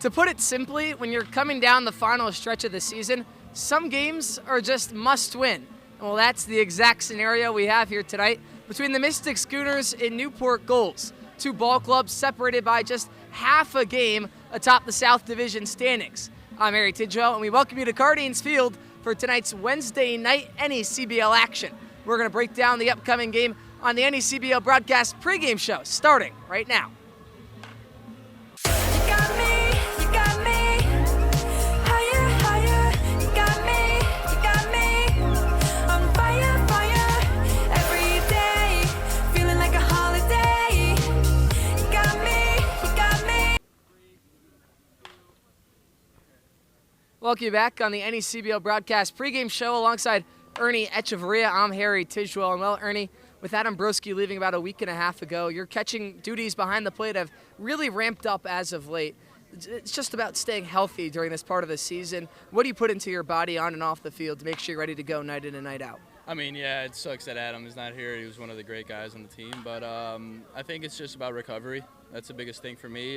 To put it simply, when you're coming down the final stretch of the season, some games are just must win. Well, that's the exact scenario we have here tonight between the Mystic Schooners and Newport Gulls, two ball clubs separated by just half a game atop the South Division standings. I'm Harry Tidwell, and we welcome you to Cardines Field for tonight's Wednesday night NECBL action. We're going to break down the upcoming game on the NECBL broadcast pregame show, starting right now. Welcome you back on the NECBL broadcast pregame show alongside Ernie Echevarria. I'm Harry Tidwell. And well, Ernie, with Adam Broski leaving about a week and a half ago, your catching duties behind the plate have really ramped up as of late. It's just about staying healthy during this part of the season. What do you put into your body on and off the field to make sure you're ready to go night in and night out? I mean, yeah, it sucks that Adam is not here. He was one of the great guys on the team. But I think it's just about recovery. That's the biggest thing for me.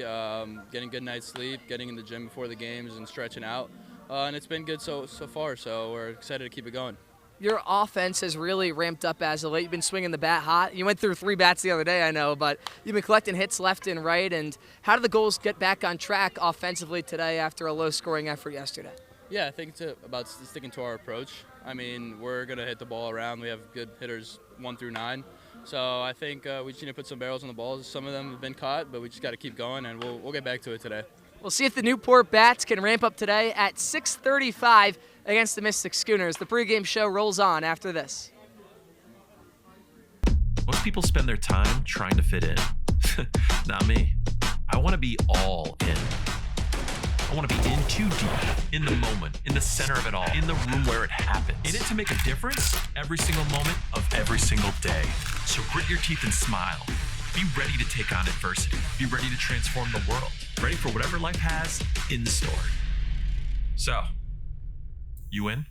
Getting good night's sleep, getting in the gym before the games, and stretching out. And it's been good so far, so we're excited to keep it going. Your offense has really ramped up as of late. You've been swinging the bat hot. You went through 3 bats the other day, I know, but you've been collecting hits left and right. And how did the Gulls get back on track offensively today after a low-scoring effort yesterday? Yeah, I think it's about sticking to our approach. I mean, we're going to hit the ball around. We have good hitters 1 through 9. So I think we just need to put some barrels on the balls. Some of them have been caught, but we just got to keep going, and we'll get back to it today. We'll see if the Newport Bats can ramp up today at 6:35 against the Mystic Schooners. The pregame show rolls on after this. Most people spend their time trying to fit in. Not me. I want to be all in. I want to be in too deep, in the moment, in the center of it all, in the room where it happens. In it to make a difference every single moment of every single day. So grit your teeth and smile. Be ready to take on adversity. Be ready to transform the world. Ready for whatever life has in store. So, you in?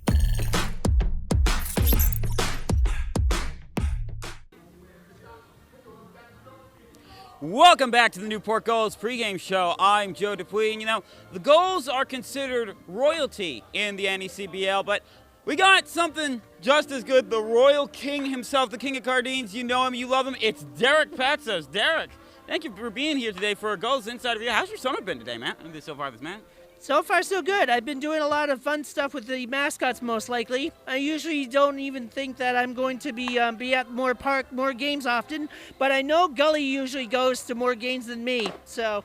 Welcome back to the Newport Gulls pregame show. I'm Joe Dupuis, and you know, the Gulls are considered royalty in the NECBL, but we got something just as good. The Royal King himself, the King of Cardines. You know him, you love him. It's Derek Patzos. Derek, thank you for being here today for a Gulls Inside of You. How's your summer been today, man? So far this man. So far, so good. I've been doing a lot of fun stuff with the mascots, most likely. I usually don't even think that I'm going to be at more games often, but I know Gully usually goes to more games than me, so.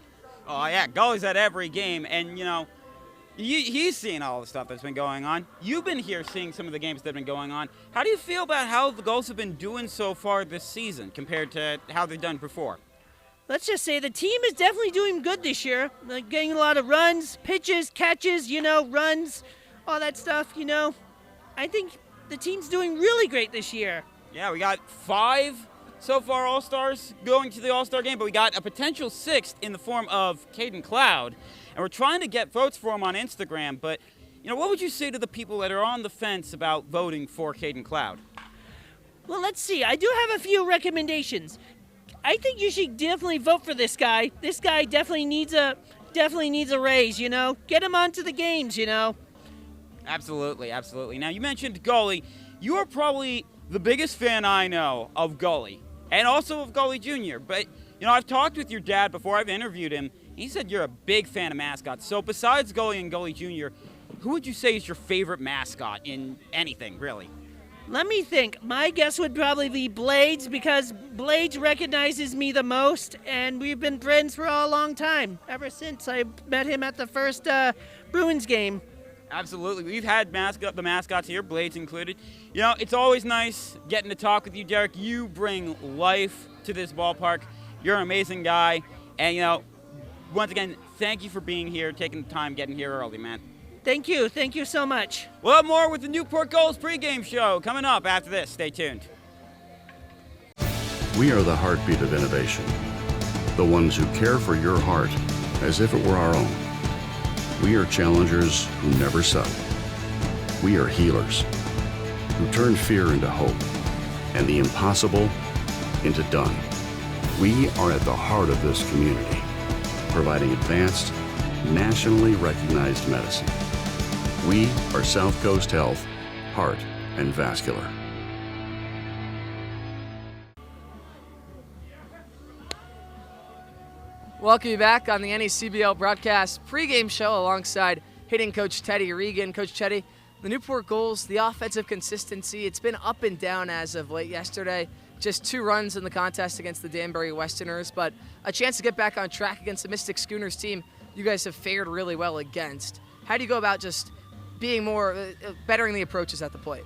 Oh, yeah, Gully's at every game, and, you know, he's seeing all the stuff that's been going on. You've been here seeing some of the games that have been going on. How do you feel about how the Gulls have been doing so far this season compared to how they've done before? Let's just say the team is definitely doing good this year. Like getting a lot of runs, pitches, catches, runs, all that stuff, I think the team's doing really great this year. Yeah, we got 5 so far All-Stars going to the All-Star game, but we got a potential 6th in the form of Caden Cloud. And we're trying to get votes for him on Instagram, but, what would you say to the people that are on the fence about voting for Caden Cloud? Well, let's see. I do have a few recommendations. I think you should definitely vote for this guy. This guy definitely needs a raise, Get him onto the games, Absolutely, absolutely. Now, you mentioned Gully. You are probably the biggest fan I know of Gully, and also of Gully Jr., but, I've talked with your dad before. I've interviewed him. He said you're a big fan of mascots. So besides Gully and Gully Jr., who would you say is your favorite mascot in anything, really? Let me think. My guess would probably be Blades, because Blades recognizes me the most, and we've been friends for a long time, ever since I met him at the first Bruins game. Absolutely. We've had the mascots here, Blades included. It's always nice getting to talk with you, Derek. You bring life to this ballpark. You're an amazing guy. And, once again, thank you for being here, taking the time, getting here early, man. Thank you. Thank you so much. We'll have more with the Newport Gulls pregame show coming up after this. Stay tuned. We are the heartbeat of innovation. The ones who care for your heart as if it were our own. We are challengers who never settle. We are healers who turn fear into hope and the impossible into done. We are at the heart of this community, providing advanced, nationally recognized medicine. We are South Coast Health, Heart and Vascular. Welcome you back on the NECBL broadcast pregame show alongside hitting coach Teddy Regan. Coach Teddy, the Newport Gulls, the offensive consistency, it's been up and down as of late. Yesterday, just 2 runs in the contest against the Danbury Westerners, but a chance to get back on track against the Mystic Schooners team you guys have fared really well against. How do you go about just being more, bettering the approaches at the plate?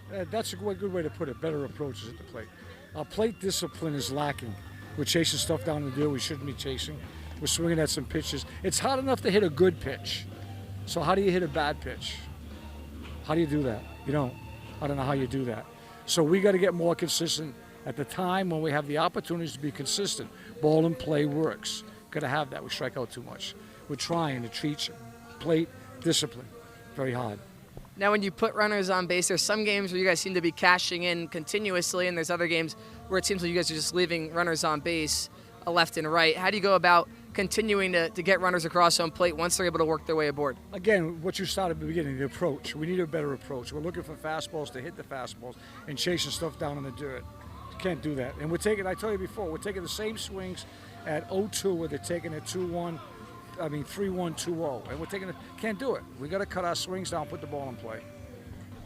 That's a good way to put it, better approaches at the plate. Our plate discipline is lacking. We're chasing stuff down the field we shouldn't be chasing. We're swinging at some pitches. It's hard enough to hit a good pitch. So how do you hit a bad pitch? How do you do that? You don't. I don't know how you do that. So we got to get more consistent at the time when we have the opportunities to be consistent. Ball and play works. Got to have that. We strike out too much. We're trying to treat plate discipline very hard. Now, when you put runners on base, there's some games where you guys seem to be cashing in continuously, and there's other games where it seems like you guys are just leaving runners on base left and right. How do you go about continuing to get runners across home plate once they're able to work their way aboard? Again, what you started at the beginning, the approach. We need a better approach. We're looking for fastballs to hit the fastballs and chasing stuff down in the dirt. You can't do that. And we're taking, I told you before, we're taking the same swings at 0-2 where they're taking it 2-1, 3-1, 2-0. And we're taking it, can't do it. We got to cut our swings down, put the ball in play.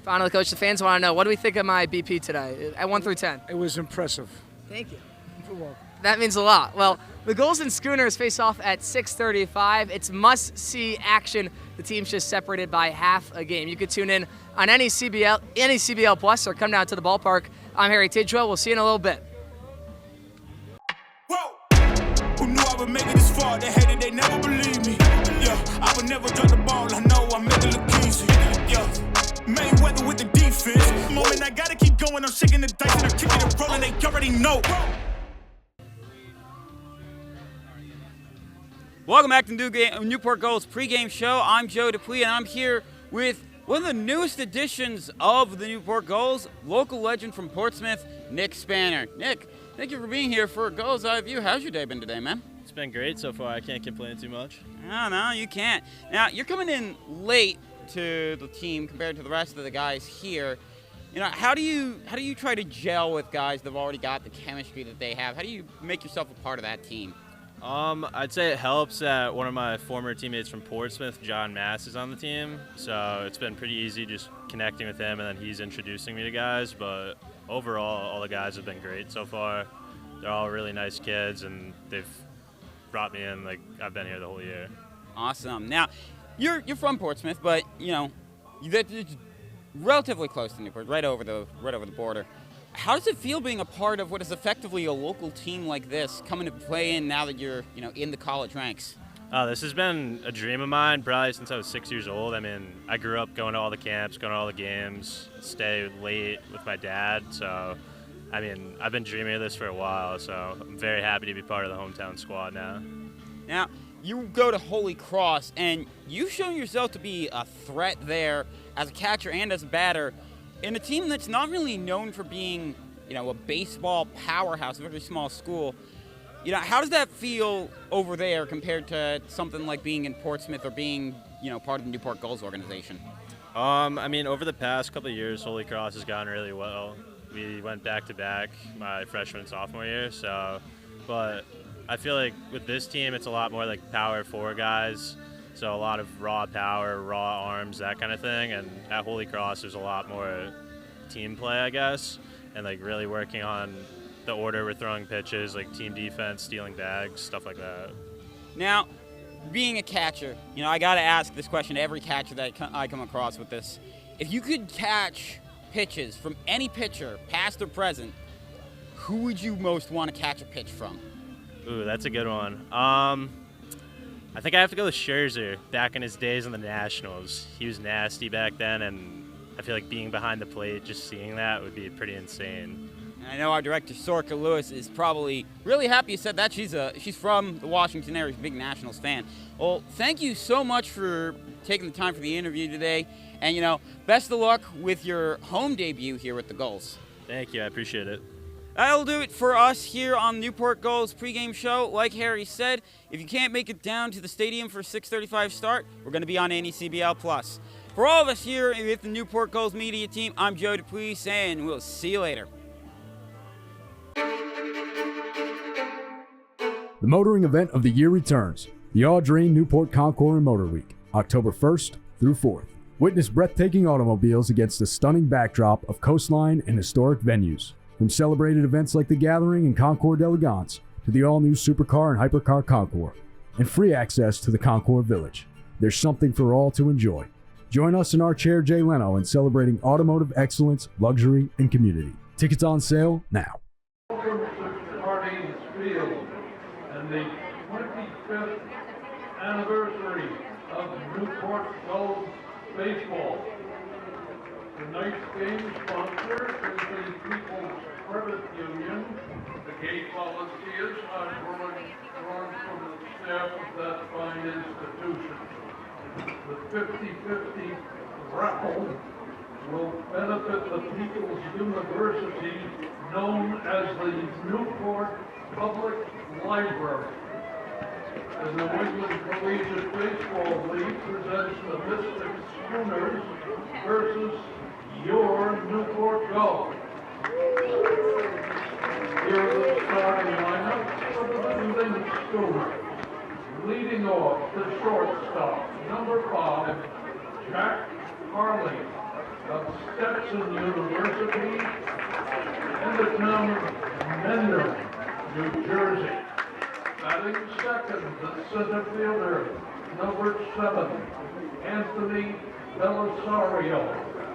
Finally, Coach, the fans want to know, what do we think of my BP today at 1 through 10? It was impressive. Thank you. You're welcome. That means a lot. Well, the Gulls and Schooners face off at 6:35. It's must-see action. The team's just separated by half a game. You could tune in on NECBL Plus or come down to the ballpark. I'm Harry Tidwell. We'll see you in a little bit. Whoa. Who knew I would make it this far? They hated, they never believed me. Yeah, I would never drop the ball. I know I make it look easy. Yeah, Mayweather with the defense. Moment I gotta keep going. I'm shaking the dice and I'm kicking and rolling. They already know. Welcome back to the Newport Gulls pregame show. I'm Joe Dupuis, and I'm here with one of the newest additions of the Newport Gulls, local legend from Portsmouth, Nick Spanner. Nick, thank you for being here for a Gulls Eye View. How's your day been today, man? It's been great so far. I can't complain too much. No, you can't. Now, you're coming in late to the team compared to the rest of the guys here. You know, how do you try to gel with guys that have already got the chemistry that they have? How do you make yourself a part of that team? I'd say it helps that one of my former teammates from Portsmouth, John Mass, is on the team. So it's been pretty easy just connecting with him, and then he's introducing me to guys. But overall, all the guys have been great so far. They're all really nice kids, and they've brought me in like I've been here the whole year. Awesome. Now, you're from Portsmouth, but you know, you're relatively close to Newport, right over the border. How does it feel being a part of what is effectively a local team like this, coming to play in now that you're, in the college ranks? This has been a dream of mine probably since I was 6 years old. I mean, I grew up going to all the camps, going to all the games, stay late with my dad. So, I mean, I've been dreaming of this for a while, so I'm very happy to be part of the hometown squad now. Now, you go to Holy Cross, and you've shown yourself to be a threat there as a catcher and as a batter in a team that's not really known for being, a baseball powerhouse, a very small school. How does that feel over there compared to something like being in Portsmouth or being, part of the Newport Gulls organization? I mean, over the past couple of years, Holy Cross has gone really well. We went back-to-back my freshman and sophomore year, but I feel like with this team, it's a lot more like power forward guys. So a lot of raw power, raw arms, that kind of thing. And at Holy Cross, there's a lot more team play, I guess, and like really working on the order we're throwing pitches, like team defense, stealing bags, stuff like that. Now, being a catcher, I got to ask this question to every catcher that I come across with this. If you could catch pitches from any pitcher, past or present, who would you most want to catch a pitch from? Ooh, that's a good one. I think I have to go with Scherzer back in his days in the Nationals. He was nasty back then, and I feel like being behind the plate, just seeing that would be pretty insane. And I know our director, Sorka Lewis, is probably really happy you said that. She's from the Washington area, she's a big Nationals fan. Well, thank you so much for taking the time for the interview today. And, best of luck with your home debut here with the Gulls. Thank you, I appreciate it. That'll do it for us here on Newport Gulls pregame show. Like Harry said, if you can't make it down to the stadium for 6:35 start, we're going to be on NECBL+. For all of us here with the Newport Gulls media team, I'm Joe Dupuis, and we'll see you later. The motoring event of the year returns. The Audrain Newport Concours and Motor Week, October 1st through 4th. Witness breathtaking automobiles against a stunning backdrop of coastline and historic venues. From celebrated events like the Gathering and Concours d'Elegance to the all-new Supercar and Hypercar Concours, and free access to the Concours Village. There's something for all to enjoy. Join us in our chair Jay Leno in celebrating automotive excellence, luxury, and community. Tickets on sale now. Welcome to Harding's Field and the 25th anniversary of Newport Gulls baseball. Tonight's game sponsor is the People's Credit Union. The gate volunteers are drawn from the staff of that fine institution. The 50-50 raffle will benefit the People's University, known as the Newport Public Library. The New England Collegiate Baseball League presents the Mystic Schooners versus your Newport Gulls. Here are the starting lineup for the visiting Schooners. Leading off, the shortstop, number 5, Jack Harley of Stetson University in the town of Mendon, New Jersey. Batting second, the center fielder, number 7, Anthony Belisario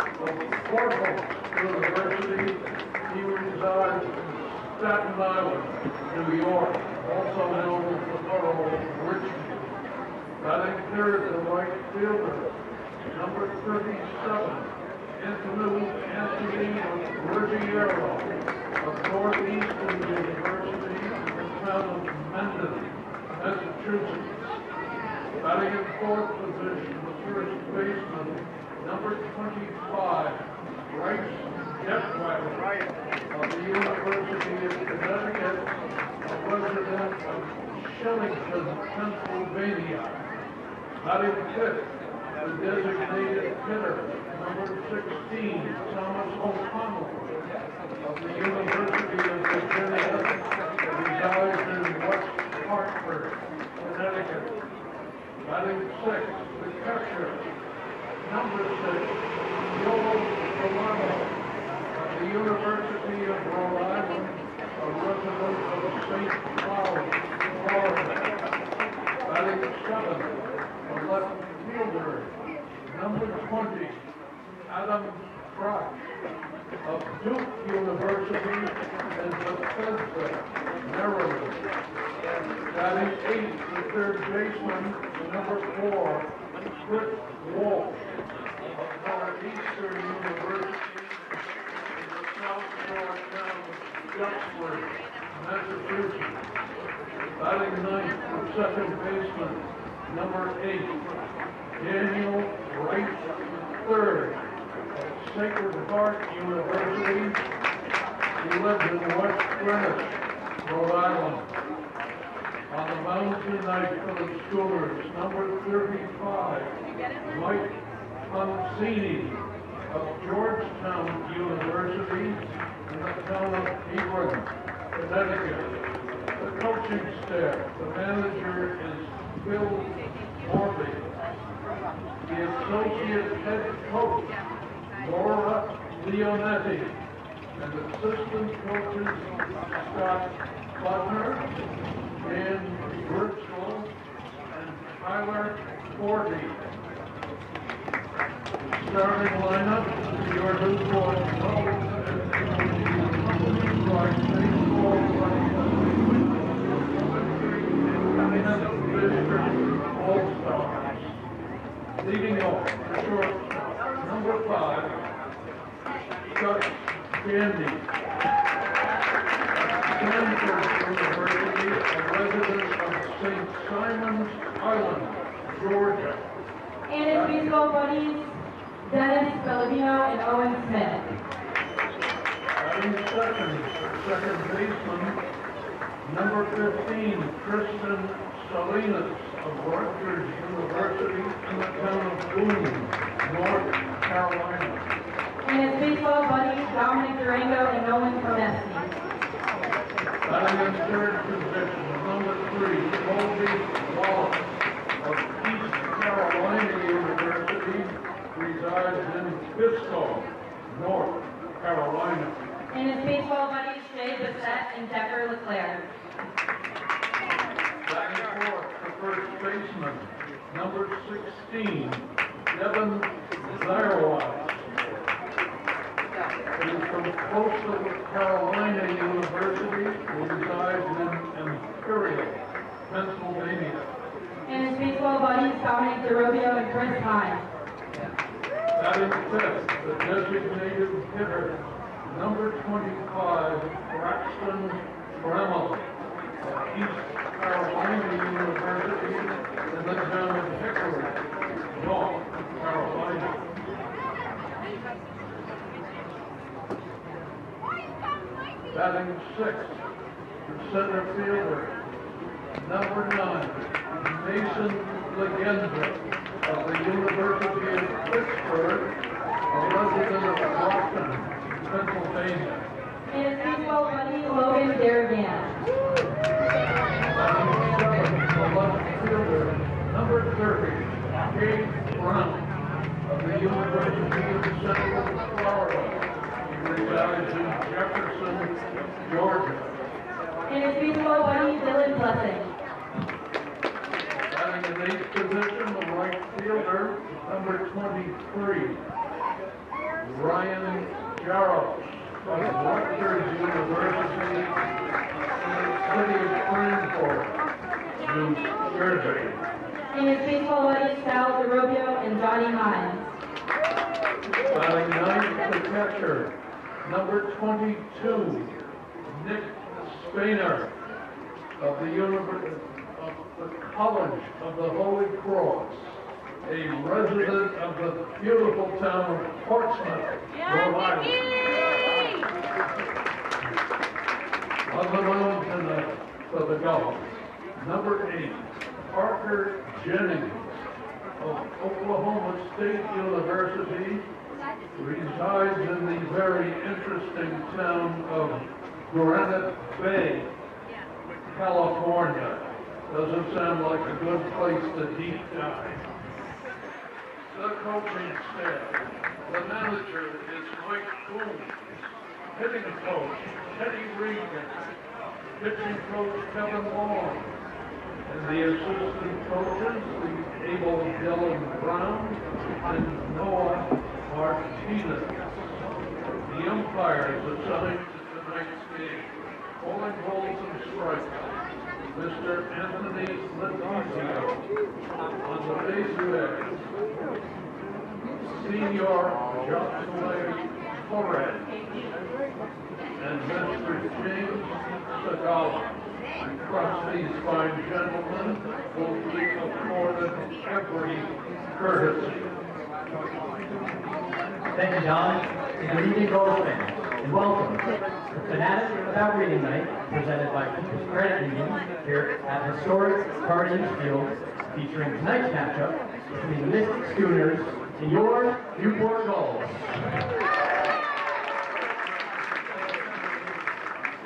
of Corpus University. He resides in Staten Island, New York, also known as the borough of Richmond. Batting third, the right fielder, number 37, Anthony Ruggiero of Northeastern University in the town of Mendon, Massachusetts. Batting in fourth position, the first baseman, number 25, Bryce Detweiler of the University of Connecticut, a resident of Shellington, Pennsylvania. Batting fifth, the designated hitter, number 16, Thomas O'Connell of the University of Virginia, resides in West Hartford, Connecticut. Batting sixth, the catcher, number 6, Joel Romano of the University of Rhode Island, a resident of St. Cloud, Florida. Batting seventh, the left fielder, number 20, Adam Brock of Duke University in Bethesda, Maryland. Batting eighth, the third baseman, number 4, Britt Walsh of Northeastern University in the South Shore town of Duxbury, Massachusetts. Batting ninth, the second baseman, number 8, Daniel Wright III of Sacred Heart University. He lives in West Greenwich, Rhode Island. On the mound tonight for the Schooners, number 35, Mike Pancini of Georgetown University in the town of Hebron, Connecticut. The coaching staff, the manager is Phil Morby. The associate head coach, Laura Leonetti, and assistant coaches, Scott Butner, Dan Birchall, and Tyler Fordy. Starting lineup, your Newport Gulls and baseball All-Stars. Leading off, the shortstop, number 5, Chuck Gandy. Stanford University, a resident of St. Simon's Island, Georgia. And his baseball buddies, Dennis Bellevino and Owen Smith. Batting second, second baseman, number 15, Kristen Salinas of Rutgers University in the town of Boone, North Carolina. And his baseball buddies, Dominic Durango and Nolan Promesky. Batting in third position, number 3, Colby Wallace of East Carolina University, resides in Bisco, North Carolina. And his baseball buddies, Jay Bissett and Decker Leclerc. Batting fourth, the first baseman, number 16, Devin Zyrowitz. He is from Coastal Carolina University, who resides in Imperial, Pennsylvania. And his baseball buddies, Dominic DeRobio and Chris Hines. Batting fifth, the designated hitter, number 25, Braxton Bremmel of East Carolina University in the town of Hickory, North Carolina. Batting sixth, the center fielder, number 9, Mason Legenda of the University of Pittsburgh, a resident of Boston, Pennsylvania. And his baseball buddy, Logan Darrigan. Batting seventh, the left fielder, number 30, Gabe Brown of the University of Central Florida. He resides in Jefferson, Georgia. And his baseball buddy, Dylan Blessing. Batting in eighth position, the right fielder, number 23, Ryan Jarrow of Rutgers University in the city of Springport, New Jersey. And his baseball buddies, Sal DeRobio and Johnny Hines. Batting ninth, the catcher, number 22, Nick Spainer of the University of the College of the Holy Cross, a resident of the beautiful town of Portsmouth, Rhode Island. On the mound tonight for the Gulls, number 8, Parker Jennings of Oklahoma State University, resides in the very interesting town of Granite Bay, California. Doesn't sound like a good place to deep dive. The coaching staff. The manager is Mike Boone. Hitting coach, Teddy Regan. Pitching coach, Kevin Long. And the assistant coaches, the able Dylan Brown and Noah Martinez. The umpires assigned to tonight's game, calling balls and strikes, Mr. Anthony Letizio on the base red, Senior Joshua Torres, and Mr. James Sagala. I trust these fine gentlemen will be afforded every courtesy. Thank you, John. Good evening, Gulls fans, and welcome to Fanatic About Reading Night, presented by People's Credit Union here at historic Carnegie Field, featuring tonight's matchup between the Mystic Schooners and your Newport Gulls.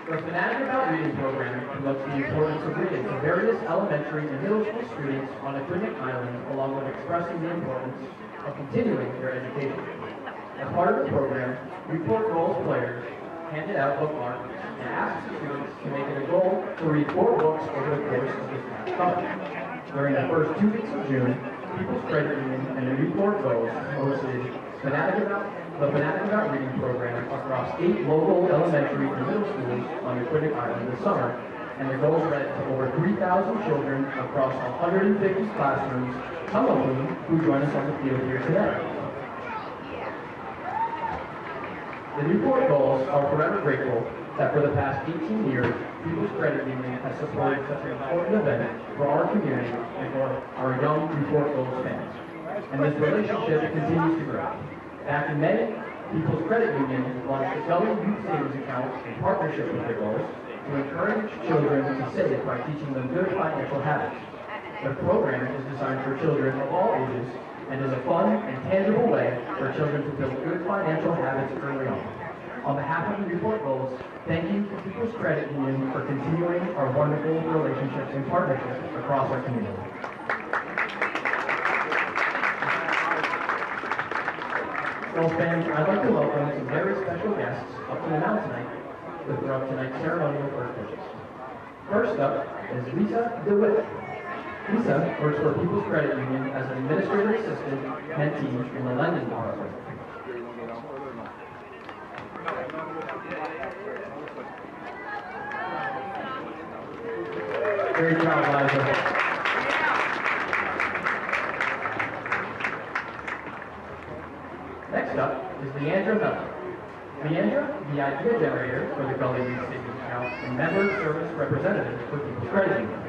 The Fanatic About Reading program promotes the importance of reading to various elementary and middle school students on Aquidneck Island, along with expressing the importance of continuing their education. As part of the program, Newport Gulls players handed out bookmarks and asked students to make it a goal to read 4 books over the course of this past summer. During the first 2 weeks of June, People's Credit Union and the Newport Gulls hosted the Fanatic About Reading program across 8 local elementary and middle schools on Aquidneck Island this summer, and the Gulls read to over 3,000 children across 150 classrooms, some of whom join us on the field here today. The Newport Gulls are forever grateful that for the past 18 years, People's Credit Union has supported such an important event for our community and for our young Newport Gulls fans. And this relationship continues to grow. Back in May, People's Credit Union launched the Gully Youth Savings Account in partnership with the Gulls to encourage children to save by teaching them good financial habits. The program is designed for children of all ages and is a fun and tangible way for children to build good financial habits early on. On behalf of the Newport Gulls, thank you to People's Credit Union for continuing our wonderful relationships and partnerships across our community. Gulls fans, I'd like to welcome some very special guests up to the mound tonight with tonight's ceremonial first pitches. First up is Lisa DeWitt. Lisa works for People's Credit Union as an administrative assistant mentee in the lending department. Very proud, Liza. Next up is Leandra Mellon. Leandra, the idea generator for the Gully Youth Savings Account and member service representative for People's Credit Union.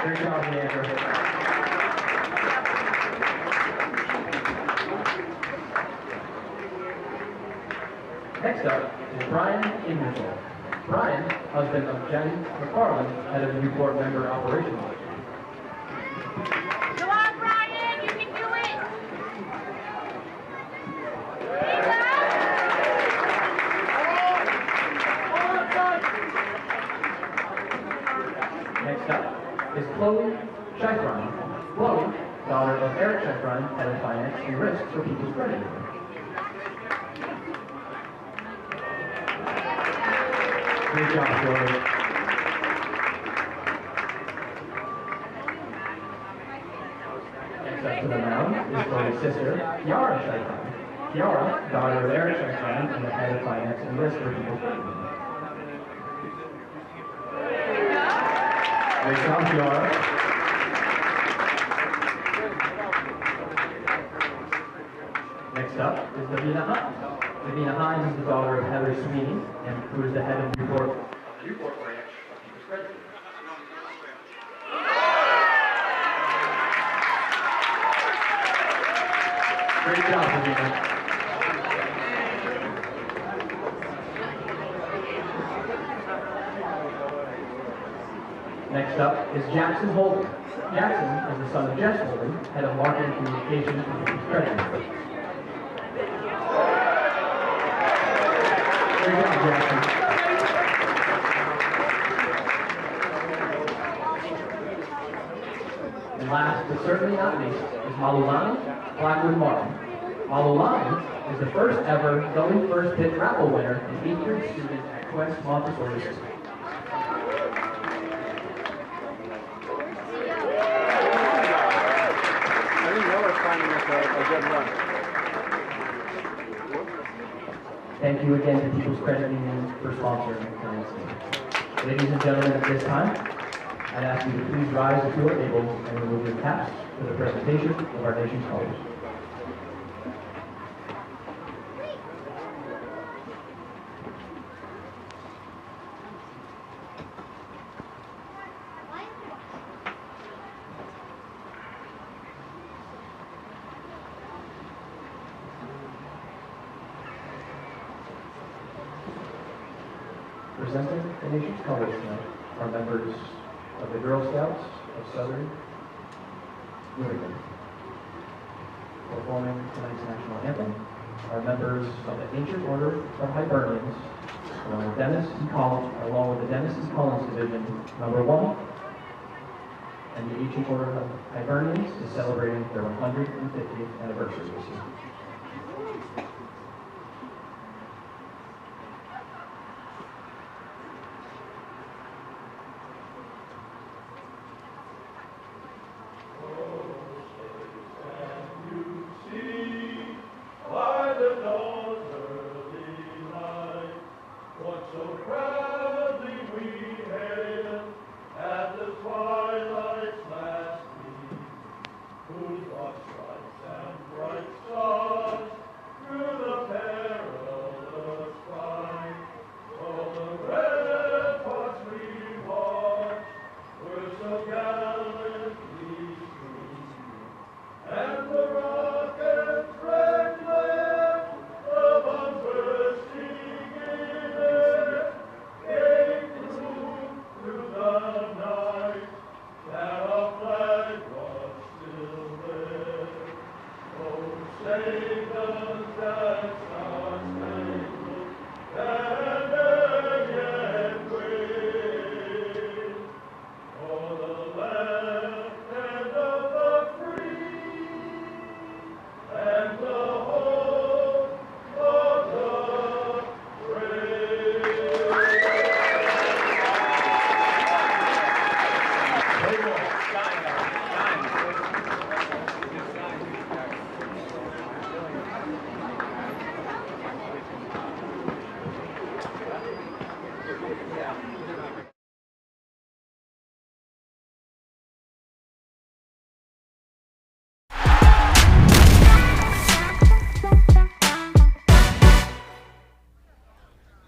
Great job, Leandra. Next up is Brian Ingersoll. Brian, husband of Jen McFarland, head of the Newport Member Operations. Go on, Brian! You can do it! Next up is Chloe Scheifron. Chloe, daughter of Eric Scheifron, head of finance and risk for People's Credit Union. Great job, Chloe. Next up to the mound is Chloe's sister, Kiara Scheifron. Kiara, daughter of Eric Scheifron, and the head of finance and risk for People's Credit Union. Great job, Kiara. Next up is Davina Hines. Davina Hines is the daughter of Heather Sweeney, and who is the head of the Newport branch of People's Credit Union. Great job, Davina. Next up is Jackson Holden. Jackson is the son of Jess Holden, head of marketing communications for People's Credit Union. Great job, Jackson. And last, but certainly not least, is Malulani Blackwood Martin. Malulani is the first ever Gully First Pitch raffle winner and 8th grade student at Quest Montessori School. I didn't know we were finding a good run. Thank you again to People's Credit Union for sponsoring tonight's game. Ladies and gentlemen, at this time, I'd ask you to please rise if you are able and remove your caps for the presentation of our nation's colors. Presenting the nation's colors tonight are members of the Girl Scouts of Southern New England. Performing tonight's national anthem are members of the Ancient Order of Hibernians, along with the Dennis E. Collins Division, number 1. And the Ancient Order of Hibernians is celebrating their 150th anniversary this year. Whose bright stripes and bright stars through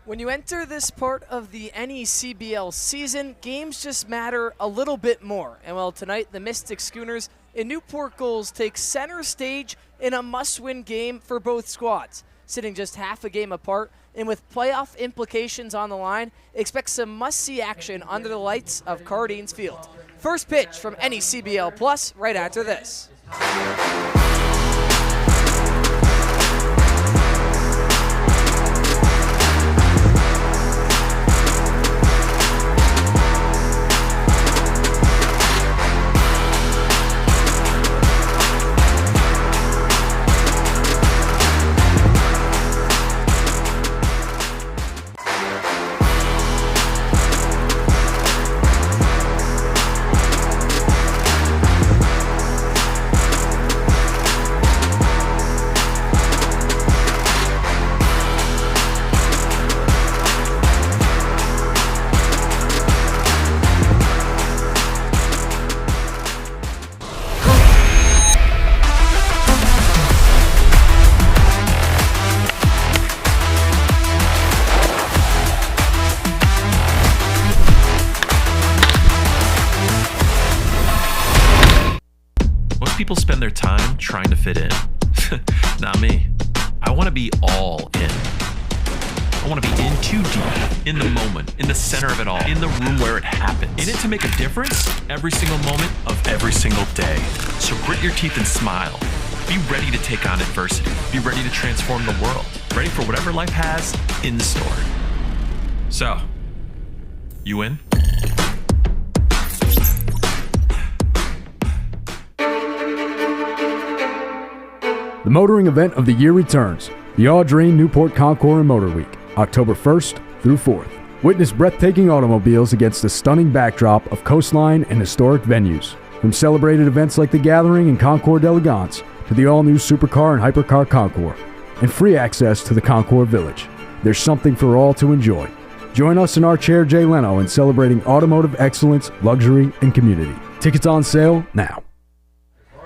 When you enter this part of the NECBL season, games just matter a little bit more. And well, tonight the Mystic Schooners in Newport Gulls take center stage in a must-win game for both squads. Sitting just half a game apart, and with playoff implications on the line, expect some must-see action under the lights of Cardines Field. First pitch from NECBL Plus right after this. People spend their time trying to fit in. Not me. I want to be all in. I want to be in too deep, in the moment, in the center of it all, in the room where it happens. In it to make a difference every single moment of every single day. So grit your teeth and smile. Be ready to take on adversity. Be ready to transform the world. Ready for whatever life has in store. So, you in? The motoring event of the year returns, the Audrey Newport Concours and Motor Week, October 1st through 4th. Witness breathtaking automobiles against the stunning backdrop of coastline and historic venues. From celebrated events like the Gathering and Concours d'Elegance to the all-new Supercar and Hypercar Concours, and free access to the Concours Village. There's something for all to enjoy. Join us in our Chair Jay Leno in celebrating automotive excellence, luxury, and community. Tickets on sale now.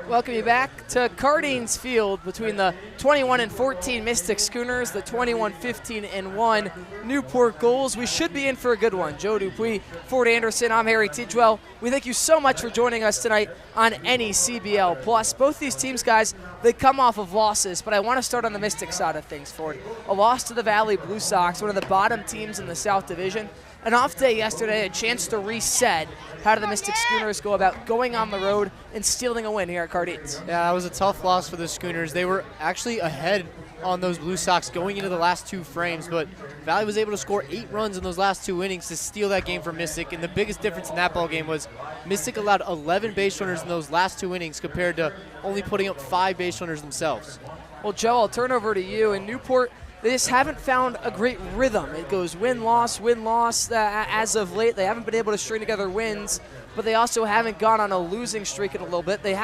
Welcome you back to Cardines Field between the 21-14 Mystic Schooners, the 21-15-1 Newport Gulls. We should be in for a good one. Joe Dupuis, Ford Anderson, I'm Harry Tidwell. We thank you so much for joining us tonight on NECBL Plus. Both these teams, guys, they come off of losses, but I want to start on the Mystic side of things, Ford. A loss to the Valley Blue Sox, one of the bottom teams in the South Division. An off day yesterday, a chance to reset. How do the Mystic Schooners go about going on the road and stealing a win here at Cardines? Yeah, that was a tough loss for the Schooners. They were actually ahead on those Blue Sox going into the last two frames, but Valley was able to score 8 runs in those last 2 innings to steal that game from Mystic. And the biggest difference in that ball game was Mystic allowed 11 base runners in those last 2 innings compared to only putting up 5 base runners themselves. Well, Joe, I'll turn over to you. In Newport, they just haven't found a great rhythm. It goes win-loss, win-loss. As of late, they haven't been able to string together wins, but they also haven't gone on a losing streak in a little bit. They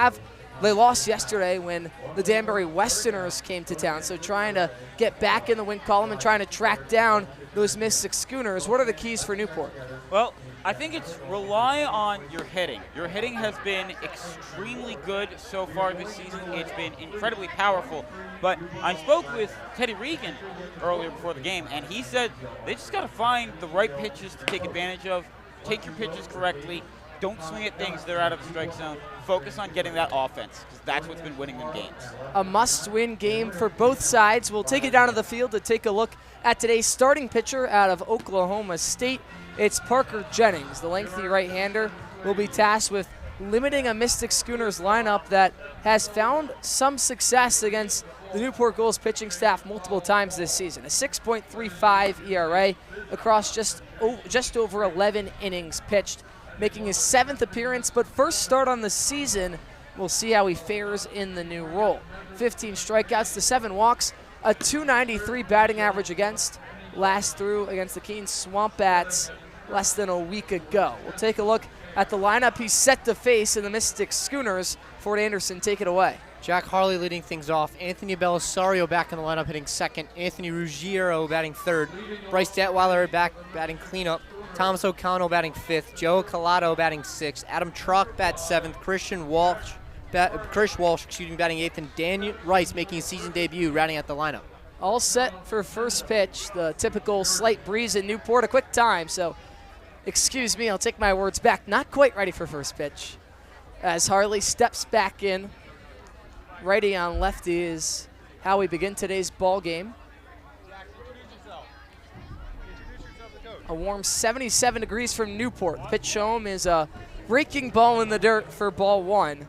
lost yesterday when the Danbury Westerners came to town, so trying to get back in the win column and trying to track down those Mystic Schooners. What are the keys for Newport? Well, I think it's rely on your hitting. Your hitting has been extremely good so far this season. It's been incredibly powerful. But I spoke with Teddy Regan earlier before the game, and he said they just got to find the right pitches to take advantage of, take your pitches correctly, don't swing at things that are out of the strike zone. Focus on getting that offense, because that's what's been winning them games. A must-win game for both sides. We'll take it down to the field to take a look at today's starting pitcher out of Oklahoma State. It's Parker Jennings. The lengthy right-hander will be tasked with limiting a Mystic Schooners lineup that has found some success against the Newport Gulls pitching staff multiple times this season. A 6.35 ERA across just over 11 innings pitched, making his 7th appearance, but first start on the season. We'll see how he fares in the new role. 15 strikeouts to 7 walks, a .293 batting average against. Last through against the Keene Swamp Bats less than a week ago. We'll take a look at the lineup he's set to face in the Mystic Schooners. Ford Anderson, take it away. Jack Harley leading things off. Anthony Belisario back in the lineup hitting second. Anthony Ruggiero batting third. Bryce Detweiler back batting cleanup. Thomas O'Connell batting 5th, Joe Colato batting 6th, Adam Truck bats 7th, Chris Walsh batting 8th, and Daniel Rice making his season debut rounding out the lineup. All set for first pitch. The typical slight breeze in Newport, a quick time. So, excuse me, I'll take my words back. Not quite ready for first pitch. As Harley steps back in, righty on lefty is how we begin today's ball game. A warm 77 degrees from Newport. The pitch home is a breaking ball in the dirt for ball 1.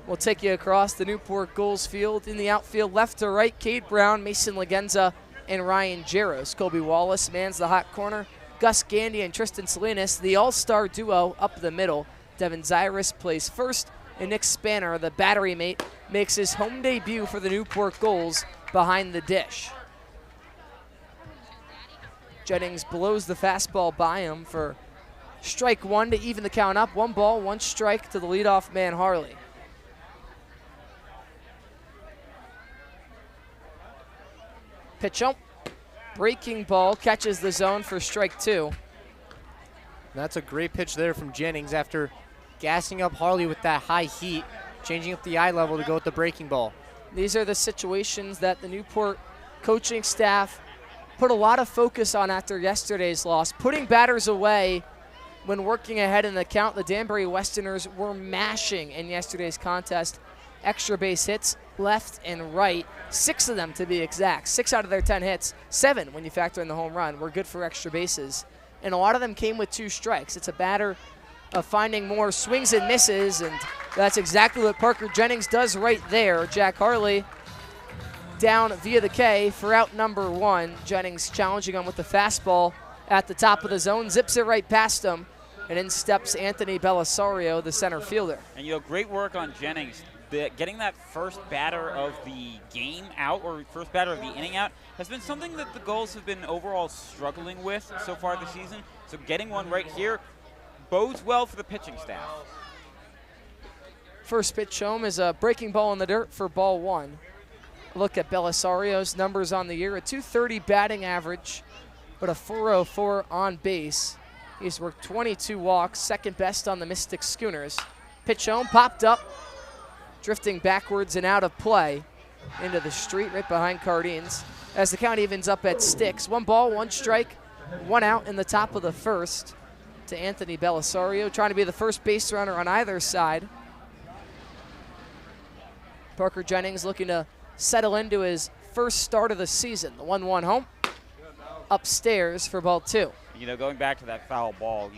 We'll take you across the Newport Gulls field. In the outfield, left to right, Cade Brown, Mason Legenza, and Ryan Jaros. Colby Wallace mans the hot corner. Gus Gandy and Tristan Salinas, the all-star duo up the middle. Devin Zyrus plays first, and Nick Spanner, the battery mate, makes his home debut for the Newport Gulls behind the dish. Jennings blows the fastball by him for strike 1 to even the count up. 1 ball, 1 strike to the leadoff man, Harley. Pitch out. Breaking ball catches the zone for strike 2. That's a great pitch there from Jennings after gassing up Harley with that high heat, changing up the eye level to go with the breaking ball. These are the situations that the Newport coaching staff put a lot of focus on after yesterday's loss, putting batters away when working ahead in the count. The Danbury Westerners were mashing in yesterday's contest. Extra base hits left and right, 6 of them to be exact. 6 out of their 10 hits, 7 when you factor in the home run, were good for extra bases. And a lot of them came with 2 strikes. It's a matter of finding more swings and misses, and that's exactly what Parker Jennings does right there. Jack Harley down via the K for out number 1. Jennings challenging him with the fastball at the top of the zone, zips it right past him, and in steps Anthony Belisario, the center fielder. And great work on Jennings. Getting that first batter of the game out, or first batter of the inning out, has been something that the Gulls have been overall struggling with so far this season. So getting one right here bodes well for the pitching staff. First pitch home is a breaking ball in the dirt for ball 1. Look at Belisario's numbers on the year, a .230 batting average, but a .404 on base. He's worked 22 walks, second best on the Mystic Schooners. Pitch home, popped up, drifting backwards and out of play into the street right behind Cardines. As the count evens up at sticks, 1 ball, 1 strike, 1 out in the top of the first to Anthony Belisario, trying to be the first base runner on either side. Parker Jennings looking to settle into his first start of the season. The 1-1 home, upstairs for ball 2. Going back to that foul ball,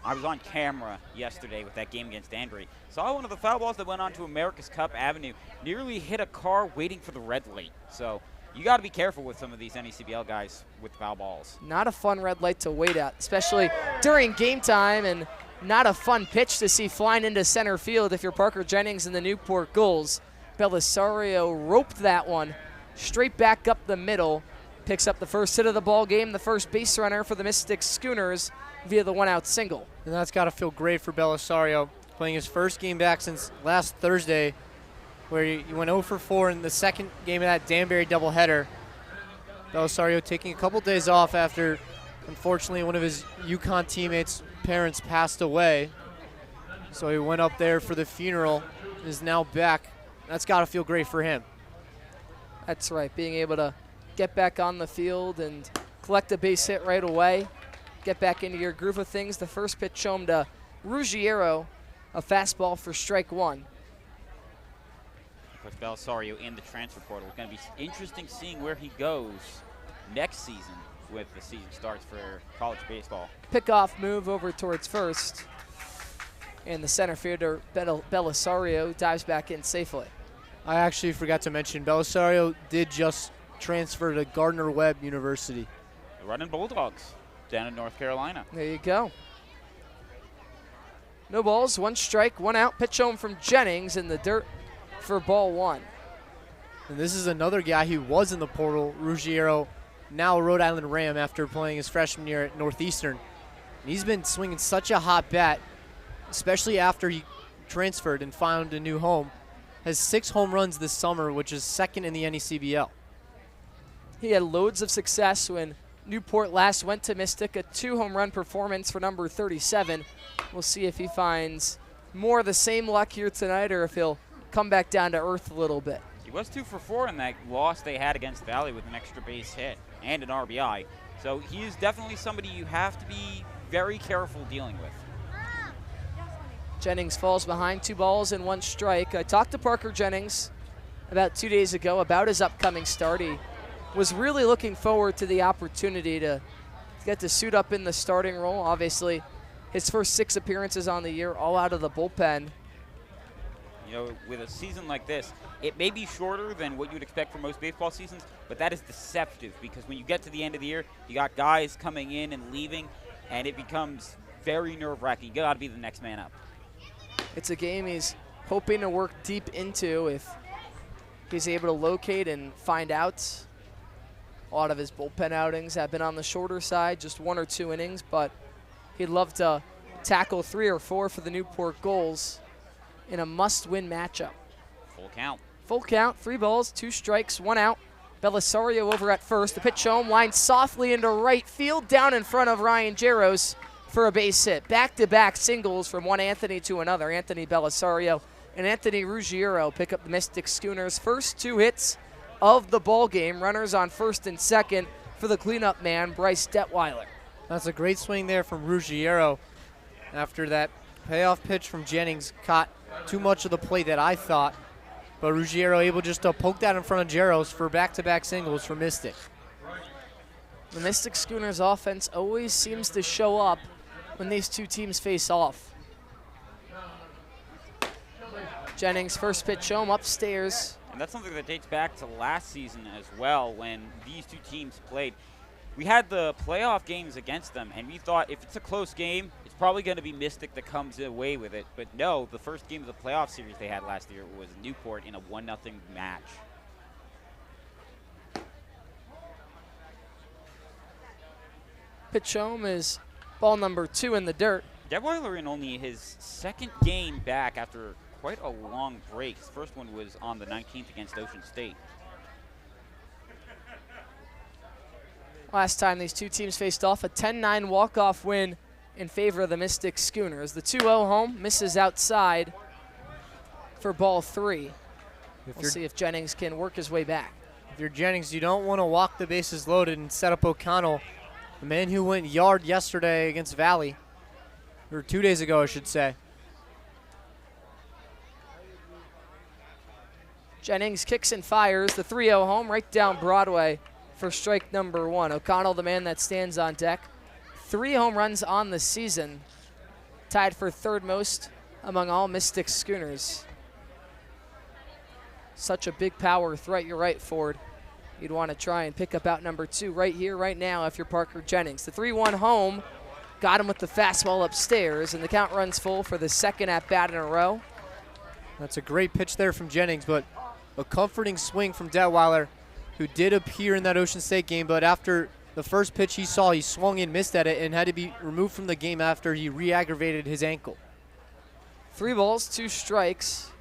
I was on camera yesterday with that game against Danbury. Saw one of the foul balls that went onto America's Cup Avenue nearly hit a car waiting for the red light. So you got to be careful with some of these NECBL guys with foul balls. Not a fun red light to wait at, especially during game time, and not a fun pitch to see flying into center field if you're Parker Jennings and the Newport Gulls. Belisario roped that one straight back up the middle. Picks up the first hit of the ball game, the first base runner for the Mystic Schooners via the 1-out single. And that's got to feel great for Belisario, playing his first game back since last Thursday, where he went 0 for 4 in the second game of that Danbury doubleheader. Belisario taking a couple days off after, unfortunately, one of his UConn teammates' parents passed away. So he went up there for the funeral, is now back. That's got to feel great for him. That's right, being able to get back on the field and collect a base hit right away, get back into your groove of things. The first pitch home to Ruggiero, a fastball for strike 1. Of course, Belisario in the transfer portal. It's going to be interesting seeing where he goes next season with the season starts for college baseball. Pickoff move over towards first, and the center fielder Belisario dives back in safely. I actually forgot to mention Belisario did just transfer to Gardner-Webb University. The Running Bulldogs down in North Carolina. There you go. No balls, 1 strike, 1 out. Pitch home from Jennings in the dirt for ball 1. And this is another guy who was in the portal, Ruggiero, now a Rhode Island Ram after playing his freshman year at Northeastern. And he's been swinging such a hot bat, especially after he transferred and found a new home. Has 6 home runs this summer, which is second in the NECBL. He had loads of success when Newport last went to Mystic, a 2-home run performance for number 37. We'll see if he finds more of the same luck here tonight or if he'll come back down to earth a little bit. He was 2 for 4 in that loss they had against Valley with an extra base hit and an RBI. So he is definitely somebody you have to be very careful dealing with. Jennings falls behind, 2 balls and 1 strike. I talked to Parker Jennings about 2 days ago about his upcoming start. He was really looking forward to the opportunity to get to suit up in the starting role. Obviously, his first 6 appearances on the year, all out of the bullpen. You know, with a season like this, it may be shorter than what you'd expect for most baseball seasons, but that is deceptive because when you get to the end of the year, you got guys coming in and leaving, and it becomes very nerve-wracking. You got to be the next man up. It's a game he's hoping to work deep into if he's able to locate and find out. A lot of his bullpen outings have been on the shorter side, just 1 or 2 innings, but he'd love to tackle 3 or 4 for the Newport Gulls in a must-win matchup. Full count. Full count, 3 balls, 2 strikes, 1 out. Belisario over at first. The pitch home, line softly into right field, down in front of Ryan Jaros for a base hit. Back-to-back singles from one Anthony to another. Anthony Belisario and Anthony Ruggiero pick up the Mystic Schooners' first 2 hits of the ball game. Runners on first and second for the cleanup man, Bryce Detweiler. That's a great swing there from Ruggiero after that payoff pitch from Jennings caught too much of the plate that I thought, but Ruggiero able just to poke that in front of Jaros for back-to-back singles for Mystic. The Mystic Schooners offense always seems to show up when these 2 teams face off. Jennings first pitch home upstairs. And that's something that dates back to last season as well when these 2 teams played. We had the playoff games against them, and we thought if it's a close game, it's probably going to be Mystic that comes away with it. But no, the first game of the playoff series they had last year was Newport in a 1-0 match. Pitch home is ball number 2 in the dirt. Detweiler in only his 2nd game back after quite a long break. His first one was on the 19th against Ocean State. Last time these 2 teams faced off, a 10-9 walk-off win in favor of the Mystic Schooners. The 2-0 home misses outside for ball 3. We'll see if Jennings can work his way back. If you're Jennings, you don't want to walk the bases loaded and set up O'Connell, the man who went yard yesterday against Valley, or 2 days ago, I should say. Jennings kicks and fires the 3-0 home right down Broadway for strike number 1. O'Connell, the man that stands on deck. 3 home runs on the season, tied for 3rd most among all Mystic Schooners. Such a big power threat, you're right, Ford. You'd want to try and pick up out number 2 right here, right now, if you're Parker Jennings. The 3-1 home got him with the fastball upstairs, and the count runs full for the 2nd at-bat in a row. That's a great pitch there from Jennings, but a comforting swing from Detweiler, who did appear in that Ocean State game, but after the first pitch he saw, he swung in, missed at it, and had to be removed from the game after he re-aggravated his ankle. 3 balls, 2 strikes.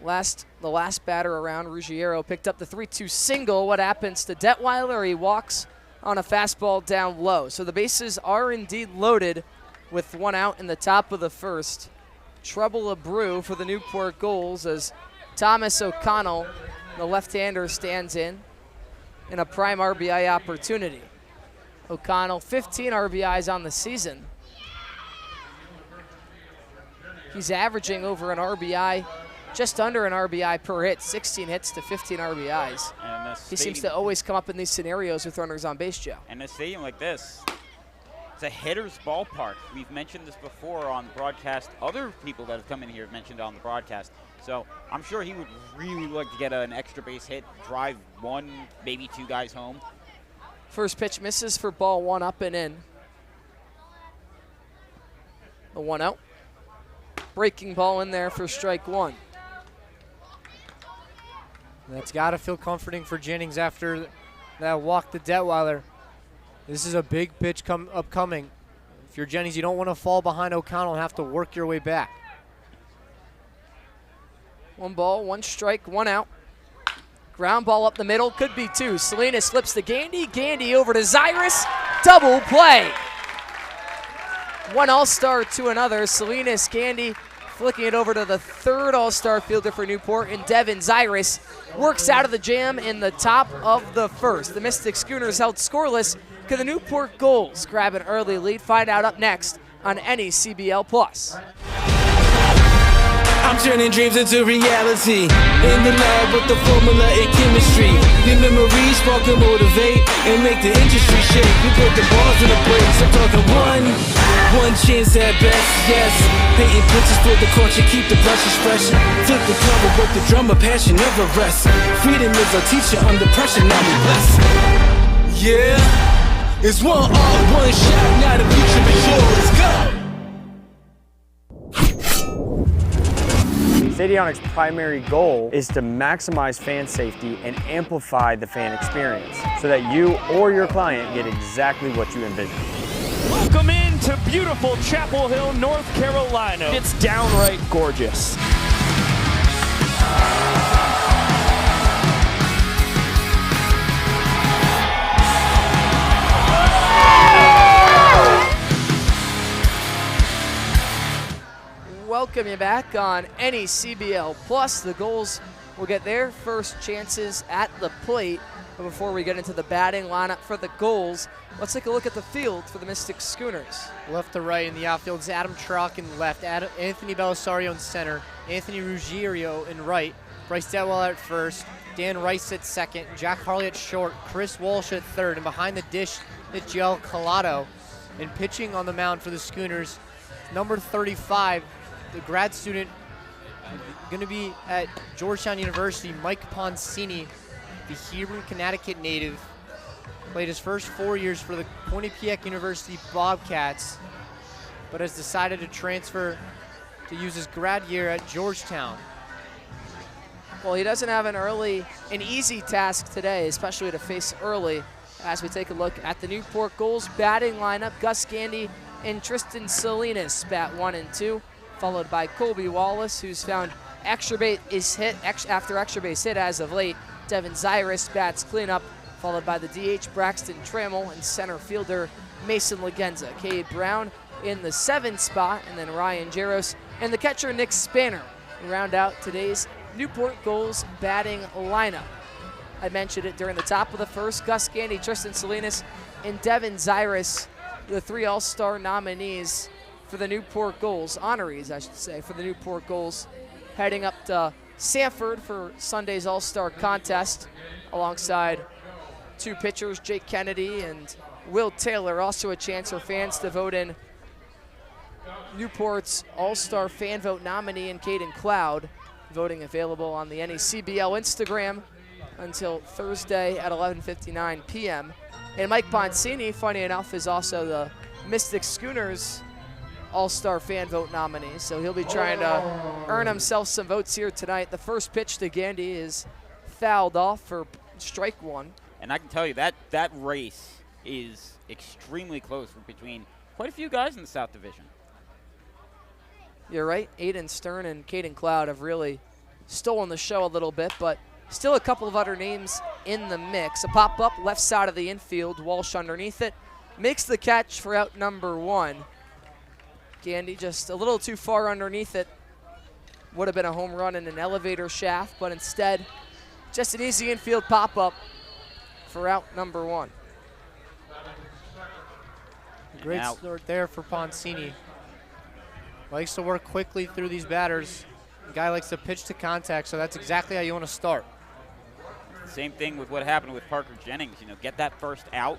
The last batter around, Ruggiero picked up the 3-2 single. What happens to Detweiler? He walks on a fastball down low. So the bases are indeed loaded with 1 out in the top of the 1st. Trouble a brew for the Newport Gulls as Thomas O'Connell, the left-hander, stands in a prime RBI opportunity. O'Connell, 15 RBIs on the season. He's averaging over an RBI, just under an RBI per hit, 16 hits to 15 RBIs. He seems to always come up in these scenarios with runners on base, Joe. And a stadium like this, it's a hitter's ballpark. We've mentioned this before on the broadcast. Other people that have come in here have mentioned it on the broadcast. So I'm sure he would really like to get an extra base hit, drive 1, maybe 2 guys home. First pitch misses for ball 1, up and in. The 1 out. Breaking ball in there for strike 1. That's got to feel comforting for Jennings after that walk to Detweiler. This is a big pitch upcoming. If you're Jennings, you don't want to fall behind O'Connell and have to work your way back. 1 ball, 1 strike, 1 out. Ground ball up the middle, could be two. Salinas flips to Gandy. Gandy over to Zyrus. Double play. One All-Star to another. Salinas, Gandy flicking it over to the third All-Star fielder for Newport, and Devin Zyrus works out of the jam in the top of the first. The Mystic Schooners held scoreless. Could the Newport Gulls grab an early lead? Find out up next on NECBL Plus. I'm turning dreams into reality. In the lab with the formula and chemistry. The memories spark and motivate and make the industry shake. We put the balls in the breaks. I'm talking one chance at best, yes. Painting pictures for the culture, keep the brushes fresh. Flip the cover, work the drummer, passion never rests. Freedom is our teacher under pressure, now we blessed. Yeah, it's one art, one shot, now the future is yours. Let's go. Stadionic's primary goal is to maximize fan safety and amplify the fan experience so that you or your client get exactly what you envision. Welcome into beautiful Chapel Hill, North Carolina. It's downright gorgeous. Welcome you back on NECBL Plus. The Gulls will get their first chances at the plate. But before we get into the batting lineup for the Gulls, let's take a look at the field for the Mystic Schooners. Left to right in the outfield is Adam Trock in left, Anthony Belisario in center, Anthony Ruggiero in right, Bryce Detwell at first, Dan Rice at second, Jack Harley at short, Chris Walsh at third, and behind the dish, Nichelle Collado. And pitching on the mound for the Schooners, number 35, the grad student going to be at Georgetown University, Mike Poncini, the Hebron, Connecticut native. Played his first 4 years for the Quinnipiac University Bobcats, but has decided to transfer to use his grad year at Georgetown. Well, he doesn't have an easy task today, especially to face early. As we take a look at the Newport Gulls batting lineup, Gus Gandy and Tristan Salinas bat 1 and 2. Followed by Colby Wallace, who's found extra base hit after extra base hit as of late. Devin Zyrus bats cleanup, followed by the DH Braxton Trammell and center fielder Mason Legenza. Cade Brown in the 7th spot, and then Ryan Jaros and the catcher Nick Spanner round out today's Newport Gulls batting lineup. I mentioned it during the top of the first. Gus Gandy, Tristan Salinas, and Devin Zyrus, the 3 All-Star nominees for the Newport Gulls, honorees I should say, for the Newport Gulls, heading up to Sanford for Sunday's All-Star contest alongside 2 pitchers, Jake Kennedy and Will Taylor. Also a chance for fans to vote in Newport's All-Star fan vote nominee in Caden Cloud. Voting available on the NECBL Instagram until Thursday at 11:59 p.m. And Mike Poncini, funny enough, is also the Mystic Schooners All-Star fan vote nominee, so he'll be trying to earn himself some votes here tonight. The first pitch to Gandy is fouled off for strike 1. And I can tell you that race is extremely close between quite a few guys in the South Division. You're right. Aiden Stern and Caden Cloud have really stolen the show a little bit, but still a couple of other names in the mix. A pop-up left side of the infield, Walsh underneath it, makes the catch for out number 1. Gandy just a little too far underneath it. Would have been a home run in an elevator shaft, but instead, just an easy infield pop-up for out number 1. Great start there for Poncini. Likes to work quickly through these batters. The guy likes to pitch to contact, so that's exactly how you want to start. Same thing with what happened with Parker Jennings. You know, get that first out,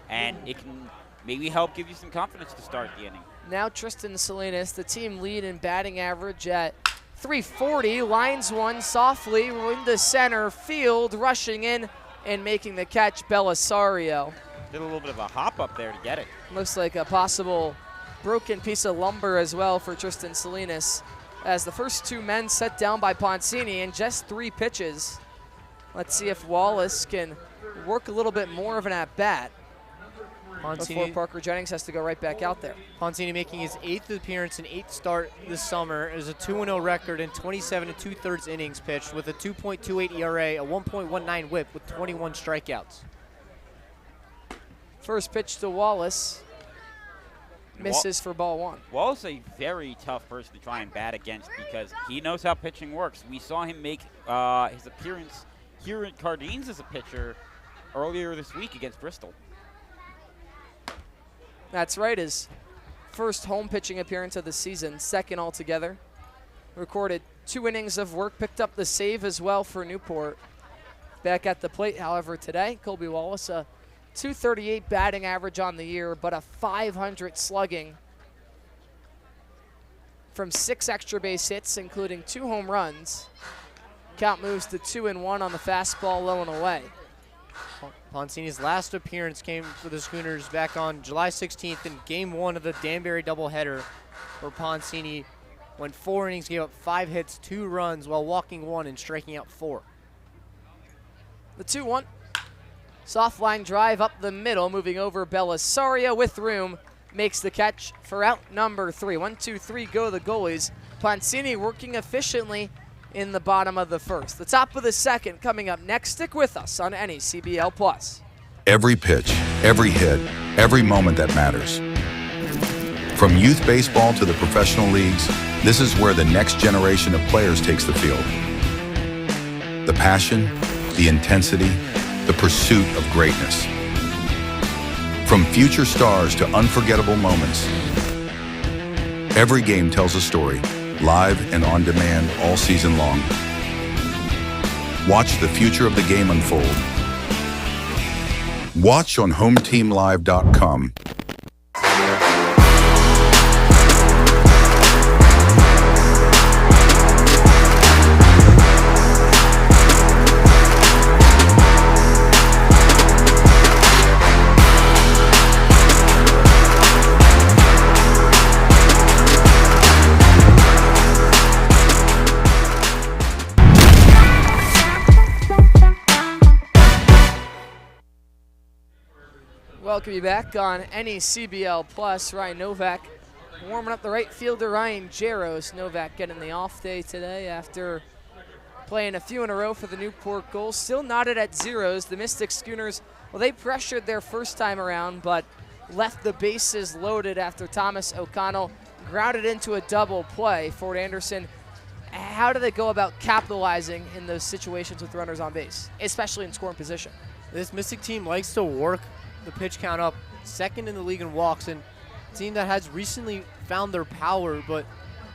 and it can maybe help give you some confidence to start the inning. Now Tristan Salinas, the team lead in batting average at .340, lines one softly into center field, rushing in and making the catch, Belisario. Did a little bit of a hop up there to get it. Looks like a possible broken piece of lumber as well for Tristan Salinas, as the first 2 men set down by Poncini in just 3 pitches. Let's see if Wallace can work a little bit more of an at-bat. before Parker Jennings has to go right back out there. Poncini making his 8th appearance and 8th start this summer. It was a 2-0 record in 27 2/3 innings pitched with a 2.28 ERA, a 1.19 whip with 21 strikeouts. First pitch to Wallace. Misses for ball 1. Wallace is a very tough person to try and bat against because he knows how pitching works. We saw him make his appearance here at Cardines as a pitcher earlier this week against Bristol. That's right, his first home pitching appearance of the season, second altogether. Recorded 2 innings of work, picked up the save as well for Newport. Back at the plate, however, today, Colby Wallace, a .238 batting average on the year, but a .500 slugging from 6 extra base hits, including 2 home runs. Count moves to 2-1 on the fastball, low and away. Poncini's last appearance came for the Schooners back on July 16th in Game 1 of the Danbury doubleheader, where Poncini went 4 innings, gave up 5 hits, 2 runs, while walking 1 and striking out 4. The 2-1. Soft line drive up the middle, moving over Belisario with room. Makes the catch for out number 3. 1, 2, 3 go the goalies. Poncini working efficiently in the bottom of the first. The top of the second coming up next. Stick with us on NECBL Plus. Every pitch, every hit, every moment that matters. From youth baseball to the professional leagues, this is where the next generation of players takes the field. The passion, the intensity, the pursuit of greatness. From future stars to unforgettable moments, every game tells a story, live and on demand all season long. Watch the future of the game unfold. Watch on HomeTeamLive.com. Welcome you back on NECBL Plus. Ryan Novak warming up the right fielder, Ryan Jaros. Novak getting the off day today after playing a few in a row for the Newport Gulls. Still knotted at zeros. The Mystic Schooners, well, they pressured their first time around, but left the bases loaded after Thomas O'Connell grounded into a double play. Ford Anderson, how do they go about capitalizing in those situations with runners on base, especially in scoring position? This Mystic team likes to work the pitch count up, second in the league in walks, and a team that has recently found their power, but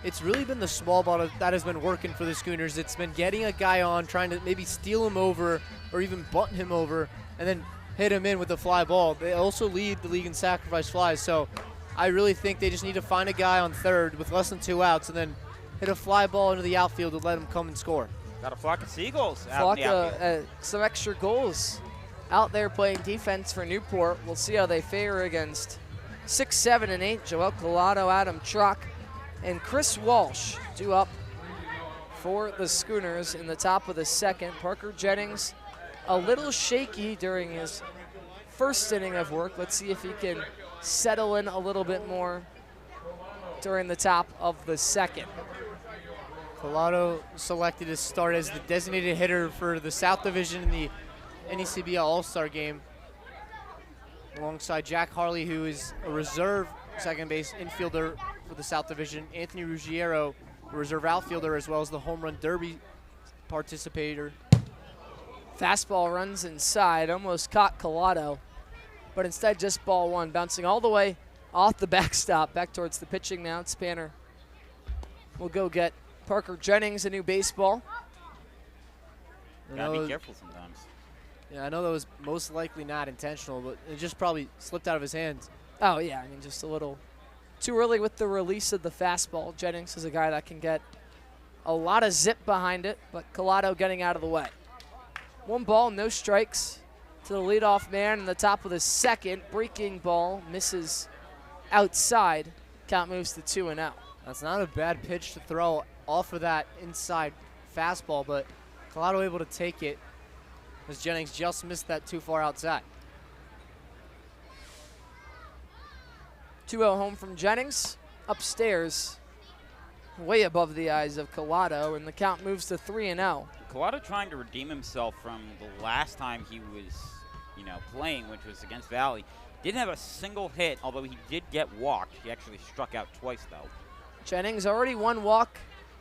it's really been the small ball that has been working for the Schooners. It's been getting a guy on, trying to maybe steal him over or even bunt him over and then hit him in with a fly ball. They also lead the league in sacrifice flies, so I really think they just need to find a guy on third with less than 2 outs and then hit a fly ball into the outfield to let him come and score. Got a flock of seagulls out in the outfield. Some extra goals out there playing defense for Newport. We'll see how they fare against 6, 7, and 8. Joel Collado, Adam Truck, and Chris Walsh due up for the Schooners in the top of the second. Parker Jennings a little shaky during his first inning of work. Let's see if he can settle in a little bit more during the top of the second. Collado selected to start as the designated hitter for the South Division in the NECBL All-Star game, alongside Jack Harley, who is a reserve second base infielder for the South Division, Anthony Ruggiero, a reserve outfielder, as well as the Home Run Derby participator. Fastball runs inside, almost caught Collado, but instead just ball 1, bouncing all the way off the backstop, back towards the pitching mound. Spanner will go get Parker Jennings a new baseball. Gotta be careful sometimes. Yeah, I know that was most likely not intentional, but it just probably slipped out of his hands. Oh, yeah, I mean, just a little too early with the release of the fastball. Jennings is a guy that can get a lot of zip behind it, but Collado getting out of the way. 1 ball, no strikes to the leadoff man in the top of the second. Breaking ball misses outside. Count moves to 2-0. That's not a bad pitch to throw off of that inside fastball, but Collado able to take it, as Jennings just missed that too far outside. 2-0 home from Jennings. Upstairs, way above the eyes of Collado, and the count moves to 3-0. Collado trying to redeem himself from the last time he was, playing, which was against Valley. Didn't have a single hit, although he did get walked. He actually struck out twice, though. Jennings already one walk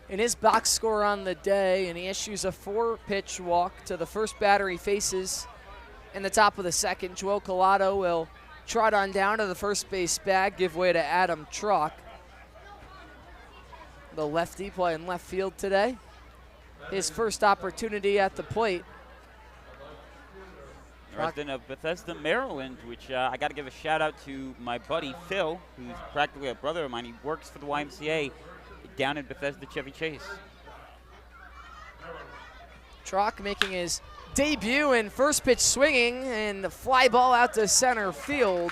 in his box score on the day, and he issues a 4-pitch walk to the first batter he faces in the top of the second. Joel Collado will trot on down to the first base bag, give way to Adam Trock. The lefty playing left field today. His first opportunity at the plate. Resident of Bethesda, Maryland, which I got to give a shout out to my buddy Phil, who's practically a brother of mine. He works for the YMCA down in Bethesda, Chevy Chase. Trock making his debut and first pitch swinging, and the fly ball out to center field.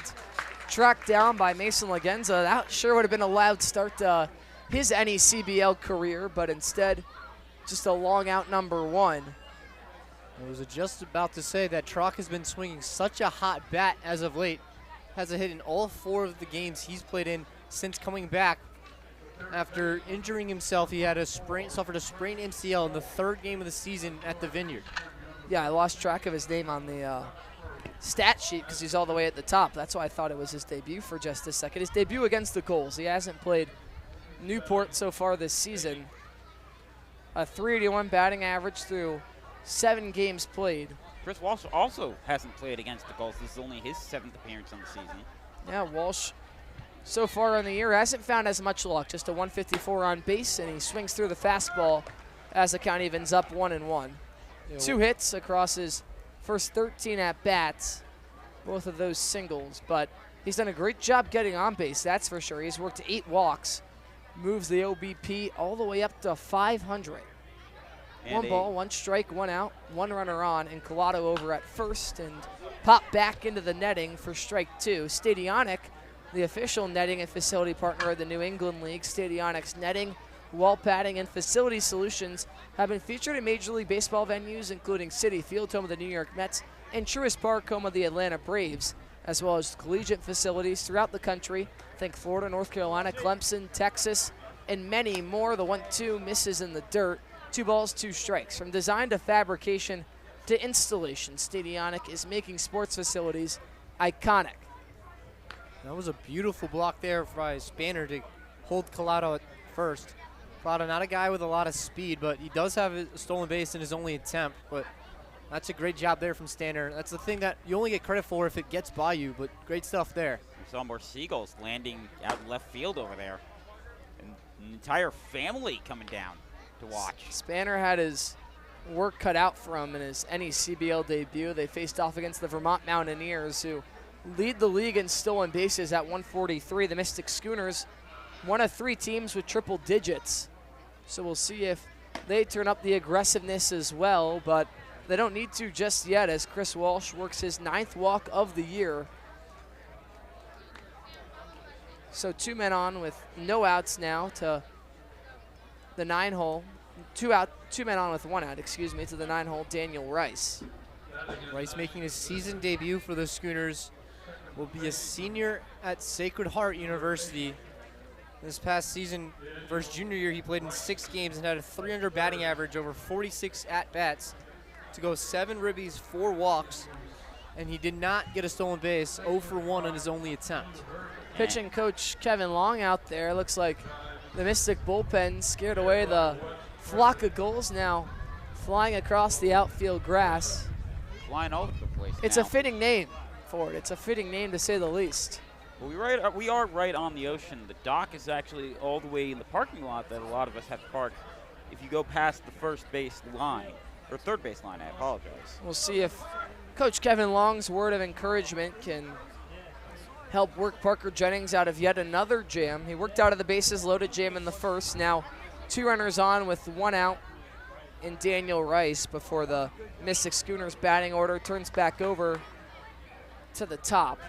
Tracked down by Mason Lagenza. That sure would have been a loud start to his NECBL career, but instead just a long out number 1. I was just about to say that Trock has been swinging such a hot bat as of late. Has a hit in all 4 of the games he's played in since coming back. After injuring himself, he had suffered a sprained MCL in the 3rd game of the season at the Vineyard. Yeah, I lost track of his name on the stat sheet because he's all the way at the top. That's why I thought it was his debut for just a second. His debut against the Gulls. He hasn't played Newport so far this season. A .381 batting average through 7 games played. Chris Walsh also hasn't played against the Gulls. This is only his 7th appearance on the season. Yeah, Walsh so far in the year hasn't found as much luck. Just a 154 on base, and he swings through the fastball as the count evens up 1-1. 2 hits across his first 13 at-bats, both of those singles, but he's done a great job getting on base, that's for sure. He's worked 8 walks, moves the OBP all the way up to 500. And 1 ball, 1 strike, 1 out, 1 runner on, and Collado over at first and pop back into the netting for strike 2. Stadionic, the official netting and facility partner of the New England League. Stadionic's netting, wall padding, and facility solutions have been featured in Major League Baseball venues, including Citi Field, home of the New York Mets, and Truist Park, home of the Atlanta Braves, as well as collegiate facilities throughout the country. Think Florida, North Carolina, Clemson, Texas, and many more. The 1-2 misses in the dirt. 2 balls, 2 strikes. From design to fabrication to installation, Stadionic is making sports facilities iconic. That was a beautiful block there by Spanner to hold Collado at first. Collado, not a guy with a lot of speed, but he does have a stolen base in his only attempt. But that's a great job there from Spanner. That's the thing that you only get credit for if it gets by you, but great stuff there. We saw more seagulls landing out in left field over there. And an entire family coming down to watch. Spanner had his work cut out for him in his NECBL debut. They faced off against the Vermont Mountaineers, who lead the league in stolen bases at 143. The Mystic Schooners, one of 3 teams with triple digits. So we'll see if they turn up the aggressiveness as well, but they don't need to just yet as Chris Walsh works his 9th walk of the year. So 2 men on with no outs now to the 9-hole. 2 men on with 1 out, to the 9-hole, Daniel Rice. Rice making his season debut for the Schooners. Will be a senior at Sacred Heart University. This past season, for his junior year, he played in 6 games and had a .300 batting average, over 46 at-bats, to go 7 ribbies, 4 walks, and he did not get a stolen base, 0 for 1 on his only attempt. Pitching coach Kevin Long out there. Looks like the Mystic bullpen scared away the flock of Gulls, now flying across the outfield grass. Flying all over the place. It's now. A fitting name for it. It's a fitting name to say the least. Well, we are right on the ocean. The dock is actually all the way in the parking lot that a lot of us have parked. If you go past the first base line, or third base line, I apologize. We'll see if Coach Kevin Long's word of encouragement can help work Parker Jennings out of yet another jam. He worked out of the bases loaded jam in the first. Now 2 runners on with 1 out in Daniel Rice before the Mystic Schooners batting order turns back over to the top.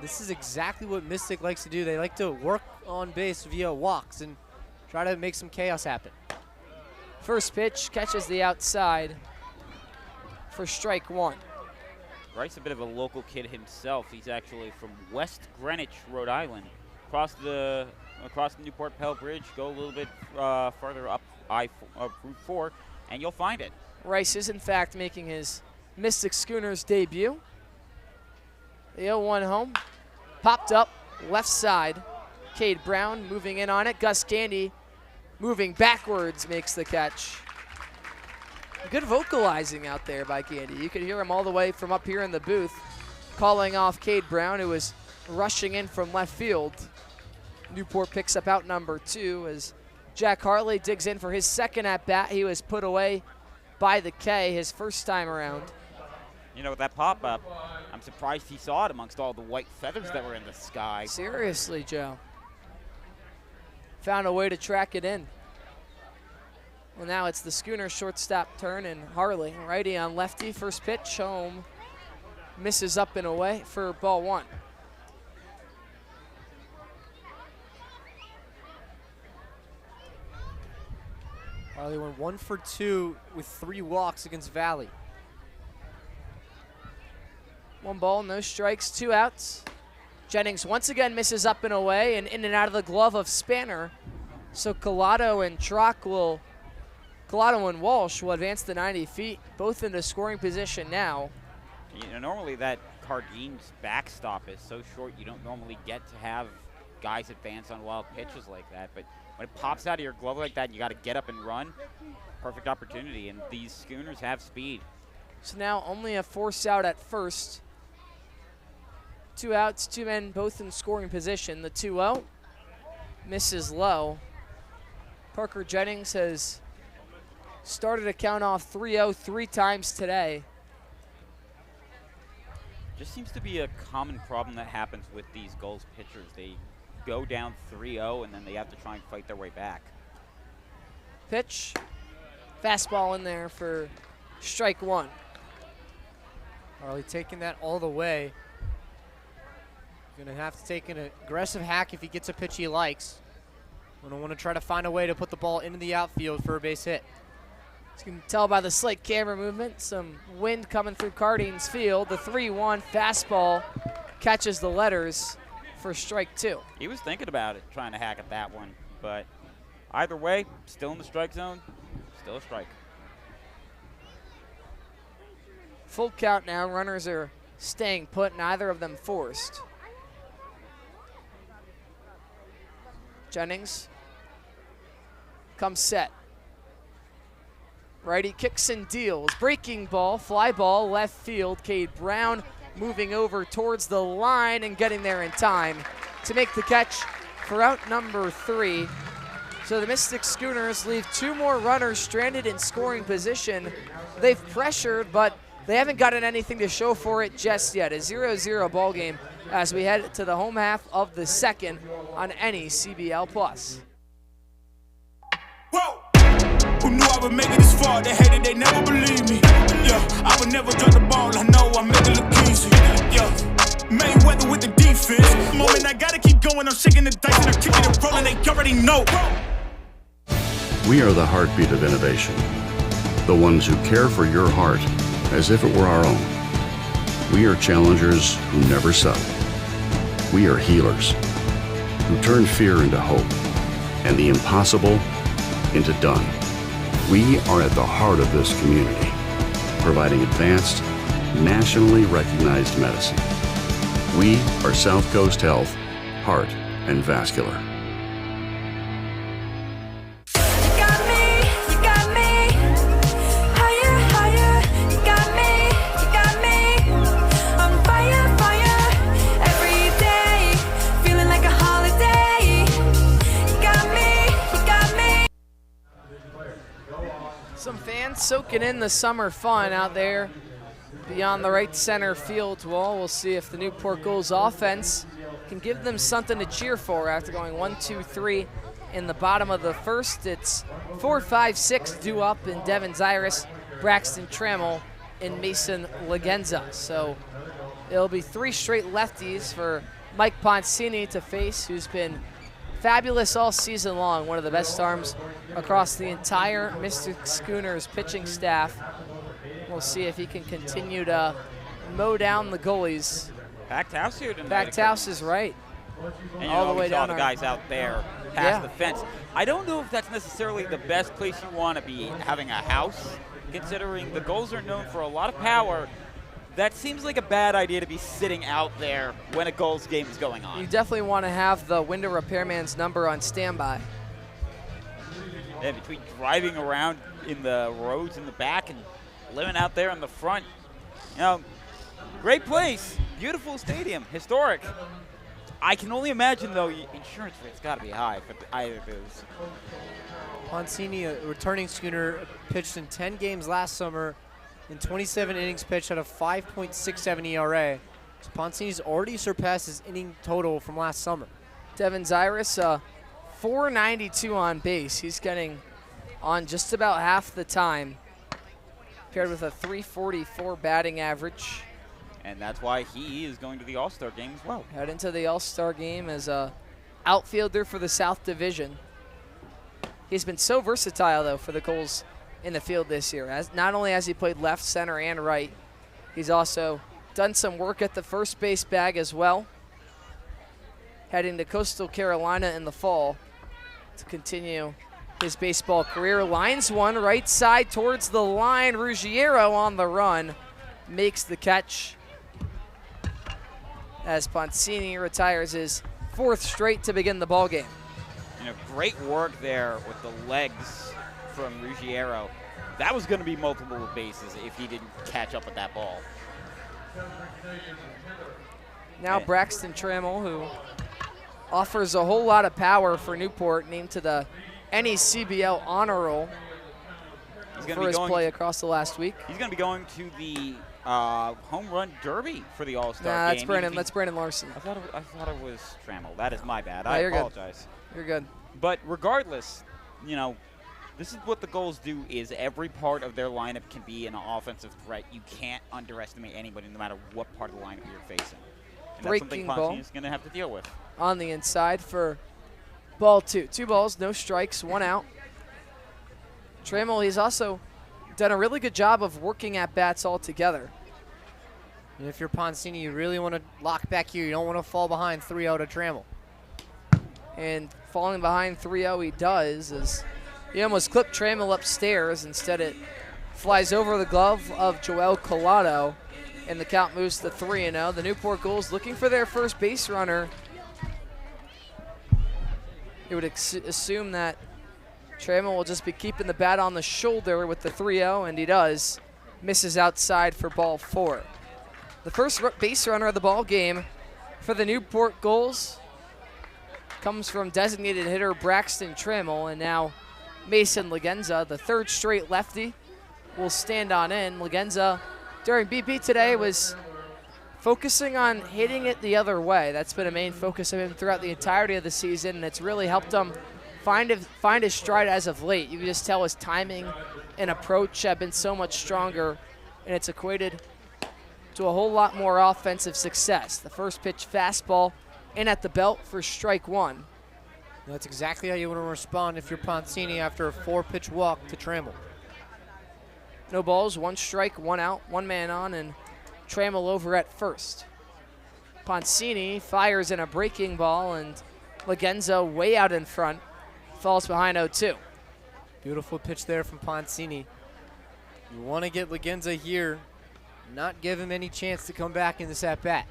This is exactly what Mystic likes to do. They like to work on base via walks and try to make some chaos happen. First pitch catches the outside for strike 1. Rice, a bit of a local kid himself. He's actually from West Greenwich, Rhode Island. across the Newport Pell Bridge, go a little bit farther up Route 4, and you'll find it. Rice is, in fact, making his Mystic Schooners debut. The 0-1 home. Popped up, left side. Cade Brown moving in on it. Gus Gandy moving backwards makes the catch. Good vocalizing out there by Gandy. You could hear him all the way from up here in the booth calling off Cade Brown, who was rushing in from left field. Newport picks up out number 2 as Jack Hartley digs in for his second at-bat. He was put away by the K his first time around. You know, with that pop-up, I'm surprised he saw it amongst all the white feathers that were in the sky. Seriously, Joe. Found a way to track it in. Well, now it's the Schooner shortstop turn, and Harley, righty on lefty. First pitch, home. Misses up and away for ball 1. Harley went 1 for 2 with 3 walks against Valley. 1 ball, no strikes, 2 outs. Jennings once again misses up and away and in and out of the glove of Spanner. So Collado and Walsh will advance the 90 feet, both into scoring position now. You know, normally that Cardin's backstop is so short you don't normally get to have guys advance on wild pitches like that. But when it pops out of your glove like that and you got to get up and run, perfect opportunity. And these Schooners have speed. So now only a force out at first. 2 outs, 2 men, both in scoring position. The 2-0 misses low. Parker Jennings has started to count off 3-0 3 times today. Just seems to be a common problem that happens with these Gulls pitchers. They go down 3-0 and then they have to try and fight their way back. Pitch, fastball in there for strike 1. Harley taking that all the way. Gonna have to take an aggressive hack if he gets a pitch he likes. Gonna want to try to find a way to put the ball into the outfield for a base hit. You can tell by the slight camera movement, some wind coming through Cardin's field. The 3-1 fastball catches the letters for strike 2. He was thinking about it, trying to hack at that one, but either way, still in the strike zone, still a strike. Full count now, runners are staying put, neither of them forced. Jennings comes set. Righty kicks and deals. Breaking ball, fly ball, left field. Cade Brown moving over towards the line and getting there in time to make the catch for out number 3. So the Mystic Schooners leave 2 more runners stranded in scoring position. They've pressured, but they haven't gotten anything to show for it just yet. A 0-0 ball game as we head to the home half of the second on any CBL Plus. Whoa! Who knew I would make it this far? They hated, they never believed me. Yeah, I would never drop the ball. I know I make it look easy. Yeah, Mayweather with the defense. Moment I gotta keep going. I'm shaking the dice and I'm kicking and rolling. They already know. We are the heartbeat of innovation. The ones who care for your heart as if it were our own. We are challengers who never settle. We are healers who turn fear into hope and the impossible into done. We are at the heart of this community, providing advanced, nationally recognized medicine. We are South Coast Health, Heart and Vascular. Some fans soaking in the summer fun out there beyond the right center field wall. We'll see if the Newport Gulls offense can give them something to cheer for after going 1-2-3 in the bottom of the first. It's 4-5-6 due up in Devin Zyrus, Braxton Trammell, and Mason Legenza. So it'll be 3 straight lefties for Mike Poncini to face, who's been fabulous all season long, one of the best arms across the entire Mystic Schooners pitching staff. We'll see if he can continue to mow down the goalies. Packed house here tonight. Packed house is right. And All the way we saw down the our- guys out there past the fence. I don't know if that's necessarily the best place you want to be having a house, considering the Gulls are known for a lot of power. That seems like a bad idea to be sitting out there when a Gulls game is going on. You definitely want to have the window repairman's number on standby. Yeah, between driving around in the roads in the back and living out there in the front, great place, beautiful stadium, historic. I can only imagine, though, insurance rates got to be high for either of those. Poncini, a returning Schooner, pitched in 10 games last summer in 27 innings pitched at a 5.67 ERA. So Poncini's already surpassed his inning total from last summer. Devin Zyrus, 492 on base. He's getting on just about half the time, paired with a 344 batting average. And that's why he is going to the All-Star game as well. Head into the All-Star game as a outfielder for the South Division. He's been so versatile, though, for the Gulls in the field this year. As not only has he played left, center, and right, he's also done some work at the first base bag as well. Heading to Coastal Carolina in the fall to continue his baseball career. Lines one, right side towards the line. Ruggiero on the run makes the catch as Poncini retires his fourth straight to begin the ball game. Great work there with the legs from Ruggiero. That was going to be multiple bases if he didn't catch up with that ball. Now Braxton Trammell, who offers a whole lot of power for Newport, named to the NECBL honor roll for his play across the last week. He's going to be going to the home run derby for the All-Star game. That's Brandon Larson. I thought it was Trammell. That is my bad. No, I you're apologize. Good. You're good. But regardless, this is what the Gulls do is every part of their lineup can be an offensive threat. You can't underestimate anybody no matter what part of the lineup you're facing. And Breaking that's ball. something Poncini's going to have to deal with. On the inside for ball two. 2 balls, no strikes, 1 out. Trammell, he's also done a really good job of working at bats altogether. And if you're Poncini, you really want to lock back here. You don't want to fall behind 3-0 to Trammell. And falling behind 3-0 he does, as he almost clipped Trammell upstairs. Instead it flies over the glove of Joel Collado, and the count moves to 3-0. The Newport Gulls looking for their first base runner. You would assume that Trammell will just be keeping the bat on the shoulder with the 3-0, and he does. Misses outside for ball 4. The first base runner of the ball game for the Newport Gulls comes from designated hitter Braxton Trammell, and now Mason Legenza, the third straight lefty, will stand on in. Legenza, during BP today, was focusing on hitting it the other way. That's been a main focus of him throughout the entirety of the season, and it's really helped him find his stride as of late. You can just tell his timing and approach have been so much stronger, and it's equated to a whole lot more offensive success. The first pitch fastball in at the belt for strike 1. That's exactly how you want to respond if you're Poncini after a 4-pitch walk to Trammell. No balls, 1 strike, 1 out, 1 man on, and Trammell over at first. Poncini fires in a breaking ball, and Legenza way out in front, falls behind 0-2. Beautiful pitch there from Poncini. You want to get Legenza here, not give him any chance to come back in this at-bat.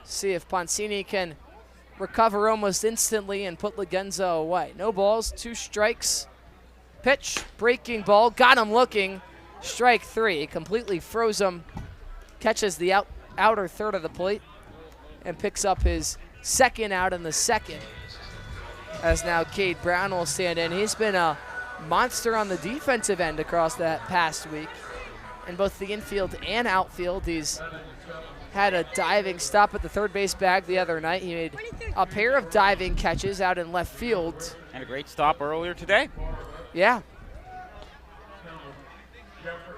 See if Poncini can recover almost instantly and put Legenza away. No balls, 2 strikes. Pitch, breaking ball, got him looking. Strike 3, completely froze him. Catches the outer third of the plate and picks up his second out in the second. As now Cade Brown will stand in. He's been a monster on the defensive end across that past week. In both the infield and outfield, he's had a diving stop at the third base bag the other night. He made a pair of diving catches out in left field. And a great stop earlier today. Yeah.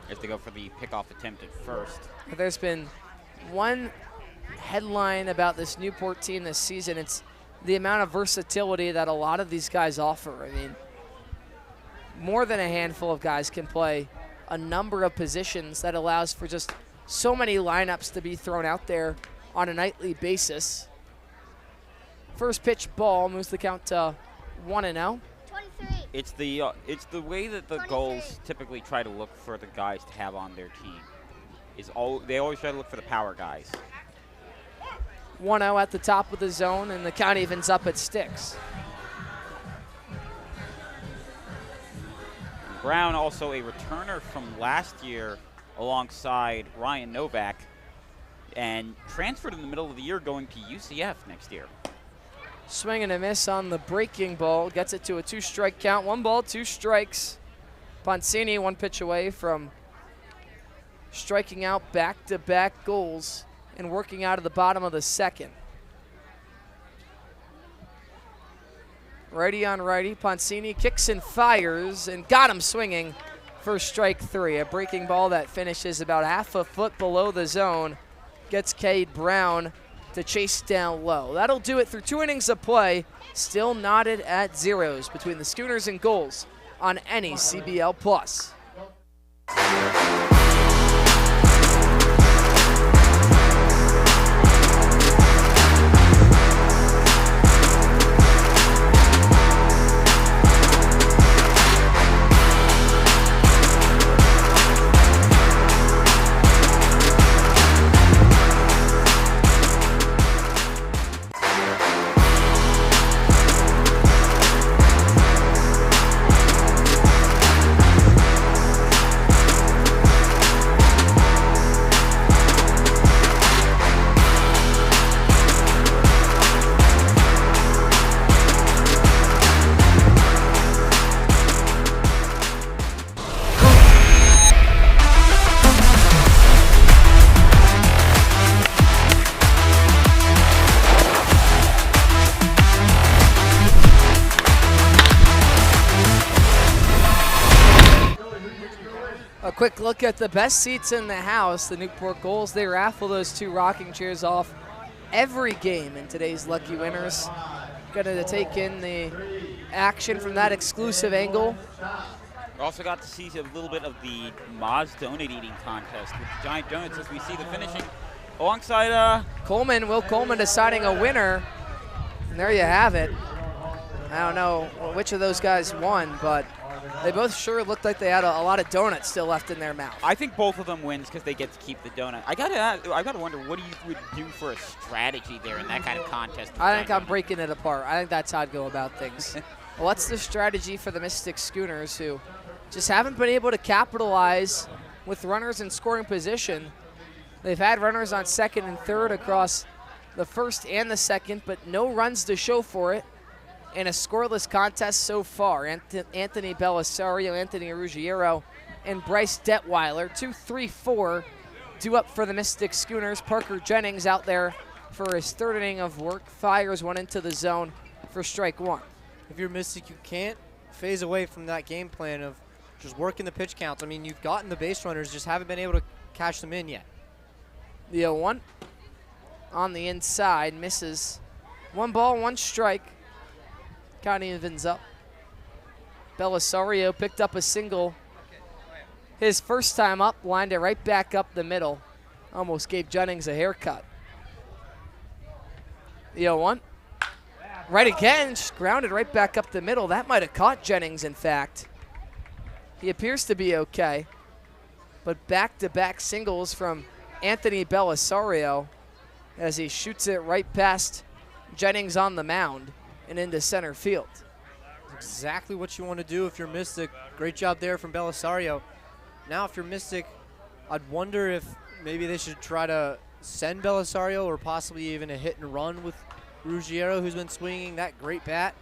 As they go for the pickoff attempt at first. There's been one headline about this Newport team this season. It's the amount of versatility that a lot of these guys offer. I mean, more than a handful of guys can play a number of positions that allows for just so many lineups to be thrown out there on a nightly basis. First pitch ball moves the count to 1-0. It's the way that the Gulls typically try to look for the guys to have on their team. They always try to look for the power guys. 1-0 at the top of the zone, and the count evens up at sticks. Brown also a returner from last year alongside Ryan Novak, and transferred in the middle of the year, going to UCF next year. Swing and a miss on the breaking ball. Gets it to a 2-strike count. 1 ball, 2 strikes. Poncini 1 pitch away from striking out back-to-back goals and working out of the bottom of the second. Righty on righty. Poncini kicks and fires and got him swinging for strike 3. A breaking ball that finishes about half a foot below the zone. Gets Cade Brown to chase down low. That'll do it through 2 innings of play. Still knotted at zeros between the Schooners and Gulls on any CBL Plus. A quick look at the best seats in the house. The Newport Gulls, they raffle those 2 rocking chairs off every game in today's Lucky Winners. Gonna take in the action from that exclusive angle. We also got to see a little bit of the Moz donut eating contest with the giant donuts as we see the finishing alongside Will Coleman deciding a winner. And there you have it. I don't know which of those guys won, but they both sure looked like they had a lot of donuts still left in their mouth. I think both of them wins because they get to keep the donut. I gotta wonder what you would do for a strategy there in that kind of contest. I think I'm breaking it apart. I think that's how I'd go about things. What's the strategy for the Mystic Schooners, who just haven't been able to capitalize with runners in scoring position? They've had runners on second and third across the first and the second, but no runs to show for it in a scoreless contest so far. Anthony Belisario, Anthony Ruggiero, and Bryce Detweiler, 2, 3, 4, due up for the Mystic Schooners. Parker Jennings out there for his 3rd inning of work. Fires one into the zone for strike 1. If you're Mystic, you can't phase away from that game plan of just working the pitch counts. I mean, you've gotten the base runners, just haven't been able to cash them in yet. The 0-1 on the inside, misses. 1 ball, 1 strike. Count evens up. Belisario picked up a single his first time up, lined it right back up the middle. Almost gave Jennings a haircut. The 0-1. Right again, just grounded right back up the middle. That might have caught Jennings, in fact. He appears to be okay. But back-to-back singles from Anthony Belisario as he shoots it right past Jennings on the mound and into center field. Exactly what you want to do if you're Mystic. Great job there from Belisario. Now if you're Mystic, I'd wonder if maybe they should try to send Belisario or possibly even a hit and run with Ruggiero, who's been swinging that great bat.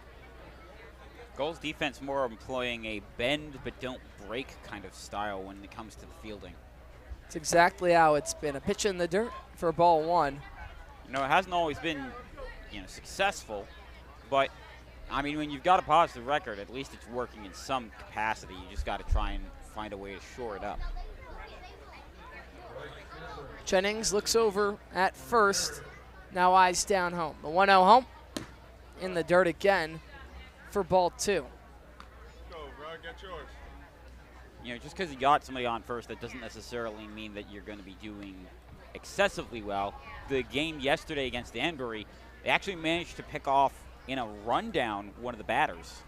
Gulls defense more employing a bend but don't break kind of style when it comes to the fielding. It's exactly how it's been. A pitch in the dirt for ball 1. You know, it hasn't always been, successful, but I mean, when you've got a positive record, at least it's working in some capacity. You just got to try and find a way to shore it up. Jennings looks over at first, now eyes down home. The 1-0 home, in the dirt again for ball 2. Go, bro, get yours. Just because you got somebody on first, that doesn't necessarily mean that you're going to be doing excessively well. The game yesterday against Danbury, They actually managed to pick off in a rundown one of the batters.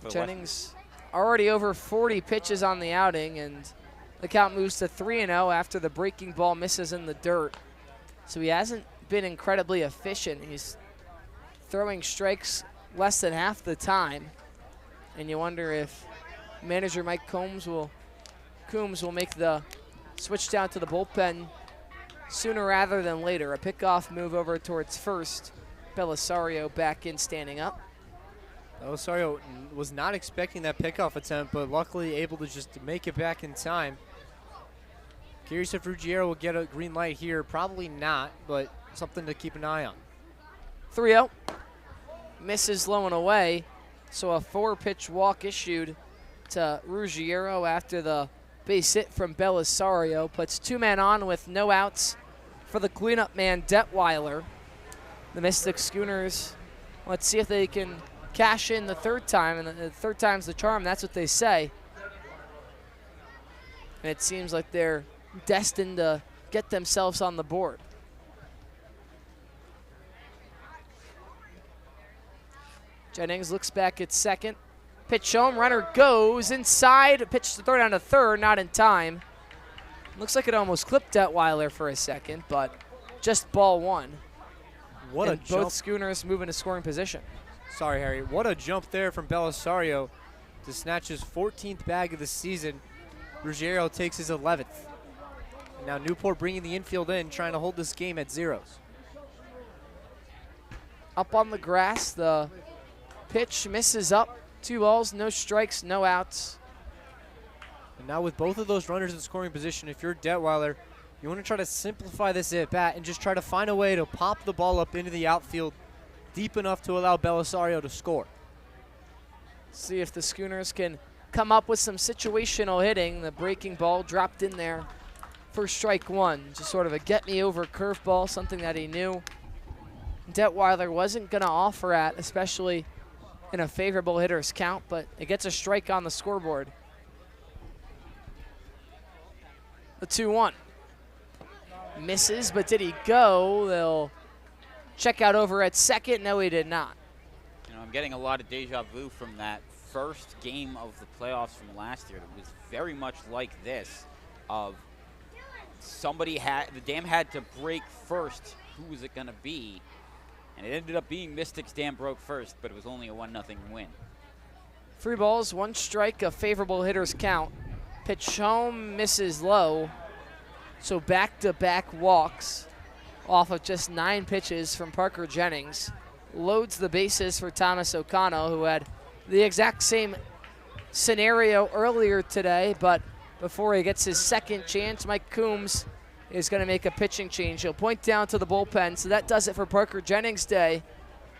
Jennings already over 40 pitches on the outing, and the count moves to 3-0 after the breaking ball misses in the dirt. So he hasn't been incredibly efficient. He's throwing strikes less than half the time, and you wonder if manager Mike Coombs will make the switch down to the bullpen sooner rather than later. A pickoff move over towards first. Belisario back in, standing up. Belisario was not expecting that pickoff attempt, but luckily able to just make it back in time. Curious if Ruggiero will get a green light here. Probably not, but something to keep an eye on. 3-0. Misses low and away. So a 4-pitch walk issued to Ruggiero after the base hit from Belisario. Puts 2 men on with no outs for the cleanup man, Detweiler. The Mystic Schooners, let's see if they can cash in the third time, and the third time's the charm, that's what they say. And it seems like they're destined to get themselves on the board. Jennings looks back at second. Pitch home, runner goes inside, pitch to throw down to third, not in time. Looks like it almost clipped Detweiler for a second, but just ball one. What a jump. Both Schooners move into scoring position. Sorry, Harry. What a jump there from Belisario to snatch his 14th bag of the season. Ruggiero takes his 11th. And now Newport bringing the infield in, trying to hold this game at zeros. Up on the grass, the pitch misses up. 2 balls, no strikes, no outs. And now with both of those runners in scoring position, if you're Detweiler, you want to try to simplify this at-bat and just try to find a way to pop the ball up into the outfield deep enough to allow Belisario to score. See if the Schooners can come up with some situational hitting. The breaking ball dropped in there for strike one. Just sort of a get-me-over curveball, something that he knew Detweiler wasn't going to offer at, especially in a favorable hitter's count, but it gets a strike on the scoreboard. The 2-1. Misses, but did he go? They'll check out over at second. No, he did not. You know, I'm getting a lot of deja vu from that first game of the playoffs from last year. It was very much like this, of the dam had to break first. Who was it going to be? And it ended up being Mystics. Dam broke first, but it was only a 1-0 win. 3 balls, 1 strike, a favorable hitter's count. Pitch home, misses low. So back-to-back walks off of just 9 pitches from Parker Jennings. Loads the bases for Thomas O'Connell, who had the exact same scenario earlier today, but before he gets his second chance, Mike Coombs is going to make a pitching change. He'll point down to the bullpen, so that does it for Parker Jennings' day.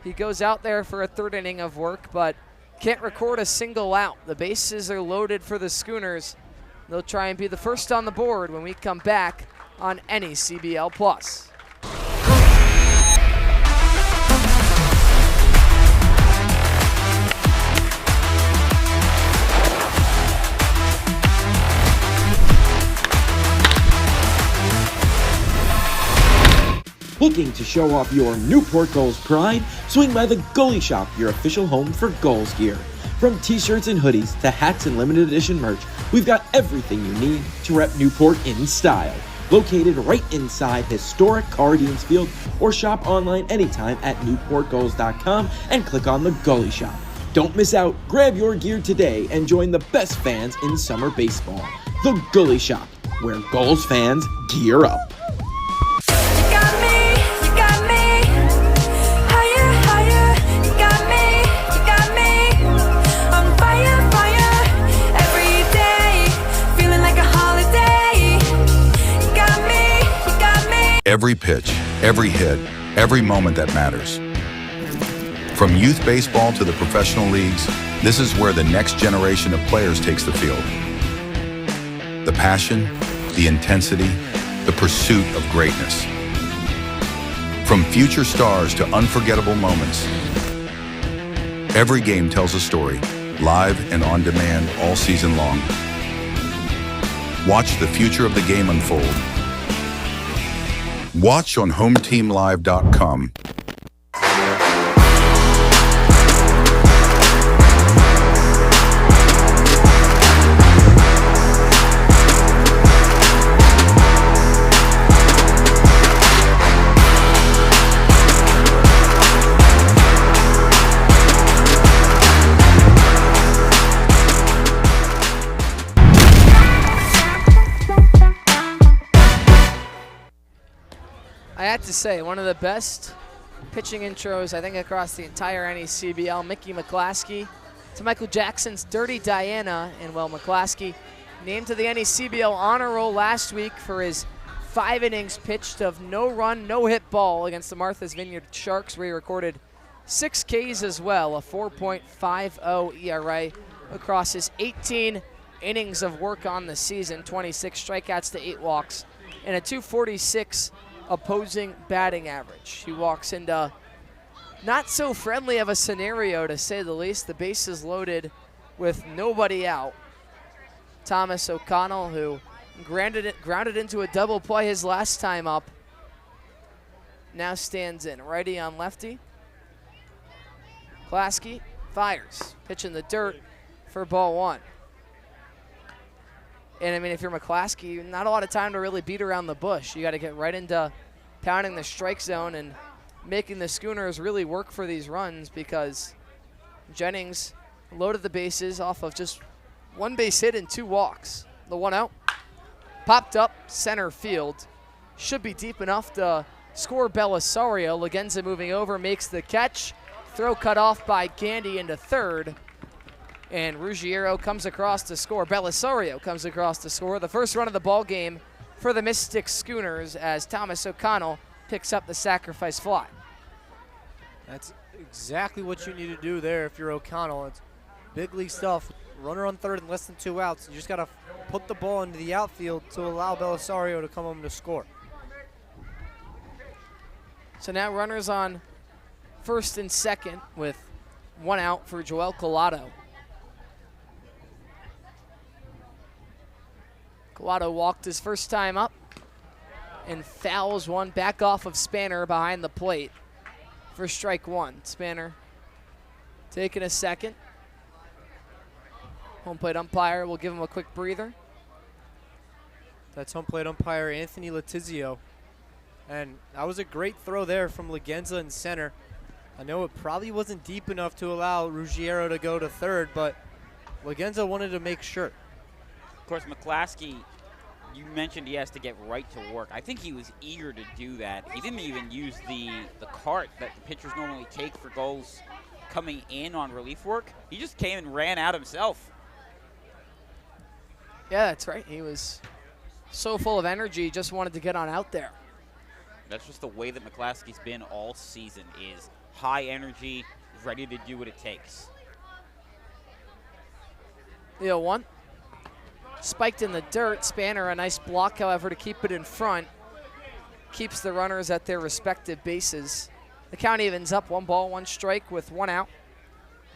He goes out there for a 3rd inning of work, but can't record a single out. The bases are loaded for the Schooners. They'll try and be the first on the board when we come back on any CBL Plus. Looking to show off your Newport Gulls pride? Swing by the Goalie Shop, your official home for Gulls gear. From t-shirts and hoodies to hats and limited edition merch, we've got everything you need to rep Newport in style. Located right inside historic Cardines Field, or shop online anytime at newportgulls.com and click on the Goalie Shop. Don't miss out, grab your gear today and join the best fans in summer baseball. The Goalie Shop, where Gulls fans gear up. Every pitch, every hit, every moment that matters. From youth baseball to the professional leagues, this is where the next generation of players takes the field. The passion, the intensity, the pursuit of greatness. From future stars to unforgettable moments, every game tells a story, live and on demand all season long. Watch the future of the game unfold. Watch on HomeTeamLive.com. have to say, one of the best pitching intros, I think, across the entire NECBL. Mickey McClaskey to Michael Jackson's Dirty Diana. And, well, McClaskey named to the NECBL honor roll last week for his 5 innings pitched of no run, no hit ball against the Martha's Vineyard Sharks, where he recorded 6 Ks as well, a 4.50 ERA across his 18 innings of work on the season, 26 strikeouts to 8 walks, and a 246 opposing batting average. He walks into not so friendly of a scenario, to say the least. The bases loaded with nobody out. Thomas O'Connell, who grounded into a double play his last time up, now stands in. Righty on lefty. Klasky fires, pitch in the dirt for ball 1. And I mean, if you're McClaskey, not a lot of time to really beat around the bush. You got to get right into pounding the strike zone and making the Schooners really work for these runs, because Jennings loaded the bases off of just 1 base hit and 2 walks. The 1 out, popped up center field. Should be deep enough to score Belisario. Lagenza moving over, makes the catch. Throw cut off by Gandy into third. And Ruggiero comes across to score. Belisario comes across to score. The first run of the ball game for the Mystic Schooners, as Thomas O'Connell picks up the sacrifice fly. That's exactly what you need to do there if you're O'Connell. It's big league stuff. Runner on third and less than 2 outs. You just got to put the ball into the outfield to allow Belisario to come home to score. So now runners on first and second with 1 out for Joel Collado. Collado walked his first time up and fouls one back off of Spanner behind the plate for strike 1. Spanner taking a second. Home plate umpire will give him a quick breather. That's home plate umpire Anthony Letizio. And that was a great throw there from Lagenza in center. I know it probably wasn't deep enough to allow Ruggiero to go to third, but Lagenza wanted to make sure. Of course, McClaskey, you mentioned he has to get right to work. I think he was eager to do that. He didn't even use the cart that the pitchers normally take for goals coming in on relief work. He just came and ran out himself. Yeah, that's right. He was so full of energy, just wanted to get on out there. That's just the way that McClaskey's been all season, is high energy, ready to do what it takes. The 0-1. Spiked in the dirt. Spanner, a nice block, however, to keep it in front. Keeps the runners at their respective bases. The count evens up, 1 ball, 1 strike with 1 out.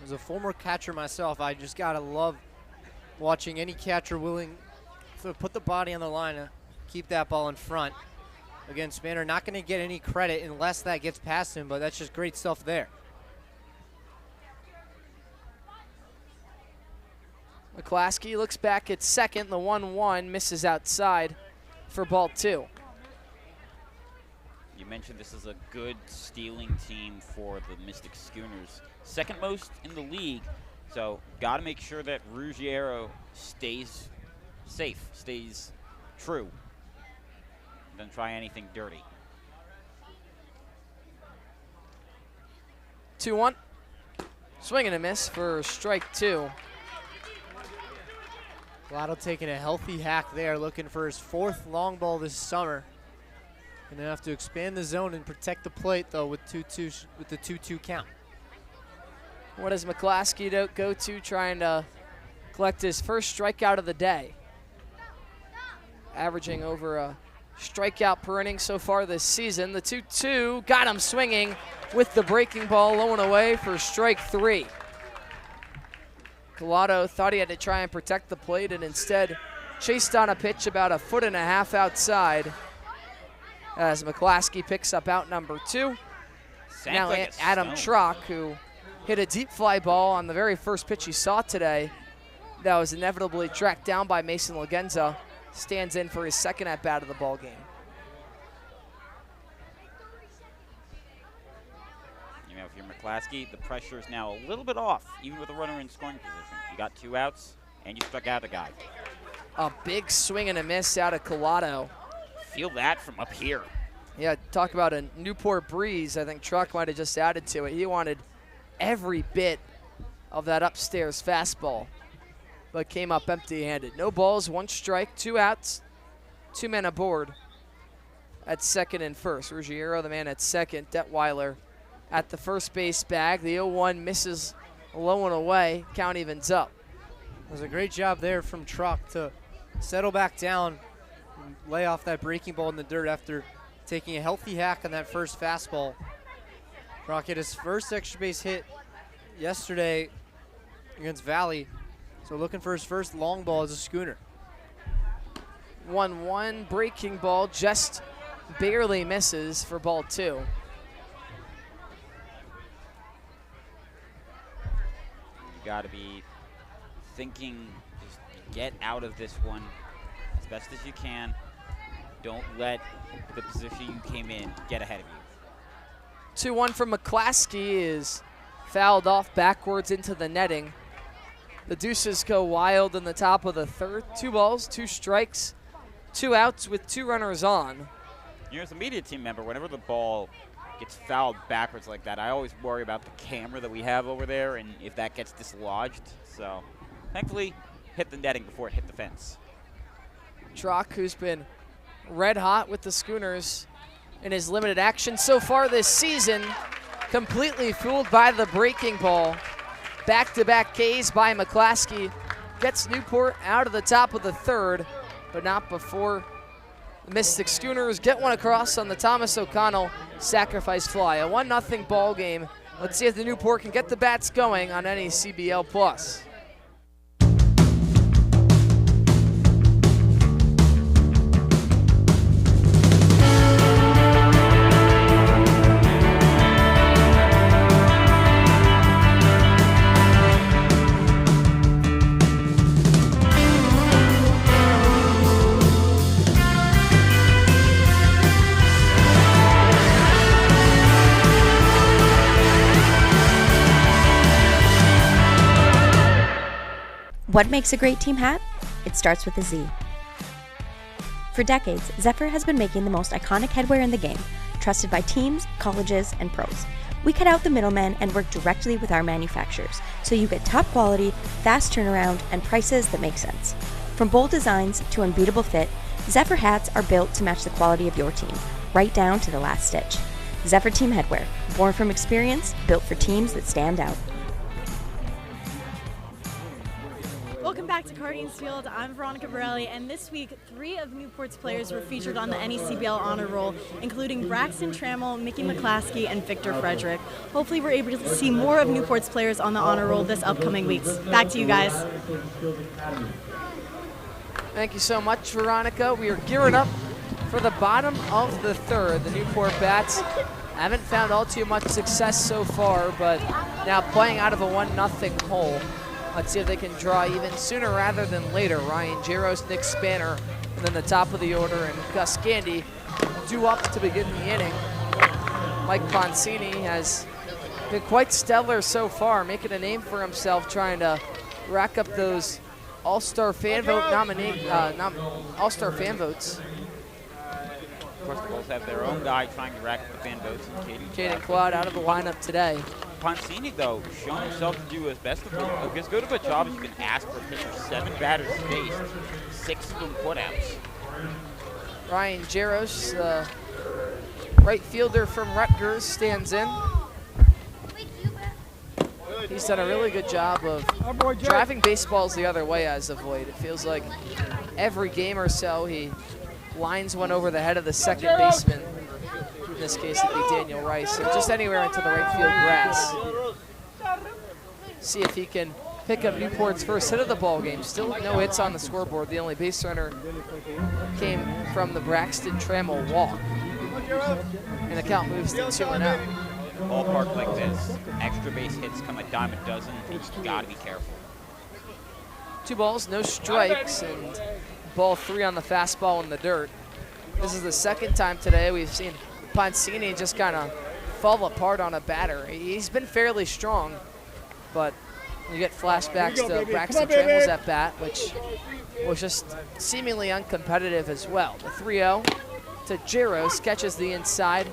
As a former catcher myself, I just gotta love watching any catcher willing to put the body on the line to keep that ball in front. Again, Spanner not gonna get any credit unless that gets past him, but that's just great stuff there. McClaskey looks back at second. The 1-1 misses outside for ball 2. You mentioned this is a good stealing team for the Mystic Schooners. Second most in the league, so got to make sure that Ruggiero stays safe, stays true. Doesn't try anything dirty. 2-1. Swing and a miss for strike 2. Collado taking a healthy hack there, looking for his 4th long ball this summer. Gonna have to expand the zone and protect the plate though with the 2-2 count. What does McClaskey go to, trying to collect his first strikeout of the day? Averaging over a strikeout per inning so far this season. The 2-2 got him swinging with the breaking ball, low and away for strike 3. Collado thought he had to try and protect the plate and instead chased on a pitch about 1.5 feet outside as McClaskey picks up out number 2. Now like Adam Trock, who hit a deep fly ball on the very first pitch he saw today that was inevitably tracked down by Mason Lagenza, stands in for his second at-bat of the ball game. You know, if you're McClaskey, the pressure is now a little bit off, even with a runner in scoring position. You got 2 outs, and you struck out a guy. A big swing and a miss out of Collado. Feel that from up here. Yeah, talk about a Newport breeze. I think Truck might have just added to it. He wanted every bit of that upstairs fastball, but came up empty-handed. No balls, 1 strike, 2 outs, 2 men aboard at second and first. Ruggiero, the man at second. Detweiler at the first base bag. The 0-1 misses low and away. Count evens up. It was a great job there from Truck to settle back down and lay off that breaking ball in the dirt after taking a healthy hack on that first fastball. Truck hit his first extra base hit yesterday against Valley, so looking for his first long ball as a Schooner. 1-1 breaking ball, just barely misses for ball 2. Got to be thinking, just get out of this one as best as you can. Don't let the position you came in get ahead of you. 2-1 from McClaskey is fouled off backwards into the netting. The Deuces go wild in the top of the third. 2 balls, 2 strikes, 2 outs with 2 runners on. You know, as a media team member, whenever the ball gets fouled backwards like that, I always worry about the camera that we have over there and if that gets dislodged. So, thankfully, hit the netting before it hit the fence. Trock, who's been red hot with the Schooners in his limited action so far this season, completely fooled by the breaking ball. Back-to-back Ks by McClaskey. Gets Newport out of the top of the third, but not before the Mystic Schooners get one across on the Thomas O'Connell sacrifice fly. A 1-0 ball game. Let's see if the Newport can get the bats going on any CBL Plus. What makes a great team hat? It starts with a Z. For decades, Zephyr has been making the most iconic headwear in the game, trusted by teams, colleges, and pros. We cut out the middlemen and work directly with our manufacturers, so you get top quality, fast turnaround, and prices that make sense. From bold designs to unbeatable fit, Zephyr hats are built to match the quality of your team, right down to the last stitch. Zephyr Team Headwear, born from experience, built for teams that stand out. Welcome back to Cardinals Field. I'm Veronica Borelli, and this week, 3 of Newport's players were featured on the NECBL Honor Roll, including Braxton Trammell, Mickey McClaskey, and Victor Frederick. Hopefully we're able to see more of Newport's players on the Honor Roll this upcoming weeks. Back to you guys. Thank you so much, Veronica. We are gearing up for the bottom of the third. The Newport Bats haven't found all too much success so far, but now playing out of a 1-0 hole. Let's see if they can draw even sooner rather than later. Ryan Jaros, Nick Spanner, and then the top of the order, and Gus Gandy due up to begin the inning. Mike Poncini has been quite stellar so far, making a name for himself, trying to rack up those All-Star fan vote All-Star fan votes. Of course, the Bulls have their own guy trying to rack up the fan votes. Caden Claude out of the lineup today. Poncini, though, shown himself to do as good of a job as you can ask for a pitcher. 7 batters faced, 6 of them putouts. Ryan Jaros, right fielder from Rutgers, stands in. He's done a really good job of driving baseballs the other way as of late. It feels like every game or so he lines one over the head of the second baseman. In this case, it'd be Daniel Rice, and just anywhere into the right field grass. See if he can pick up Newport's first hit of the ball game. Still no hits on the scoreboard. The only base runner came from the Braxton Trammell walk. And the count moves to 2-0. Ballpark like this, extra base hits come a dime a dozen, and you gotta be careful. 2 balls, no strikes, and ball 3 on the fastball in the dirt. This is the second time today we've seen Poncini just kind of fall apart on a batter. He's been fairly strong, but you get flashbacks to Braxton Trammell's at bat, which was just seemingly uncompetitive as well. The 3-0 to Jaros, catches the inside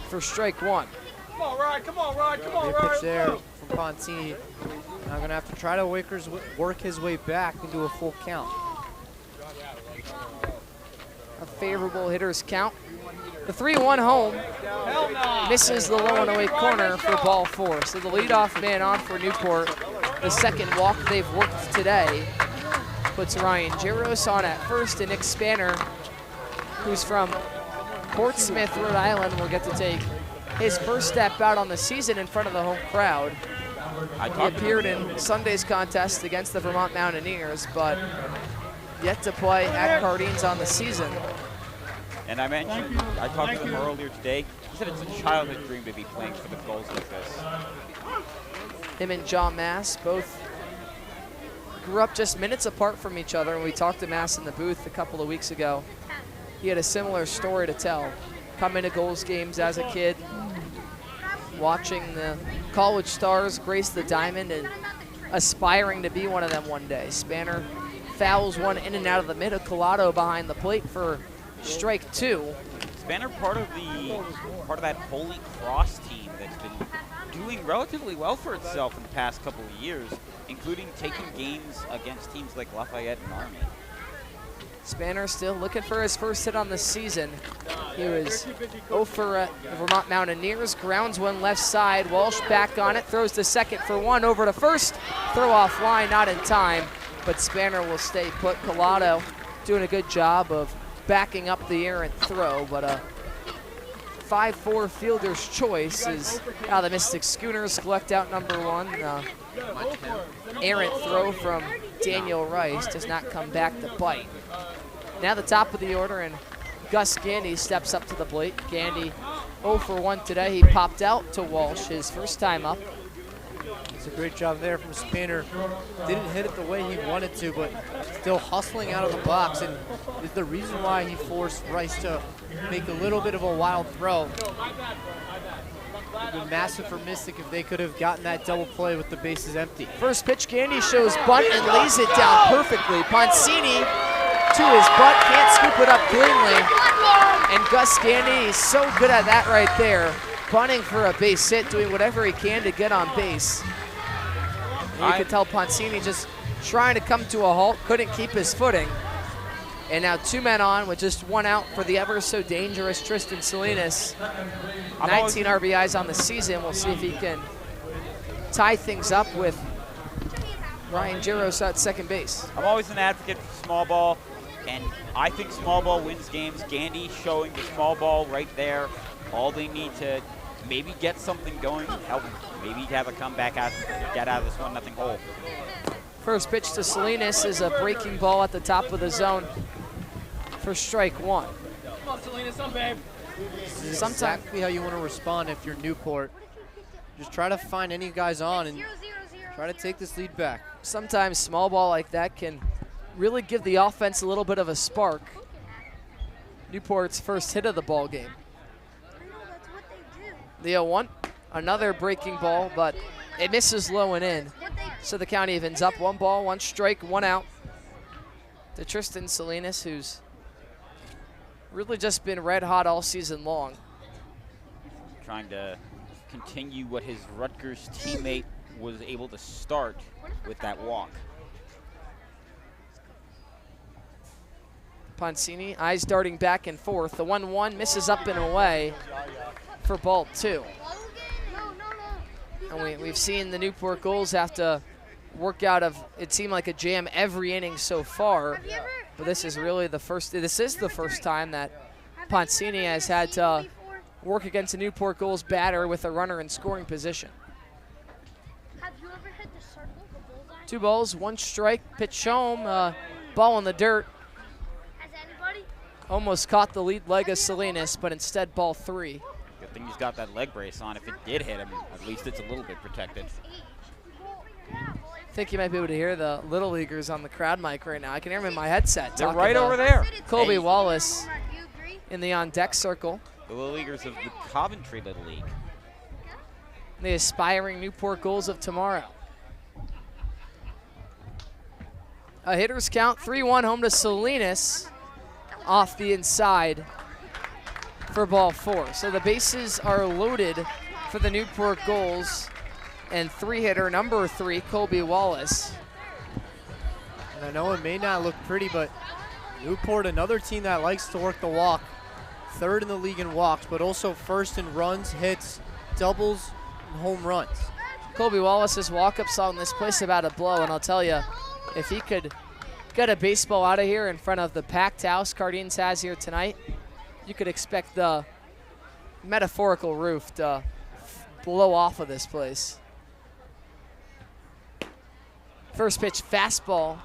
for strike one. Come on, Ryan. Come on, Ryan. Come on, Great Ryan. pitch there from Poncini. Now going to have to try to work his way back into a full count. A favorable hitter's count. The 3-1 home misses the low and away corner for ball 4. So the leadoff man on for Newport. The second walk they've worked today puts Ryan Jaros on at first, and Nick Spanner, who's from Portsmouth, Rhode Island, will get to take his first step out on the season in front of the home crowd. He appeared in Sunday's contest against the Vermont Mountaineers, but yet to play at Cardines on the season. And I talked to him earlier today. He said it's a childhood dream to be playing for the Gulls like this. Him and John Mass both grew up just minutes apart from each other. When we talked to Mass in the booth a couple of weeks ago, he had a similar story to tell. Coming to Gulls games as a kid, watching the college stars grace the diamond and aspiring to be one of them one day. Spanner fouls one in and out of the mid of Collado behind the plate for strike 2. Spanner part of that Holy Cross team that's been doing relatively well for itself in the past couple of years, including taking games against teams like Lafayette and Army. Spanner still looking for his first hit on the season. He was 0 for the Vermont Mountaineers. Grounds one left side. Walsh back on it. Throws to second for 1. Over to first. Throw off line, not in time. But Spanner will stay put. Collado doing a good job of backing up the errant throw. But a 5-4 fielder's choice is how the Mystic Schooners collect out number 1. Errant throw from Daniel Rice does not come back to bite. Now the top of the order, and Gus Gandy steps up to the plate. Gandy 0 for 1 today. He popped out to Walsh his first time up. It's a great job there from Spanner. Didn't hit it the way he wanted to, but still hustling out of the box, and is the reason why he forced Rice to make a little bit of a wild throw. It would have been massive for Mystic if they could have gotten that double play with the bases empty. First pitch, Gandy shows bunt and lays it down perfectly. Poncini to his butt, can't scoop it up cleanly. And Gus Gandy is so good at that right there. Bunting for a base hit, doing whatever he can to get on base. And you can tell Poncini just trying to come to a halt, couldn't keep his footing. And now 2 men on with just 1 out for the ever so dangerous Tristan Salinas. 19 RBIs on the season. We'll see if he can tie things up with Ryan Jaros at second base. I'm always an advocate for small ball, and I think small ball wins games. Gandy showing the small ball right there. All they need to maybe get something going, help maybe have a comeback out, get out of this 1-0 hole. First pitch to Salinas is a breaking ball at the top of the zone for strike 1. Come on, Salinas, babe. This is exactly how you want to respond if you're Newport. Just try to find any guys on and try to take this lead back. Sometimes small ball like that can really give the offense a little bit of a spark. Newport's first hit of the ball game. The 0-1, another breaking ball, but it misses low and in. So the count evens up. 1 ball, 1 strike, 1 out to Tristan Salinas, who's really just been red hot all season long. Trying to continue what his Rutgers teammate was able to start with that walk. Poncini, eyes darting back and forth. The 1-1 misses up and away for ball 2. And we've seen the Newport Gulls have to work out of, it seemed like a jam every inning so far, but this is really the first time that Poncini has had to work against a Newport Gulls batter with a runner in scoring position. 2 balls, 1 strike, pitch home, ball in the dirt. Almost caught the lead leg of Salinas, but instead ball 3. Good thing he's got that leg brace on. If it did hit him, at least it's a little bit protected. I think you might be able to hear the Little Leaguers on the crowd mic right now. I can hear them in my headset. They're right over there. Colby Wallace in the on-deck circle. The Little Leaguers of the Coventry Little League. The aspiring Newport Gulls of tomorrow. A hitter's count, 3-1 home to Salinas off the inside. for ball 4. So the bases are loaded for the Newport Gulls, and 3-hitter number 3, Colby Wallace. And I know it may not look pretty, but Newport, another team that likes to work the walk. 3rd in the league in walks, but also 1st in runs, hits, doubles, and home runs. Colby Wallace's walk-up song, this place about a blow, and I'll tell you, if he could get a baseball out of here in front of the packed house Cardines has here tonight, you could expect the metaphorical roof to blow off of this place. First pitch fastball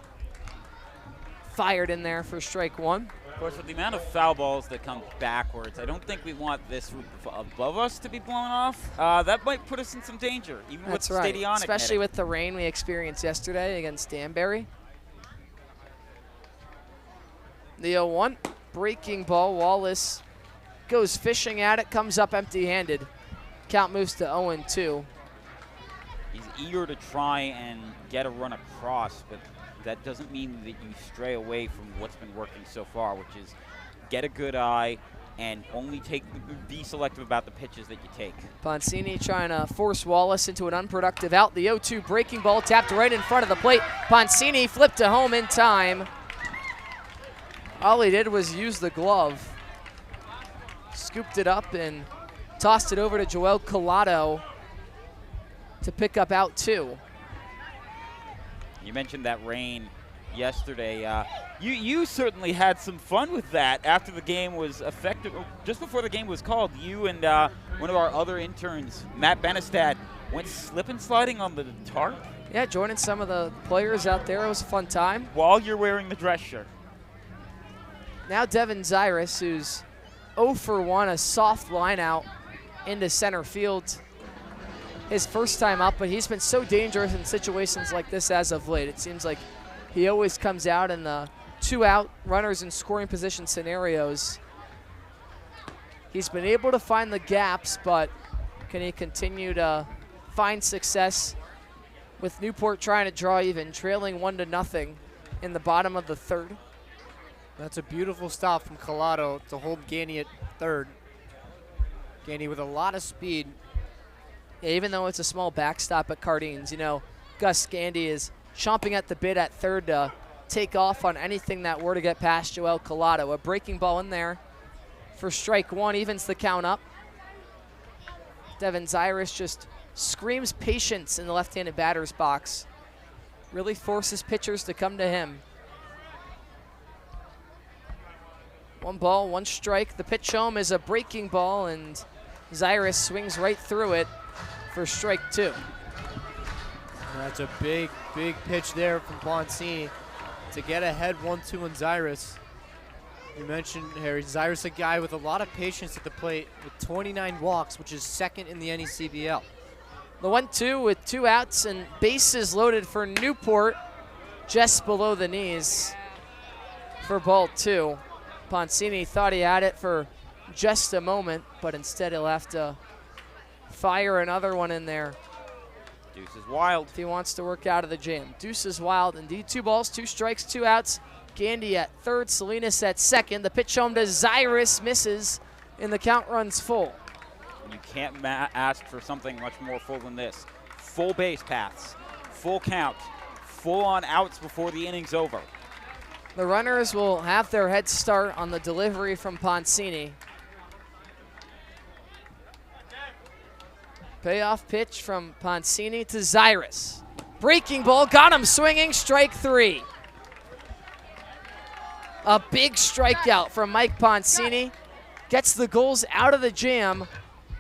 fired in there for strike 1. Of course, with the amount of foul balls that come backwards, I don't think we want this roof above us to be blown off. That might put us in some danger, even That's with right, Stadionic especially netting. with the rain we experienced yesterday against Danbury. The 0-1, breaking ball. Wallace goes fishing at it, comes up empty-handed. Count moves to 0-2. He's eager to try and get a run across, but that doesn't mean that you stray away from what's been working so far, which is get a good eye and only be selective about the pitches that you take. Poncini trying to force Wallace into an unproductive out. The 0-2 breaking ball tapped right in front of the plate. Poncini flipped to home in time. All he did was use the glove. Scooped it up and tossed it over to Joel Collado to pick up out 2. You mentioned that rain yesterday. You certainly had some fun with that after the game was effective. Just before the game was called, you and one of our other interns, Matt Benestad, went slip and sliding on the tarp. Yeah, joining some of the players out there. It was a fun time. While you're wearing the dress shirt. Now Devin Zyrus, who's 0 for 1, a soft line out into center field. His first time up, but he's been so dangerous in situations like this as of late. It seems like he always comes out in the 2-out runners in scoring position scenarios. He's been able to find the gaps, but can he continue to find success with Newport trying to draw even, trailing 1-0 in the bottom of the 3rd? That's a beautiful stop from Collado to hold Gandy at 3rd. Gandy with a lot of speed. Yeah, even though it's a small backstop at Cardines, you know, Gus Gandy is chomping at the bit at 3rd to take off on anything that were to get past Joel Collado. A breaking ball in there for strike 1, evens the count up. Devin Zyrus just screams patience in the left-handed batter's box. Really forces pitchers to come to him. 1 ball, 1 strike. The pitch home is a breaking ball, and Zyrus swings right through it for strike 2. That's a big, big pitch there from Poncini to get ahead 1-2 on Zyrus. You mentioned, Harry, Zyrus, a guy with a lot of patience at the plate with 29 walks, which is 2nd in the NECBL. The 1-2 with 2 outs and bases loaded for Newport, just below the knees for ball 2. Poncini thought he had it for just a moment, but instead he'll have to fire another one in there. Deuce is wild. If he wants to work out of the jam. Deuce is wild indeed. 2 balls, 2 strikes, 2 outs. Gandy at 3rd, Salinas at 2nd. The pitch home to Zyrus misses, and the count runs full. You can't ask for something much more full than this. Full base paths, full count, full on outs before the inning's over. The runners will have their head start on the delivery from Poncini. Payoff pitch from Poncini to Zyrus. Breaking ball, got him swinging, strike 3. A big strikeout from Mike Poncini. Gets the Gulls out of the jam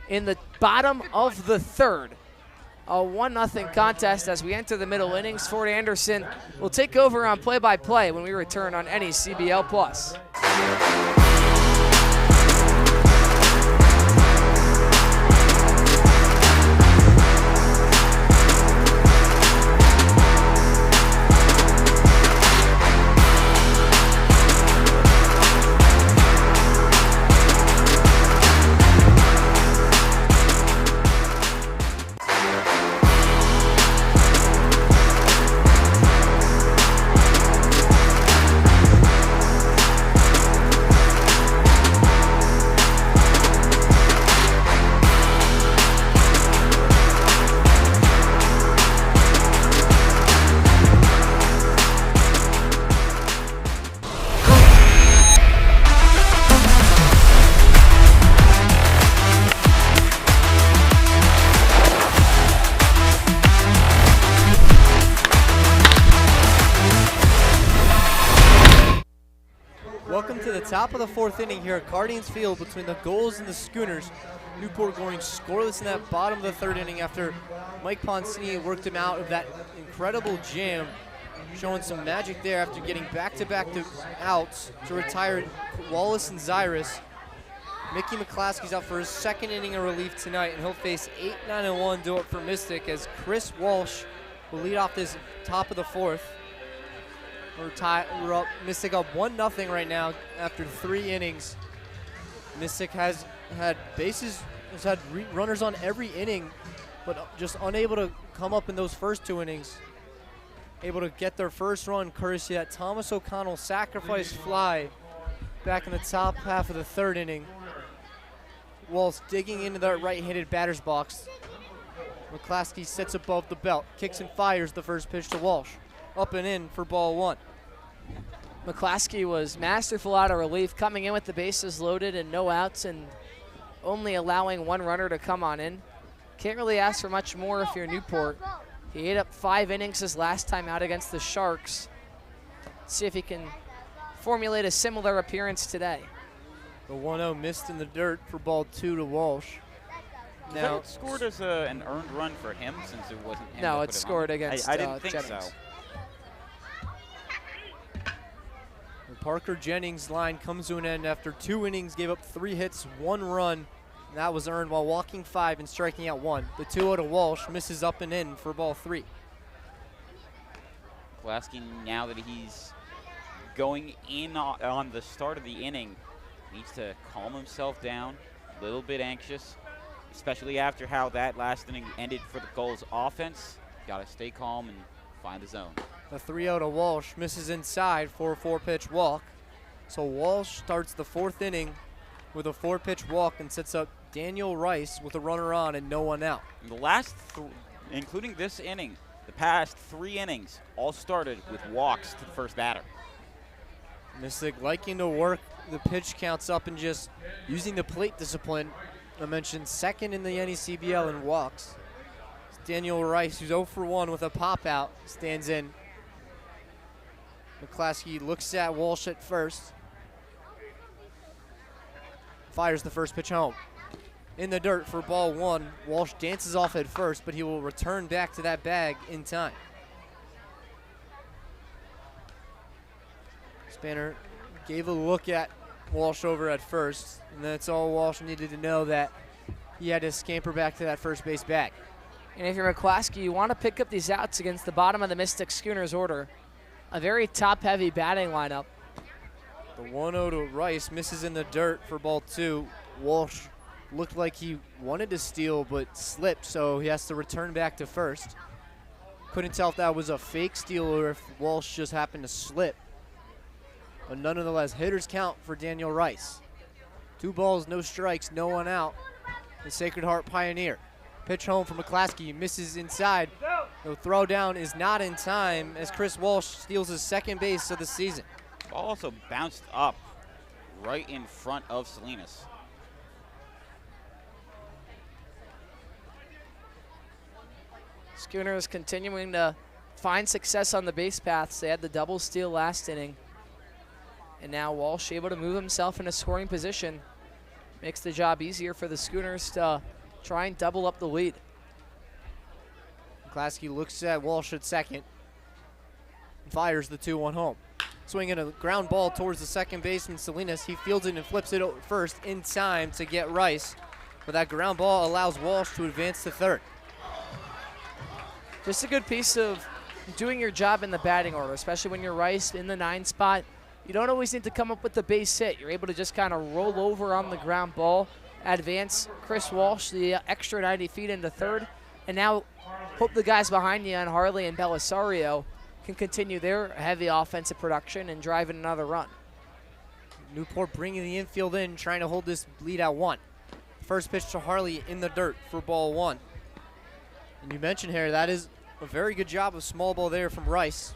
in the bottom of the 3rd. A 1-0 contest as we enter the middle innings. Ford Anderson will take over on play-by-play when we return on NECBL Plus. welcome to the top of the fourth inning here at Guardians Field between the Gulls and the Schooners. Newport going scoreless in that bottom of the third inning after Mike Poncini worked him out of that incredible jam, showing some magic there after getting back-to-back outs to retire Wallace and Zyrus. Mickey McClaskey's out for his second inning of relief tonight, and he'll face 8-9-1 due up for Mystic as Chris Walsh will lead off this top of the fourth. We're up, Mystic up 1-0 right now after 3 innings. Mystic has had runners on every inning, but just unable to come up in those first 2 innings. Able to get their first run courtesy of that Thomas O'Connell sacrifice fly back in the top half of the third inning. Walsh digging into that right-handed batter's box. McClaskey sits above the belt, kicks and fires the first pitch to Walsh. Up and in for ball 1. McClaskey was masterful out of relief, coming in with the bases loaded and no outs and only allowing 1 runner to come on in. Can't really ask for much more if you're Newport. He ate up 5 innings his last time out against the Sharks. Let's see if he can formulate a similar appearance today. The 1-0 missed in the dirt for ball 2 to Walsh. Now it's scored as an earned run for him since it wasn't him. No, it's scored against I didn't think Jennings. so. The Parker Jennings line comes to an end after 2 innings, gave up 3 hits, 1 run. And that was earned while walking 5 and striking out 1. The 2-0 to Walsh misses up and in for ball 3. Pulaski, now that he's going in on the start of the inning, needs to calm himself down, a little bit anxious, especially after how that last inning ended for the Gulls offense. Got to stay calm and find the zone. The 3-0 to Walsh misses inside for a 4-pitch walk. So Walsh starts the 4th inning with a 4-pitch walk and sets up Daniel Rice with a runner on and no one out. The last, including this inning, the past 3 innings all started with walks to the first batter. Mystic liking to work the pitch counts up and just using the plate discipline. I mentioned 2nd in the NECBL in walks. It's Daniel Rice, who's 0 for 1 with a pop out, stands in. McClaskey looks at Walsh at first. Fires the first pitch home. In the dirt for ball 1. Walsh dances off at first, but he will return back to that bag in time. Spanner gave a look at Walsh over at first, and that's all Walsh needed to know, that he had to scamper back to that first base bag. And if you're McClaskey, you want to pick up these outs against the bottom of the Mystic Schooners order. A very top-heavy batting lineup. The 1-0 to Rice misses in the dirt for ball 2. Walsh looked like he wanted to steal but slipped, so he has to return back to first. Couldn't tell if that was a fake steal or if Walsh just happened to slip. But nonetheless, hitters count for Daniel Rice. 2 balls, no strikes, no one out. The Sacred Heart Pioneer. Pitch home for McClaskey, misses inside. The throw down is not in time as Chris Walsh steals his 2nd base of the season. Ball also bounced up right in front of Salinas. Schooners continuing to find success on the base paths. They had the double steal last inning. And now Walsh able to move himself in a scoring position. Makes the job easier for the Schooners to try and double up the lead. McClaskey looks at Walsh at 2nd. And fires the 2-1 home. Swinging a ground ball towards the 2nd baseman, Salinas. He fields it and flips it first in time to get Rice. But that ground ball allows Walsh to advance to 3rd. Just a good piece of doing your job in the batting order, especially when you're Rice in the 9 spot. You don't always need to come up with the base hit. You're able to just kind of roll over on the ground ball, advance Chris Walsh the extra 90 feet into 3rd, and now hope the guys behind you on Harley and Belisario can continue their heavy offensive production and drive in another run. Newport bringing the infield in, trying to hold this lead at 1. First pitch to Harley in the dirt for ball 1. And you mentioned here, that is a very good job of small ball there from Rice.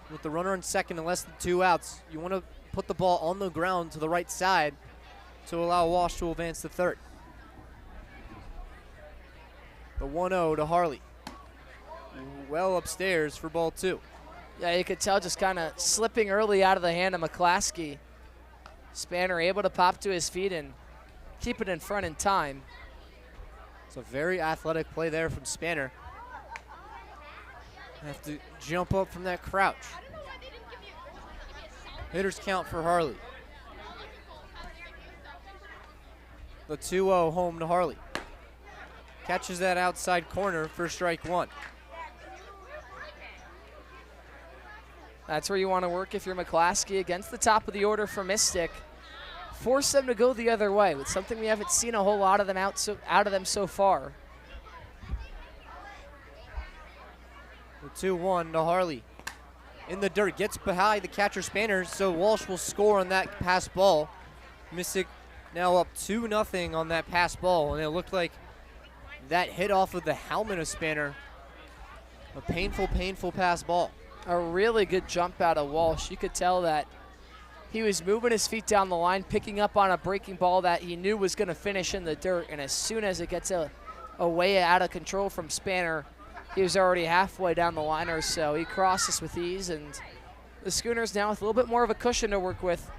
With the runner on 2nd and less than 2 outs, you want to put the ball on the ground to the right side to allow Walsh to advance to 3rd. The 1-0 to Harley. Well upstairs for ball 2. Yeah, you could tell just kind of slipping early out of the hand of McClaskey. Spanner able to pop to his feet and keep it in front in time. It's a very athletic play there from Spanner. Have to jump up from that crouch. Hitters count for Harley. The 2-0 home to Harley. Catches that outside corner for strike one. That's where you want to work if you're McClaskey against the top of the order for Mystic. Force them to go the other way with something we haven't seen a whole lot of them out of them so far. The 2-1 to Harley. In the dirt, gets behind the catcher Spanner, so Walsh will score on that pass ball. Mystic now up 2-0 on that pass ball, and it looked like that hit off of the helmet of Spanner. A painful, painful pass ball. A really good jump out of Walsh. You could tell that he was moving his feet down the line, picking up on a breaking ball that he knew was going to finish in the dirt, and as soon as it gets away out of control from Spanner, he was already halfway down the line or so. He crosses with ease, and the Schooners now with a little bit more of a cushion to work with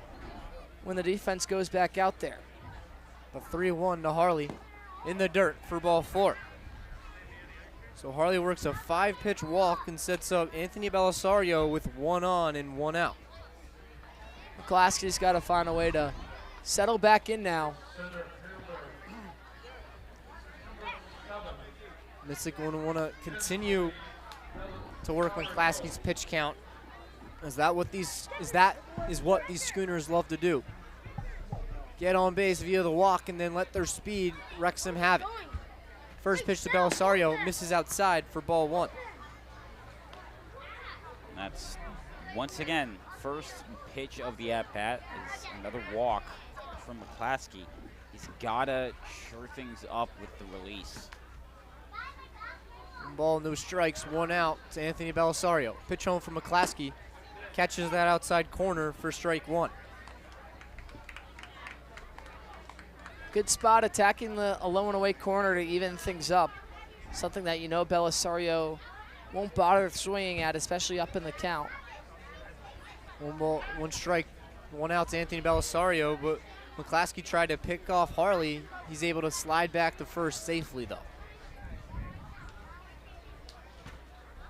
when the defense goes back out there. The 3-1 to Harley in the dirt for ball four. So Harley works a 5-pitch walk and sets up Anthony Belisario with 1 on and 1 out. McClaskey's got to find a way to settle back in now. Mystic will want to continue to work McClaskey's pitch count. Is what these Schooners love to do. Get on base via the walk and then let their speed wreak some havoc. First pitch to Belisario, misses outside for ball one. That's, once again, first pitch of the at-bat is another walk from McClaskey. He's got to shore things up with the release. Ball, no strikes, 1 out to Anthony Belisario. Pitch home from McClaskey. Catches that outside corner for strike one. Good spot attacking the low and away corner to even things up. Something that you know Belisario won't bother swinging at, especially up in the count. 1 ball, 1 strike, 1 out to Anthony Belisario, but McClaskey tried to pick off Harley. He's able to slide back to first safely, though.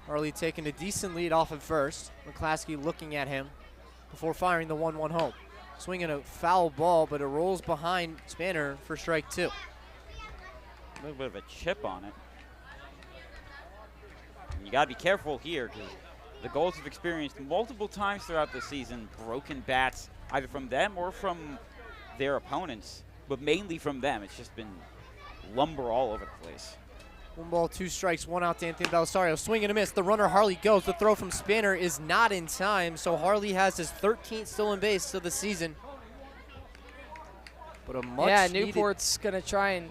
Harley taking a decent lead off at first. McClaskey looking at him before firing the 1-1 home. Swinging a foul ball, but it rolls behind Spanner for strike two. A little bit of a chip on it. And you got to be careful here because the Gulls have experienced multiple times throughout the season broken bats, either from them or from their opponents, but mainly from them. It's just been lumber all over the place. 1 ball, 2 strikes, 1 out to Anthony Belisario. Swing and a miss. The runner Harley goes. The throw from Spanner is not in time, so Harley has his 13th stolen base of the season. But a much Newport's going to try and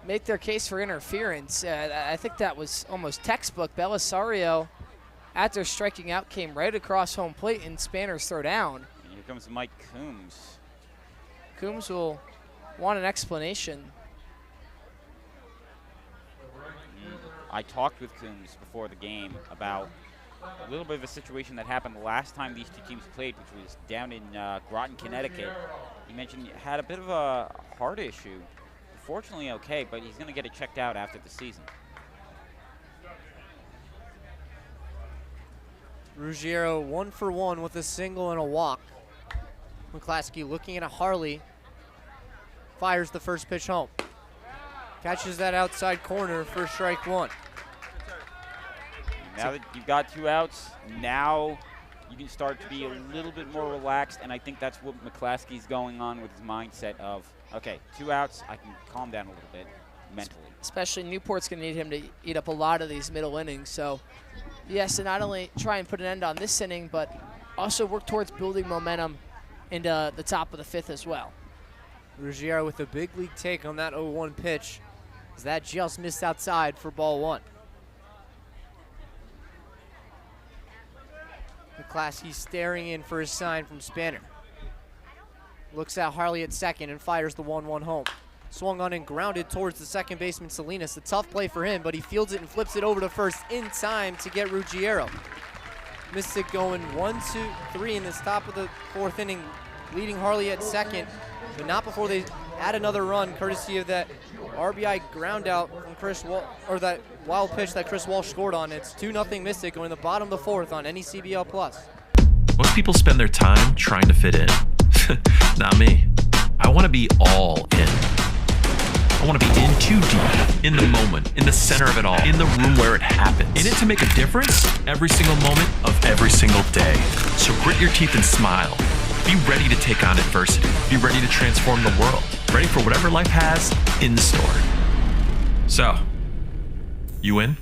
make their case for interference. I think that was almost textbook. Belisario, after striking out, came right across home plate in Spanner's throw down. And here comes Mike Coombs. Coombs will want an explanation. I talked with Coombs before the game about a little bit of a situation that happened the last time these two teams played, which was down in Groton, Connecticut. He mentioned he had a bit of a heart issue. Fortunately okay, but he's going to get it checked out after the season. Ruggiero 1 for 1 with a single and a walk. McClaskey looking at Harley. Fires the first pitch home. Catches that outside corner for strike one. Now that you've got 2 outs, now you can start to be a little bit more relaxed, and I think that's what McClaskey's going on with his mindset of, okay, 2 outs, I can calm down a little bit mentally. Especially Newport's going to need him to eat up a lot of these middle innings, so he has to not only try and put an end on this inning, but also work towards building momentum into the top of the 5th as well. Ruggiero with a big league take on that 0-1 pitch, as that just missed outside for ball one. McClaskey staring in for his sign from Spanner. Looks at Harley at second and fires the 1-1 home. Swung on and grounded towards the second baseman, Salinas. A tough play for him, but he fields it and flips it over to first in time to get Ruggiero. Mystic going 1, 2, 3 in this top of the 4th inning. leading Harley at second, but not before they add another run, courtesy of that RBI ground out from Chris or that wild pitch that Chris Walsh scored on. It's 2-0 Mystic going to the bottom of the fourth on NECBL Plus. Most people spend their time trying to fit in. Not me. I want to be all in. I want to be in too deep, in the moment, in the center of it all, in the room where it happens. In it to make a difference every single moment of every single day. So grit your teeth and smile. Be ready to take on adversity. Be ready to transform the world. Ready for whatever life has in store. So, you in?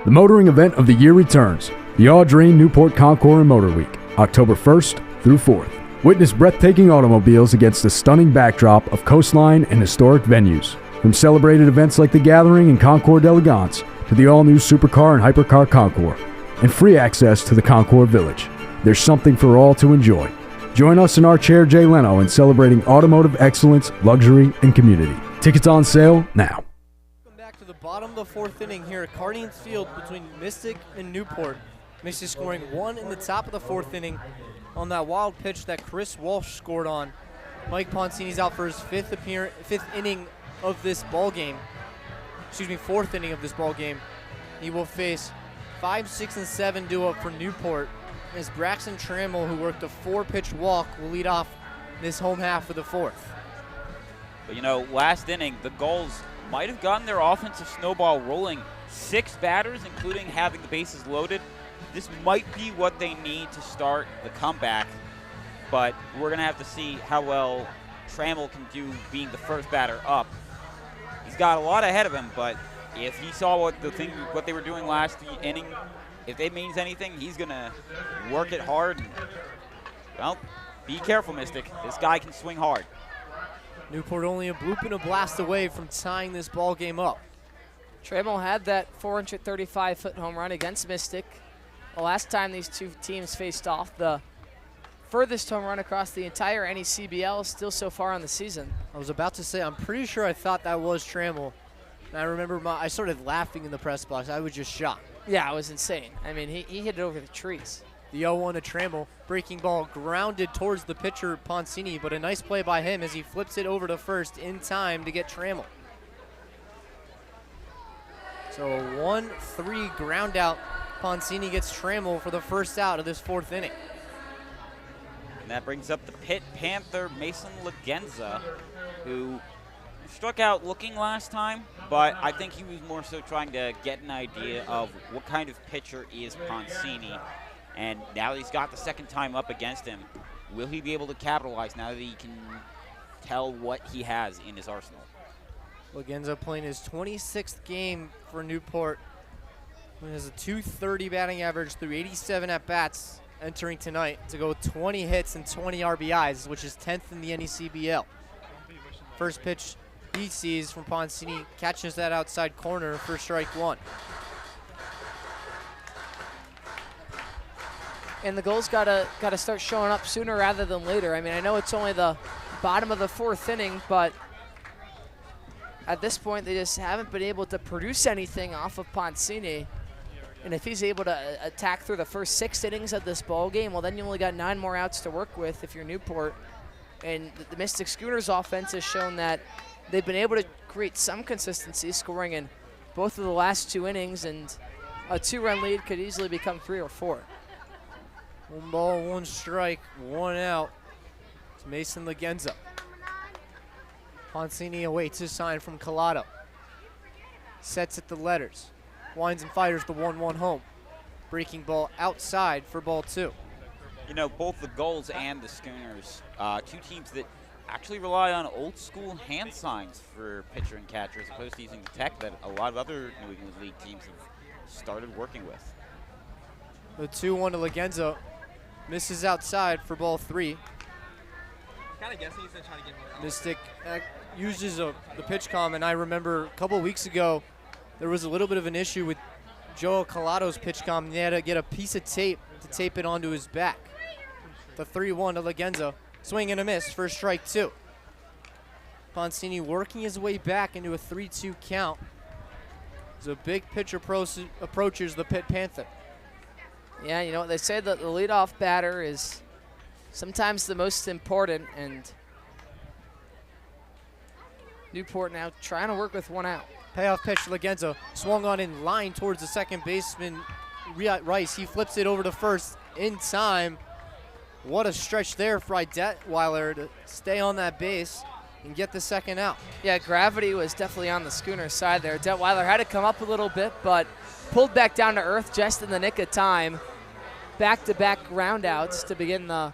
The motoring event of the year returns. The All-Dream Newport Concours and Motor Week, October 1st through 4th. Witness breathtaking automobiles against the stunning backdrop of coastline and historic venues. From celebrated events like the Gathering and Concours d'Elegance to the all-new Supercar and Hypercar Concours, and free access to the Concours Village. There's something for all to enjoy. Join us in our chair Jay Leno in celebrating automotive excellence, luxury, and community. Tickets on sale now. Welcome back to the bottom of the fourth inning here at Cardinals Field between Mystic and Newport. Mystic scoring one in the top of the fourth inning on that wild pitch that Chris Walsh scored on. Mike Poncini's out for his fifth inning of this ball game. Fourth inning of this ball game. He will face 5, 6, and 7 due up for Newport as Braxton Trammell, who worked a 4-pitch walk, will lead off this home half of the fourth. But last inning, the Gulls might have gotten their offensive snowball rolling. 6 batters, including having the bases loaded. This might be what they need to start the comeback, but we're going to have to see how well Trammell can do being the first batter up. He's got a lot ahead of him, but if he saw what they were doing last inning, if it means anything, he's going to work it hard. Well, be careful, Mystic. This guy can swing hard. Newport only a bloop and a blast away from tying this ball game up. Trammell had that 435-foot home run against Mystic. The last time these two teams faced off, the furthest home run across the entire NECBL is still so far on the season. I was about to say, I'm pretty sure I thought that was Trammell. And I remember I started laughing in the press box. I was just shocked. Yeah, it was insane. I mean, he hit it over the trees. The 0-1 to Trammell. Breaking ball grounded towards the pitcher, Poncini, but a nice play by him as he flips it over to first in time to get Trammell. So a 1-3 ground out. Poncini gets Trammell for the first out of this fourth inning. And that brings up the Pitt Panther, Mason Lagenza, who struck out looking last time, but I think he was more so trying to get an idea of what kind of pitcher is Poncini. And now that he's got the second time up against him, will he be able to capitalize now that he can tell what he has in his arsenal? Lagenza playing his 26th game for Newport. He has a .230 batting average through 87 at-bats entering tonight to go 20 hits and 20 RBIs, which is 10th in the NECBL. First pitch he sees from Poncini, catches that outside corner for strike one. And the Gulls gotta start showing up sooner rather than later. I mean, I know it's only the bottom of the fourth inning, but at this point they just haven't been able to produce anything off of Poncini. And if he's able to attack through the first 6 innings of this ball game, well, then you only got 9 more outs to work with if you're Newport. And the Mystic Schooners offense has shown that they've been able to create some consistency, scoring in both of the last 2 innings, and a 2-run lead could easily become 3 or 4. 1 ball, 1 strike, 1 out. It's Mason Lagenza. Poncini awaits his sign from Collado. Sets at the letters. Winds and fires the 1-1 home. Breaking ball outside for ball 2. Both the Gulls and the Schooners, 2 teams that actually rely on old school hand signs for pitcher and catcher as opposed to using the tech that a lot of other New England League teams have started working with. The 2-1 to Lagenza. Misses outside for ball 3. Kind of guessing he's going to try to get more. Mystic uses the pitch comm, and I remember a couple weeks ago there was a little bit of an issue with Joe Collado's pitch comm. He had to get a piece of tape to tape it onto his back. The 3-1 to Lagenza. Swing and a miss for strike 2. Poncini working his way back into a 3-2 count. as a big pitch approaches the Pitt Panther. Yeah, you know what they say, that the leadoff batter is sometimes the most important, and Newport now trying to work with one out. Payoff pitch to Lagenzo, swung on in line towards the second baseman, Rice. He flips it over to first in time. What a stretch there for Detweiler to stay on that base and get the second out. Yeah, gravity was definitely on the Schooners side there. Detweiler had to come up a little bit, but pulled back down to earth just in the nick of time. Back-to-back roundouts to begin the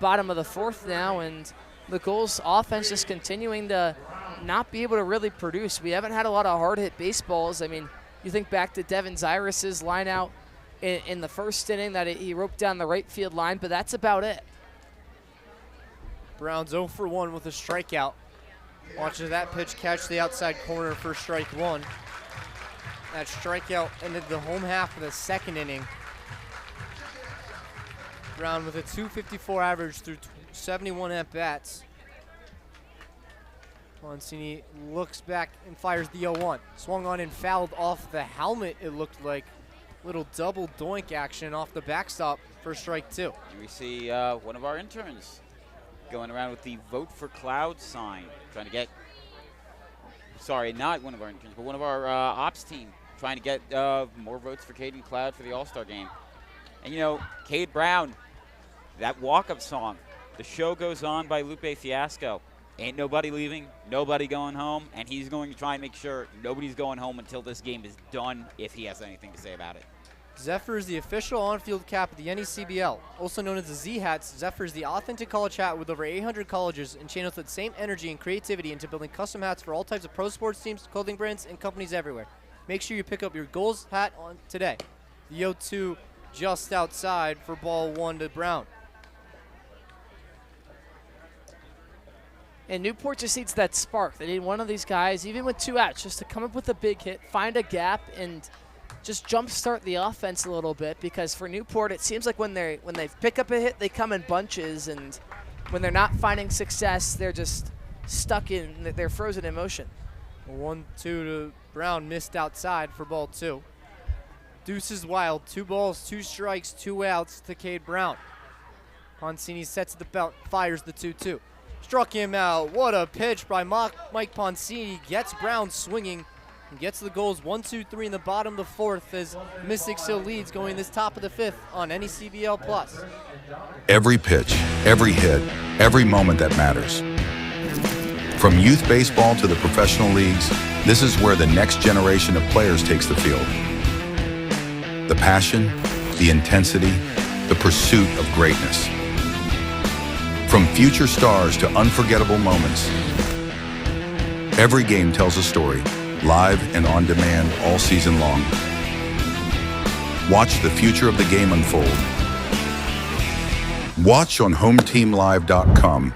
bottom of the fourth now, and the Gulls offense just continuing to not be able to really produce. We haven't had a lot of hard-hit baseballs. I mean, you think back to Devin Zyrus's line out in the first inning that he roped down the right field line, but that's about it. Brown's 0 for 1 with a strikeout. Watches that pitch catch the outside corner for strike one. That strikeout ended the home half of the second inning. Brown with a .254 average through 71 at-bats. Mancini looks back and fires the 0-1. Swung on and fouled off the helmet, it looked like. Little double doink action off the backstop for strike two. We see one of our interns going around with the Vote for Cloud sign, trying to get, sorry, not one of our interns, but one of our ops team, trying to get more votes for Caden Cloud for the All-Star game. And you know, Cade Brown, that walk-up song, The Show Goes On by Lupe Fiasco. Ain't nobody leaving, nobody going home, and he's going to try and make sure nobody's going home until this game is done, if he has anything to say about it. Zephyr is the official on-field cap of the NECBL. Also known as the Z-Hats, Zephyr is the authentic college hat with over 800 colleges and channels that same energy and creativity into building custom hats for all types of pro sports teams, clothing brands, and companies everywhere. Make sure you pick up your Gulls hat on today. The 0-2 just outside for ball one to Brown. And Newport just needs that spark. They need one of these guys, even with two outs, just to come up with a big hit, find a gap, and just jumpstart the offense a little bit. Because for Newport, it seems like when they pick up a hit, they come in bunches, and when they're not finding success, they're just stuck in, they're frozen in motion. 1-2 to Brown, missed outside for ball two. Deuces wild, 2 balls, 2 strikes, 2 outs to Cade Brown. Poncini sets the belt, fires the 2-2. Struck him out. What a pitch by Mike Poncini. Gets Brown swinging and gets the Gulls 1-2-3 in the bottom of the fourth as Mystic still leads going this top of the fifth on NECBL Plus. Every pitch, every hit, every moment that matters. From youth baseball to the professional leagues, this is where the next generation of players takes the field. The passion, the intensity, the pursuit of greatness. From future stars to unforgettable moments, every game tells a story, live and on demand all season long. Watch the future of the game unfold. Watch on HomeTeamLive.com.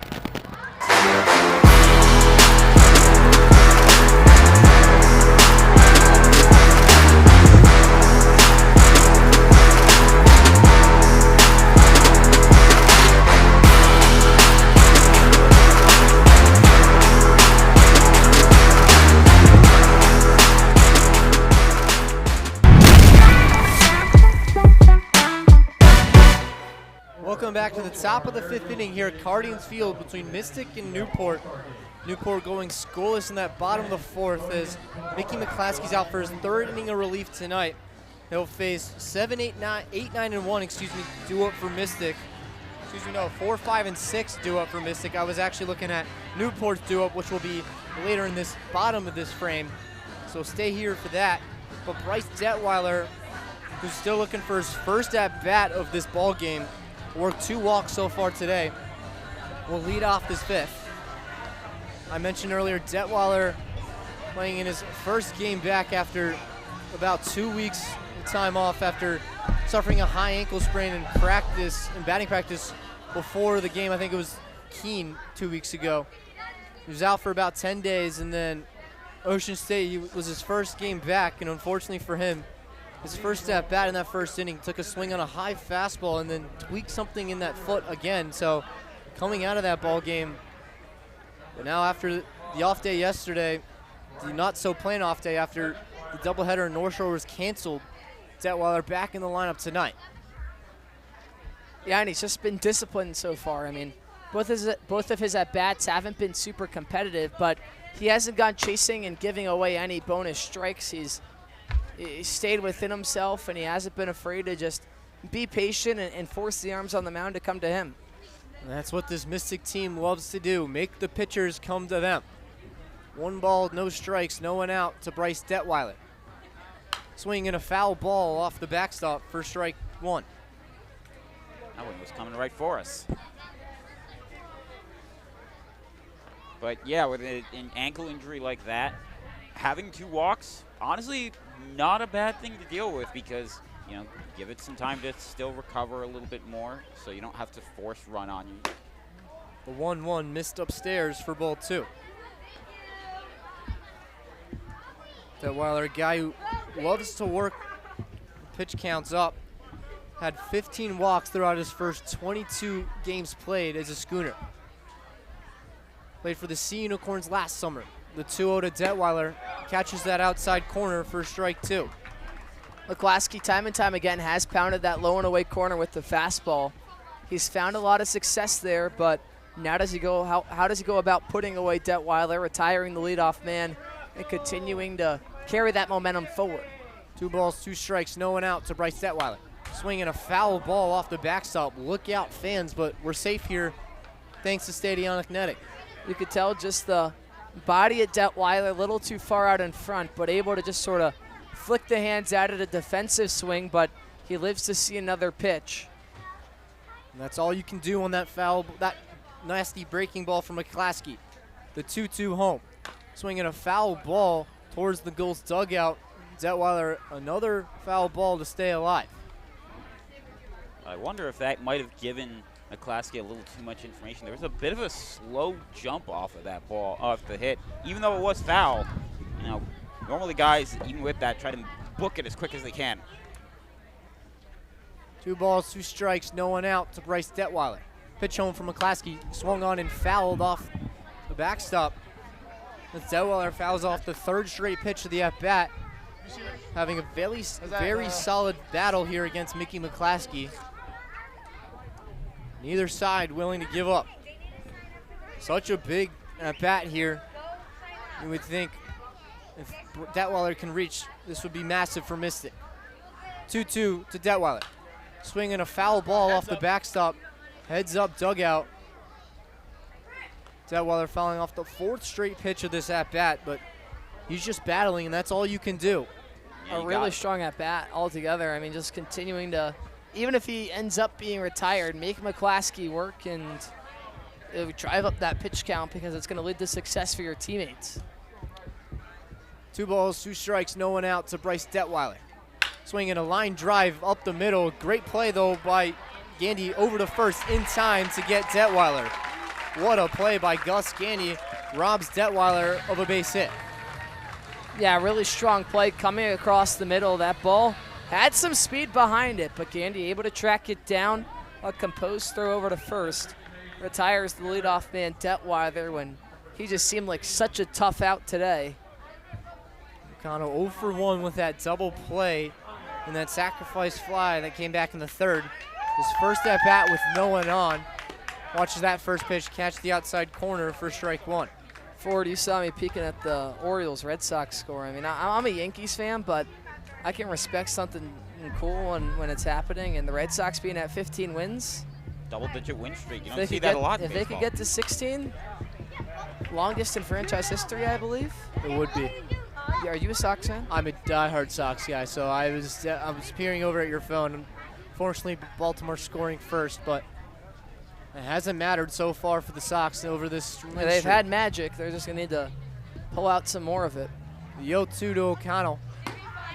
Welcome back to the top of the fifth inning here at Guardians Field between Mystic and Newport. Newport going scoreless in that bottom of the fourth as Mickey McClaskey's out for his third inning of relief tonight. He'll face 8-9-1, due up for Mystic. 4, 5, and 6 due up for Mystic. I was actually looking at Newport's due up, which will be later in this bottom of this frame. So stay here for that. But Bryce Detweiler, who's still looking for his first at-bat of this ball game, worked 2 walks so far today, will lead off this fifth. I mentioned earlier Detweiler playing in his first game back after about 2 weeks of time off after suffering a high ankle sprain in batting practice before the game. I think it was Keene 2 weeks ago. He was out for about 10 days, and then Ocean State was his first game back, and unfortunately for him, his first at bat in that first inning, took a swing on a high fastball and then tweaked something in that foot again. So coming out of that ball game, but now after the off day yesterday, the not so plain off day after the doubleheader in North Shore was canceled, Detweiler back in the lineup tonight. Yeah, and he's just been disciplined so far. I mean, both of his at-bats haven't been super competitive, but he hasn't gone chasing and giving away any bonus strikes. He's stayed within himself, and he hasn't been afraid to just be patient and force the arms on the mound to come to him. And that's what this Mystic team loves to do, make the pitchers come to them. 1 ball, no strikes, no one out to Bryce Detweiler. Swinging a foul ball off the backstop for strike 1. That one was coming right for us. But yeah, with an ankle injury like that, having 2 walks, honestly, not a bad thing to deal with because, you know, give it some time to still recover a little bit more so you don't have to force run on you. The 1-1 missed upstairs for ball 2. Detweiler, a guy who loves to work pitch counts up, had 15 walks throughout his first 22 games played as a Schooner. Played for the Sea Unicorns last summer. The 2-0 to Detweiler catches that outside corner for strike 2. McClaskey time and time again has pounded that low and away corner with the fastball. He's found a lot of success there, but now does he go? How does he go about putting away Detweiler, retiring the leadoff man, and continuing to carry that momentum forward? 2 balls, 2 strikes, no one out to Bryce Detweiler. Swinging a foul ball off the backstop. Look out, fans, but we're safe here thanks to Stadionic Netting. You could tell just the body at Detweiler a little too far out in front, but able to just sort of flick the hands out at a defensive swing, but he lives to see another pitch. And that's all you can do on that foul, that nasty breaking ball from McClaskey. The 2-2 home. Swinging a foul ball towards the Gulls dugout. Detweiler, another foul ball to stay alive. I wonder if that might have given McClaskey a little too much information. There was a bit of a slow jump off of that ball, off the hit, even though it was foul. You know, normally guys, even with that, try to book it as quick as they can. 2 balls, 2 strikes, no one out to Bryce Detweiler. Pitch home from McClaskey, swung on and fouled off the backstop. As Detweiler fouls off the 3rd straight pitch of the at-bat. Having a very solid battle here against Mickey McClaskey. Neither side willing to give up. Such a big at-bat here. You would think if Detweiler can reach, this would be massive for Mystic. 2-2 to Detweiler. Swinging a foul ball off the backstop. Heads up dugout. Detweiler fouling off the 4th straight pitch of this at-bat, but he's just battling, and that's all you can do. A really strong at-bat altogether. I mean, just continuing to, even if he ends up being retired, make McClaskey work and drive up that pitch count because it's going to lead to success for your teammates. 2 balls, 2 strikes, no one out to Bryce Detweiler. Swinging a line drive up the middle. Great play, though, by Gandy over to first in time to get Detweiler. What a play by Gus Gandy. Robs Detweiler of a base hit. Yeah, really strong play coming across the middle. That ball had some speed behind it, but Gandy able to track it down. A composed throw over to first. Retires the leadoff man Detweiler when he just seemed like such a tough out today. O'Connell 0 for 1 with that double play and that sacrifice fly that came back in the 3rd. His first at bat with no one on. Watches that first pitch catch the outside corner for strike 1. Ford, you saw me peeking at the Orioles-Red Sox score. I mean, I'm a Yankees fan, but I can respect something cool when it's happening, and the Red Sox being at 15 wins. Double-digit win streak. You don't see that a lot in baseball. If they could get to 16, longest in franchise history, I believe. It would be. Yeah, are you a Sox fan? I'm a diehard Sox guy, so I was peering over at your phone. Unfortunately, Baltimore scoring first, but it hasn't mattered so far for the Sox over this. They've had magic. They're just going to need to pull out some more of it. The 0-2 to O'Connell.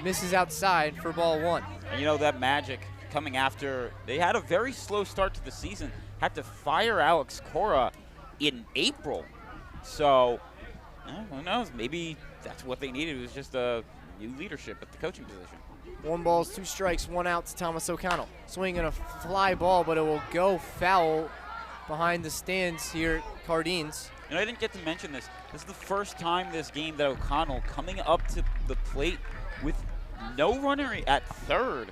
Misses outside for ball 1. And you know that magic coming after they had a very slow start to the season. Had to fire Alex Cora in April. So, who knows? Maybe that's what they needed. It was just a new leadership at the coaching position. 1 ball, 2 strikes, 1 out to Thomas O'Connell. Swinging a fly ball, but it will go foul behind the stands here at Cardines. And I didn't get to mention this. This is the first time this game that O'Connell, coming up to the plate, with no runner at third.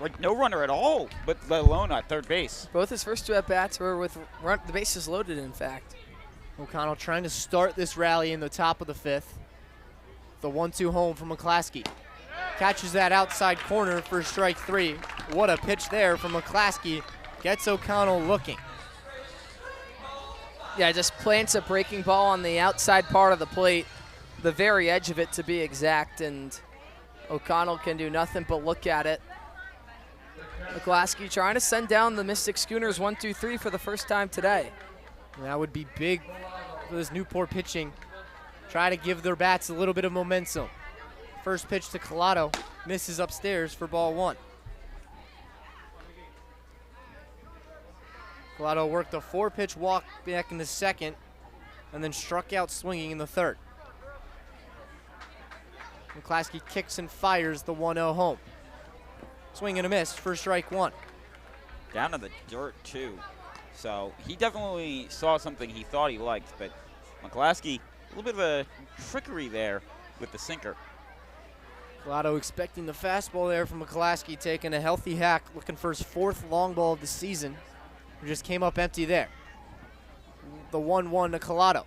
Like no runner at all, but let alone at third base. Both his first 2 at-bats were with the bases loaded, in fact. O'Connell trying to start this rally in the top of the 5th. The 1-2 home from McClaskey. Catches that outside corner for strike 3. What a pitch there from McClaskey. Gets O'Connell looking. Yeah, just plants a breaking ball on the outside part of the plate, the very edge of it to be exact, and O'Connell can do nothing but look at it. McClaskey trying to send down the Mystic Schooners 1-2-3 for the first time today. That would be big for this Newport pitching. Try to give their bats a little bit of momentum. First pitch to Collado, misses upstairs for ball 1. Collado worked a 4-pitch walk back in the 2nd and then struck out swinging in the 3rd. McClaskey kicks and fires the 1-0 home. Swing and a miss for strike 1. Down to the dirt, too. So he definitely saw something he thought he liked, but McClaskey, a little bit of a trickery there with the sinker. Collado expecting the fastball there from McClaskey, taking a healthy hack, looking for his 4th long ball of the season. It just came up empty there. The 1-1 to Collado.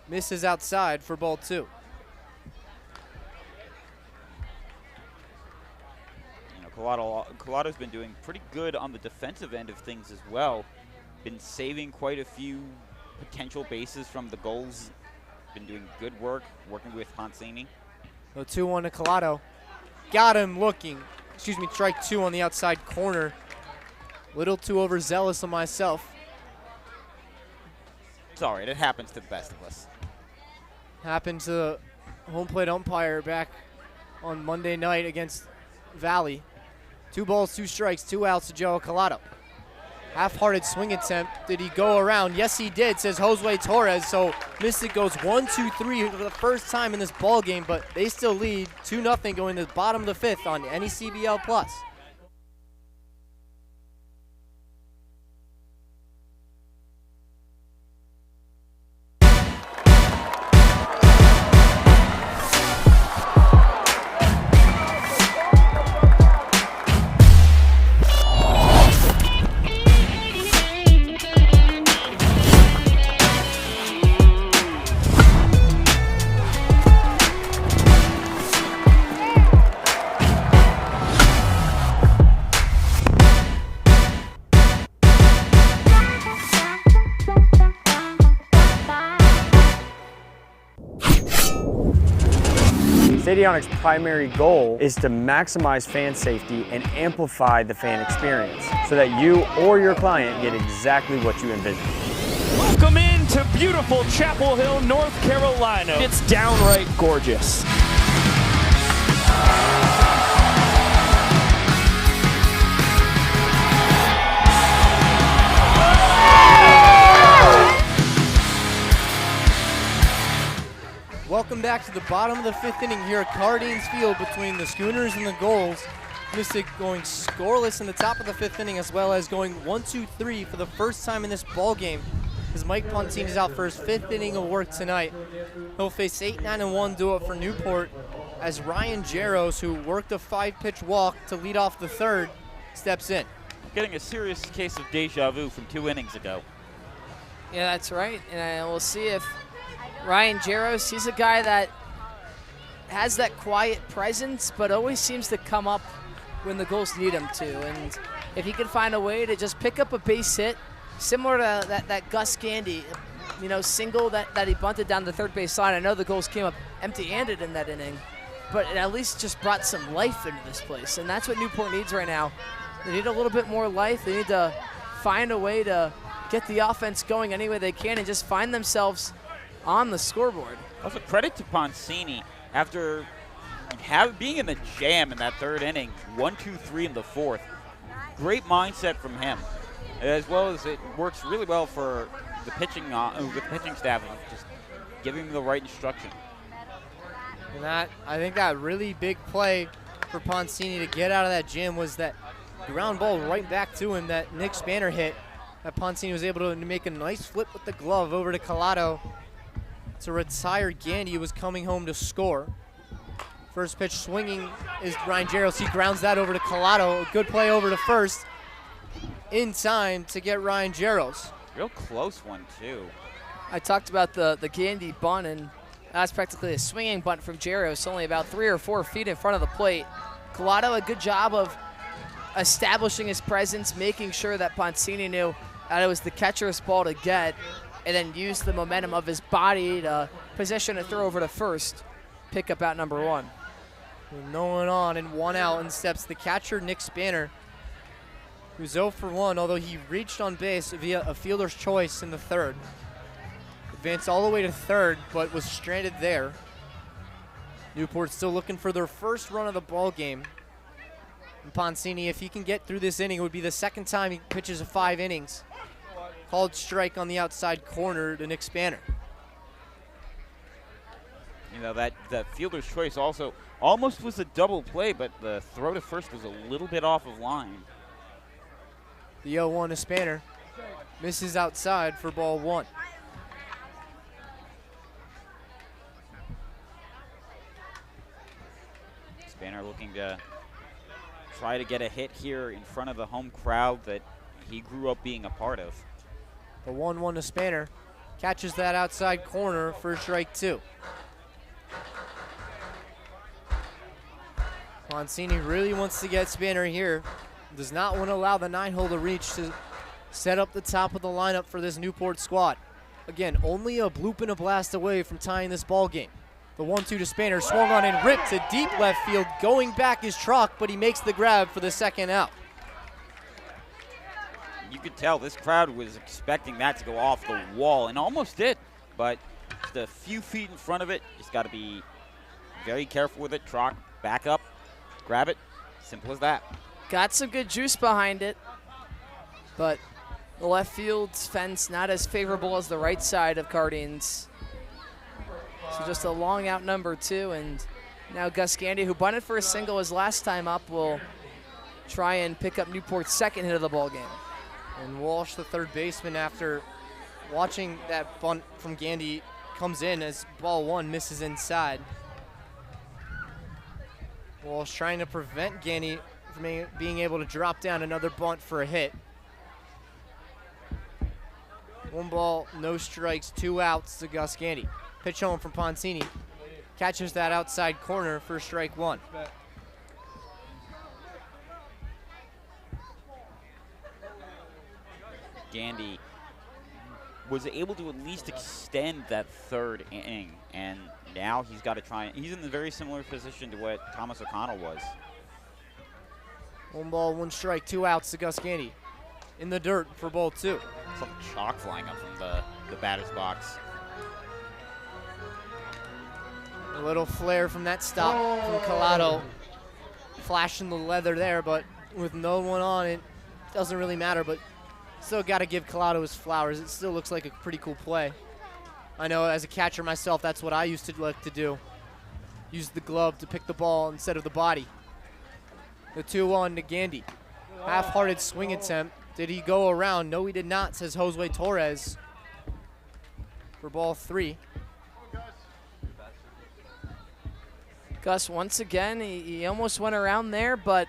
Misses outside for ball 2. Collado's been doing pretty good on the defensive end of things as well. Been saving quite a few potential bases from the Gulls. Been doing good work, working with Poncini. The 2-1 to Collado. Got him looking. Strike 2 on the outside corner. Little too overzealous on myself. It's all right. It happens to the best of us. Happened to the home plate umpire back on Monday night against Valley. 2 balls, 2 strikes, 2 outs to Joe Collado. Half-hearted swing attempt. Did he go around? Yes, he did, says Josue Torres. So Mystic goes 1-2-3 for the first time in this ball game, but they still lead 2-0 going to the bottom of the 5th on NECBL Plus. Stadionic's primary goal is to maximize fan safety and amplify the fan experience so that you or your client get exactly what you envision. Welcome into beautiful Chapel Hill, North Carolina. It's downright gorgeous. Welcome back to the bottom of the 5th inning here at Cardines Field between the Schooners and the Gulls. Mystic going scoreless in the top of the 5th inning, as well as going 1-2-3 for the first time in this ball game, as Mike Poncini is out for his 5th inning of work tonight. He'll face 8-9-1 duo for Newport, as Ryan Jaros, who worked a 5-pitch walk to lead off the 3rd, steps in. Getting a serious case of deja vu from 2 innings ago. Yeah, that's right, and we'll see if Ryan Jaros, he's a guy that has that quiet presence, but always seems to come up when the Gulls need him to. And if he can find a way to just pick up a base hit, similar to that Gus Gandy, single that he bunted down the 3rd base line. I know the Gulls came up empty-handed in that inning, but it at least just brought some life into this place. And that's what Newport needs right now. They need a little bit more life. They need to find a way to get the offense going any way they can and just find themselves on the scoreboard. Also, credit to Poncini after being in the jam in that 3rd inning, 1-2-3 in the 4th. Great mindset from him, as well as it works really well for the pitching staff of just giving him the right instruction. And I think that really big play for Poncini to get out of that jam was that ground ball right back to him that Nick Spanner hit. That Poncini was able to make a nice flip with the glove over to Collado to retire Gandy, who was coming home to score. First pitch swinging is Ryan Jaros. He grounds that over to Collado. A good play over to first in time to get Ryan Jaros. Real close one, too. I talked about the Gandy bunt, and that's practically a swinging bunt from Jaros, only about 3 or 4 feet in front of the plate. Collado, a good job of establishing his presence, making sure that Poncini knew that it was the catcher's ball to get, and then used the momentum of his body to position a throw over to first, pick up out number 1. With no one on and 1 out, and steps the catcher, Nick Spanner, who's 0 for 1, although he reached on base via a fielder's choice in the third. Advanced all the way to third, but was stranded there. Newport still looking for their first run of the ball game. And Poncini, if he can get through this inning, it would be the second time he pitches 5 innings. Called strike on the outside corner to Nick Spanner. You know, that fielder's choice also almost was a double play, but the throw to first was a little bit off of line. The 0-1 to Spanner. Misses outside for ball 1. Spanner looking to try to get a hit here in front of the home crowd that he grew up being a part of. The 1-1 to Spanner. Catches that outside corner for strike 2. Poncini really wants to get Spanner here. Does not want to allow the 9-hole to reach to set up the top of the lineup for this Newport squad. Again, only a bloop and a blast away from tying this ball game. The 1-2 to Spanner, swung on and ripped to deep left field. Going back is Truck, but he makes the grab for the second out. You could tell this crowd was expecting that to go off the wall, and almost did, but just a few feet in front of it. Just got to be very careful with it. Truck, back up, grab it. Simple as that. Got some good juice behind it, but the left field's fence not as favorable as the right side of Cardines. So just a long out number 2, and now Gus Gandy, who bunted for a single his last time up, will try and pick up Newport's second hit of the ball game. And Walsh, the third baseman, after watching that bunt from Gandy, comes in as ball 1 misses inside. Walsh trying to prevent Gandy from being able to drop down another bunt for a hit. 1 ball, no strikes, 2 outs to Gus Gandy. Pitch home from Poncini. Catches that outside corner for strike 1. Gandy was able to at least extend that third inning, and now he's got to try. He's in a very similar position to what Thomas O'Connell was. 1 ball, 1 strike, 2 outs to Gus Gandy. In the dirt for ball 2. Some chalk flying up from the batter's box. A little flare from that stop from Collado. Flashing the leather there, but with no one on it, doesn't really matter, but still got to give Collado his flowers. It still looks like a pretty cool play. I know as a catcher myself, that's what I used to like to do. Use the glove to pick the ball instead of the body. The 2-1 to Gandy. Half-hearted swing attempt. Did he go around? No, he did not, says Josue Torres. For ball 3. Gus, once again, he almost went around there, but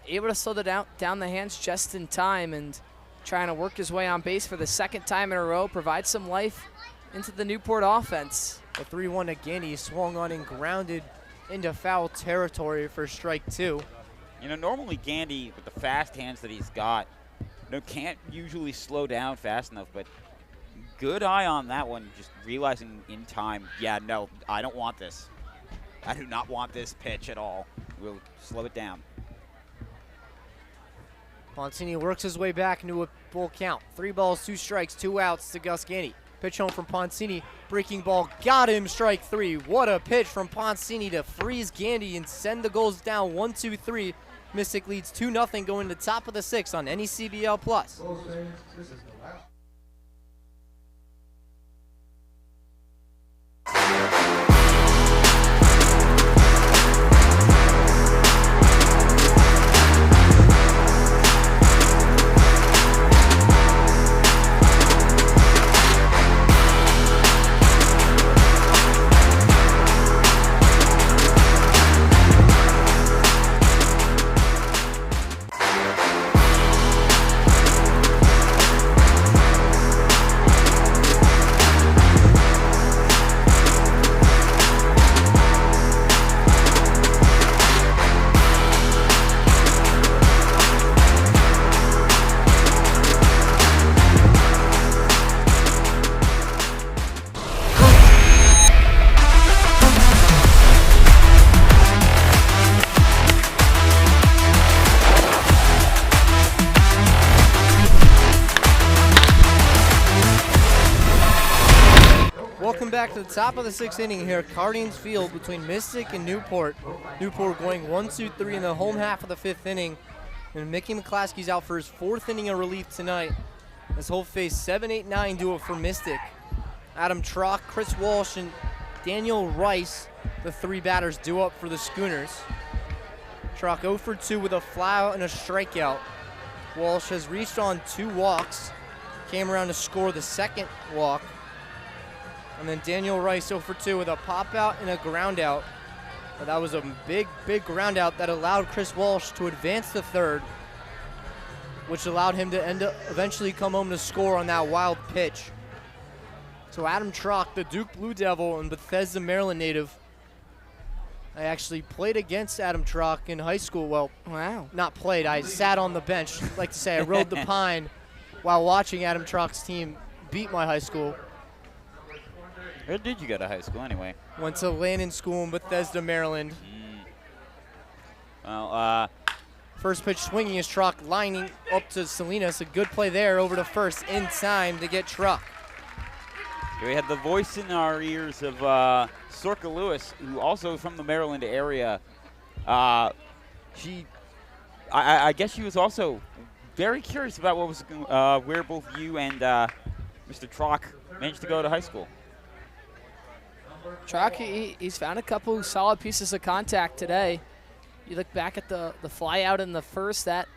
able to slow down the hands just in time and trying to work his way on base for the second time in a row, provide some life into the Newport offense. The 3-1 to Gandy, swung on and grounded into foul territory for strike 2. You know, normally Gandy, with the fast hands that he's got, can't usually slow down fast enough, but good eye on that one, just realizing in time, yeah, no, I don't want this. I do not want this pitch at all. We'll slow it down. Poncini works his way back into a full count. 3 balls, 2 strikes, 2 outs to Gus Gandy. Pitch home from Poncini. Breaking ball, got him, strike 3. What a pitch from Poncini to freeze Gandy and send the goals down 1-2-3. Mystic leads 2-0 going to the top of the 6th on NECBL Plus. back to the top of the 6th inning here. Cardines Field between Mystic and Newport. Newport going 1-2-3 in the home half of the 5th inning. And Mickey McClaskey's out for his 4th inning of relief tonight. As he'll face 7-8-9 duo for Mystic. Adam Trock, Chris Walsh, and Daniel Rice, the 3 batters due up for the Schooners. Trock 0 for 2 with a flyout and a strikeout. Walsh has reached on 2 walks. Came around to score the 2nd walk. And then Daniel Rice 0 for 2 with a pop out and a ground out. But that was a big ground out that allowed Chris Walsh to advance to 3rd, which allowed him to eventually come home to score on that wild pitch. So Adam Trock, the Duke Blue Devil and Bethesda, Maryland native. I actually played against Adam Trock in high school. Well, wow. Not played. I sat on the bench. Like to say, I rode the pine while watching Adam Trock's team beat my high school. Where did you go to high school anyway? Went to Lannon School in Bethesda, Maryland. Well, first pitch swinging is Trock lining up to Salinas. A good play there over to first in time to get Trock. We had the voice in our ears of Sorka Lewis, who also from the Maryland area. I guess she was also very curious about what was where both you and Mr. Trock managed to go to high school. Trock, he's found a couple solid pieces of contact today. You look back at the fly out in the first, that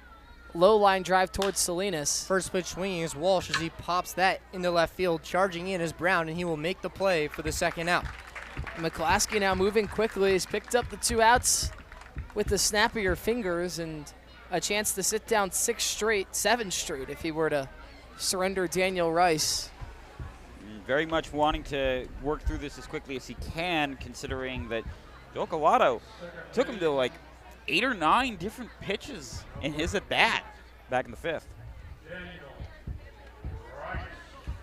low line drive towards Salinas. First pitch swinging is Walsh as he pops that into left field. Charging in is Brown, and he will make the play for the 2nd out. McClaskey now moving quickly. He's picked up the 2 outs with the snap of your fingers and a chance to sit down 7 straight if he were to surrender Daniel Rice. Very much wanting to work through this as quickly as he can, considering that Joe Colato took him to like 8 or 9 different pitches in his at-bat back in the 5th.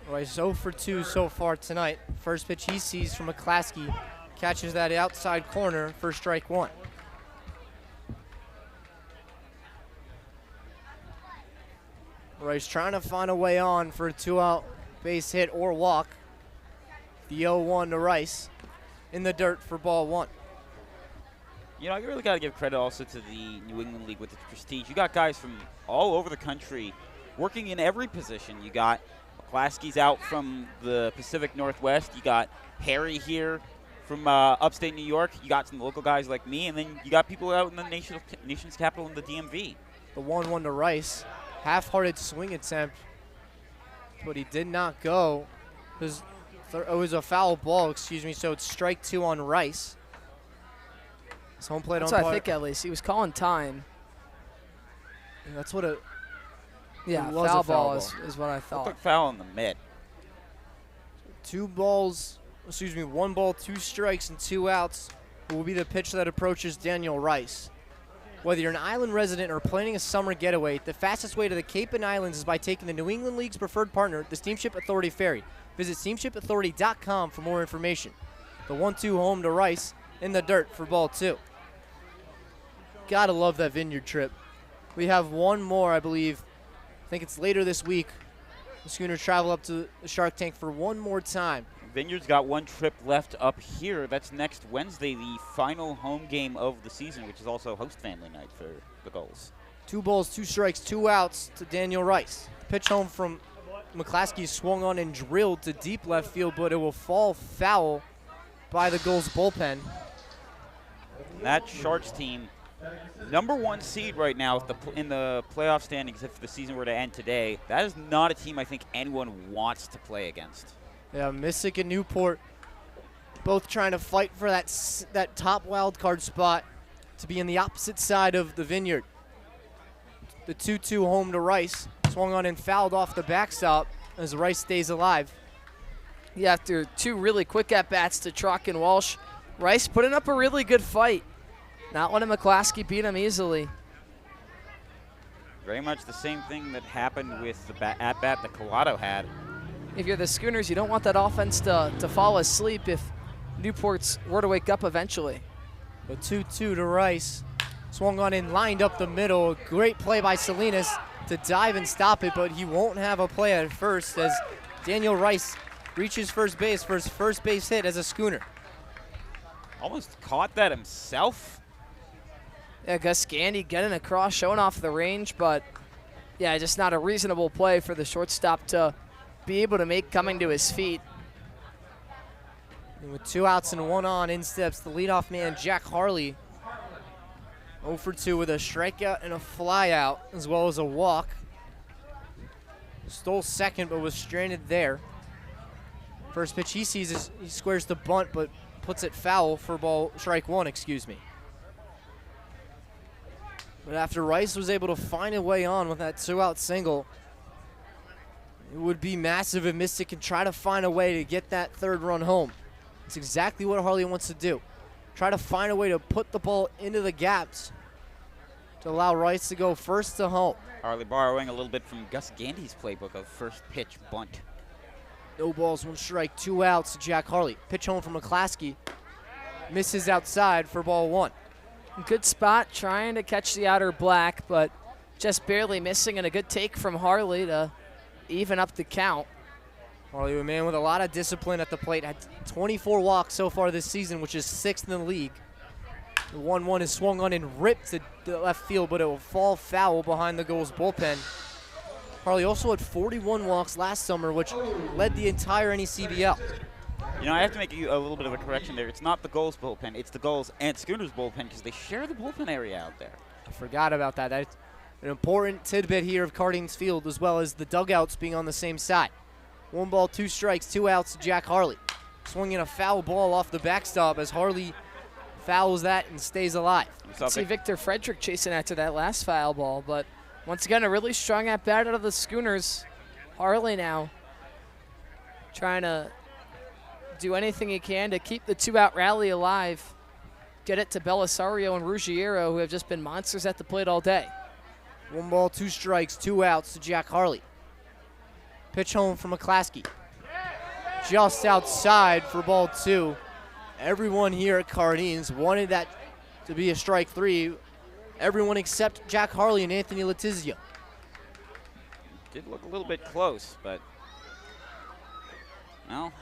Rice 0 for 2 so far tonight. First pitch he sees from McClaskey. Catches that outside corner for strike 1. Rice trying to find a way on for a 2-out base hit or walk. The 0-1 to Rice in the dirt for ball 1. You know, you really got to give credit also to the New England League with its prestige. You got guys from all over the country working in every position. You got McClaskey's out from the Pacific Northwest. You got Harry here from upstate New York. You got some local guys like me, and then you got people out in the nation's capital in the DMV. The 1-1 to Rice. Half-hearted swing attempt, but he did not go. It was a foul ball, so it's strike 2 on Rice. His home plate that's umpire. What I think, at least. He was calling time. And that's what foul ball is what I thought. Looked like foul in the mid. 1 ball, 2 strikes, and 2 outs will be the pitch that approaches Daniel Rice. Whether you're an island resident or planning a summer getaway, the fastest way to the Cape and Islands is by taking the New England League's preferred partner, the Steamship Authority Ferry. Visit steamshipauthority.com for more information. The 1-2 home to Rice in the dirt for ball 2. Gotta love that Vineyard trip. We have one more, I believe. I think it's later this week. The Schooners travel up to the Shark Tank for one more time. Vineyard's got 1 trip left up here. That's next Wednesday, the final home game of the season, which is also host family night for the Gulls. 2 balls, 2 strikes, 2 outs to Daniel Rice. Pitch home from McClaskey swung on and drilled to deep left field, but it will fall foul by the Gulls bullpen. That Sharks team, #1 seed right now in the playoff standings if the season were to end today. That is not a team I think anyone wants to play against. Yeah, Mystic and Newport both trying to fight for that top wild card spot to be on the opposite side of the Vineyard. The 2-2 home to Rice. Swung on and fouled off the backstop as Rice stays alive. Yeah, after 2 really quick at-bats to Trock and Walsh, Rice putting up a really good fight. Not letting McClaskey beat him easily. Very much the same thing that happened with the at-bat that Colato had. If you're the Schooners, you don't want that offense to fall asleep if Newport's were to wake up eventually. The 2-2 to Rice. Swung on and lined up the middle. Great play by Salinas to dive and stop it, but he won't have a play at first as Daniel Rice reaches first base for his first base hit as a Schooner. Almost caught that himself. Yeah, Gus Gandy getting across, showing off the range, but yeah, just not a reasonable play for the shortstop to be able to make coming to his feet. And with 2 outs and 1 on, in steps the leadoff man, Jack Harley. 0 for 2 with a strikeout and a flyout, as well as a walk. Stole second, but was stranded there. First pitch he sees is he squares the bunt, but puts it foul for strike 1, excuse me. But after Rice was able to find a way on with that 2-out single, it would be massive if Mystic can try to find a way to get that 3rd run home. It's exactly what Harley wants to do. Try to find a way to put the ball into the gaps to allow Rice to go first to home. Harley borrowing a little bit from Gus Gandy's playbook of first pitch bunt. No balls, 1 strike, 2 outs to Jack Harley. Pitch home from McClaskey. Misses outside for ball 1. Good spot, trying to catch the outer black, but just barely missing, and a good take from Harley to even up the count. Harley, a man with a lot of discipline at the plate, had 24 walks so far this season, which is 6th in the league. The 1-1 is swung on and ripped to the left field, but it will fall foul behind the Gulls bullpen. Harley also had 41 walks last summer, which led the entire NECBL. You know, I have to make a little bit of a correction there. It's not the Gulls bullpen, it's the Gulls and Schooners bullpen, because they share the bullpen area out there. I forgot about that. That's an important tidbit here of Cardines Field, as well as the dugouts being on the same side. 1 ball, 2 strikes, 2 outs to Jack Harley. Swinging a foul ball off the backstop as Harley fouls that and stays alive. You see Victor Frederick chasing after that last foul ball, but once again, a really strong at-bat out of the Schooners. Harley now trying to do anything he can to keep the 2-out rally alive. Get it to Belisario and Ruggiero, who have just been monsters at the plate all day. 1 ball, 2 strikes, 2 outs to Jack Harley. Pitch home from McClaskey. Just outside for ball 2. Everyone here at Cardines wanted that to be a strike 3. Everyone except Jack Harley and Anthony Letizia. Did look a little bit close, but well,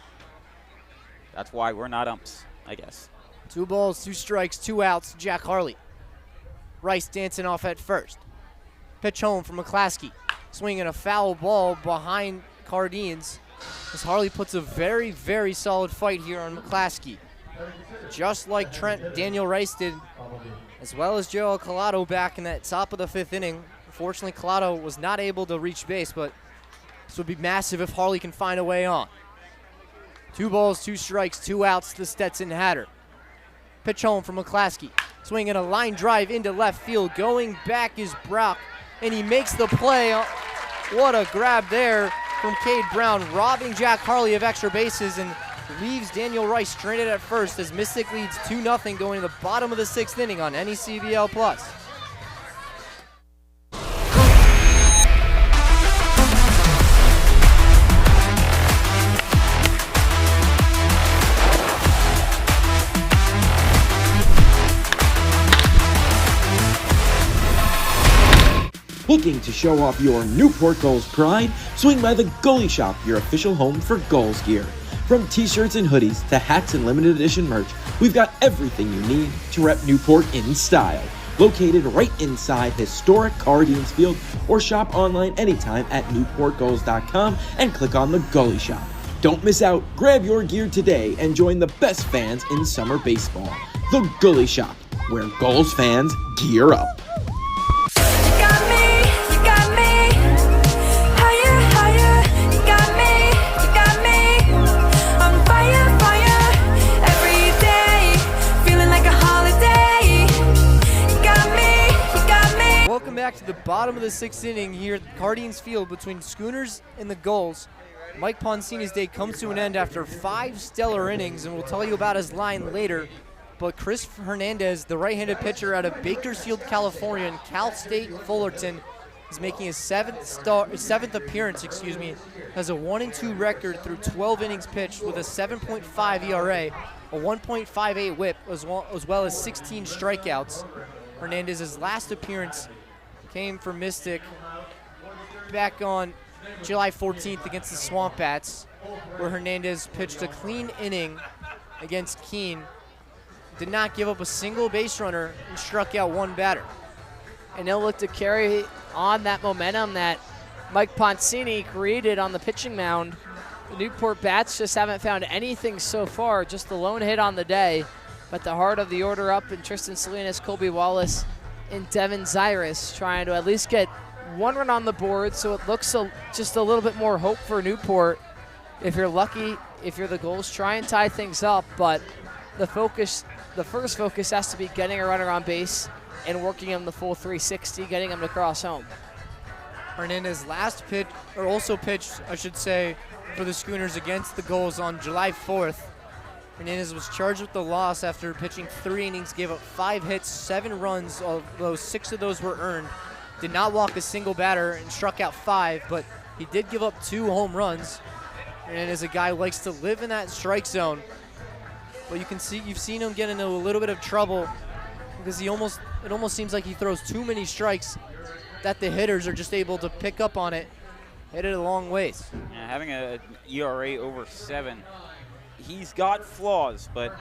that's why we're not umps, I guess. 2 balls, 2 strikes, 2 outs, Jack Harley. Rice dancing off at first. Pitch home from McClaskey. Swinging a foul ball behind Cardines as Harley puts a very, very solid fight here on McClaskey. Just like Daniel Rice did, as well as Joe Collado back in that top of the 5th inning. Unfortunately, Collado was not able to reach base, but this would be massive if Harley can find a way on. 2 balls, 2 strikes, 2 outs to the Stetson Hatter. Pitch home from McClaskey. Swinging a line drive into left field. Going back is Brock, and he makes the play. What a grab there from Cade Brown, robbing Jack Harley of extra bases and leaves Daniel Rice stranded at first as Mystic leads 2-0 going to the bottom of the 6th inning on NECBL Plus. Looking to show off your Newport Gulls pride? Swing by the Goalie Shop, your official home for Gulls gear. From t-shirts and hoodies to hats and limited edition merch, we've got everything you need to rep Newport in style. Located right inside historic Cardines Field, or shop online anytime at newportgulls.com and click on the Goalie Shop. Don't miss out, grab your gear today and join the best fans in summer baseball. The Goalie Shop, where Gulls fans gear up. Welcome back to the bottom of the 6th inning here at Cardines Field between Schooners and the Gulls. Mike Poncini's day comes to an end after 5 stellar innings, and we'll tell you about his line later. But Chris Hernandez, the right-handed pitcher out of Bakersfield, California, and Cal State Fullerton, is making his 7th appearance, has a 1-2 record through 12 innings pitched with a 7.5 ERA, a 1.58 WHIP, as well as 16 strikeouts. Hernandez's last appearance came for Mystic back on July 14th against the Swamp Bats. where Hernandez pitched a clean inning against Keene, did not give up a single base runner, and struck out one batter. And he'll look to carry on that momentum that Mike Poncini created on the pitching mound. The Newport bats just haven't found anything so far, just the lone hit on the day. But the heart of the order up in Tristan Salinas, Colby Wallace, and Devin Zyrus trying to at least get one run on the board, so it looks just a little bit more hope for Newport. If you're lucky, if you're the Gulls, try and tie things up, but the first focus has to be getting a runner on base and working him the full 360, getting him to cross home. Hernandez last pitch, or also pitched, I should say, for the Schooners against the Gulls on July 4th. Hernandez was charged with the loss after pitching 3 innings, gave up 5 hits, 7 runs, although 6 of those were earned. Did not walk a single batter and struck out 5, but he did give up 2 home runs. Hernandez, a guy who likes to live in that strike zone. But you can see, you've seen him get into a little bit of trouble because it almost seems like he throws too many strikes that the hitters are just able to pick up on it, hit it a long ways. Yeah, having an ERA over 7, he's got flaws, but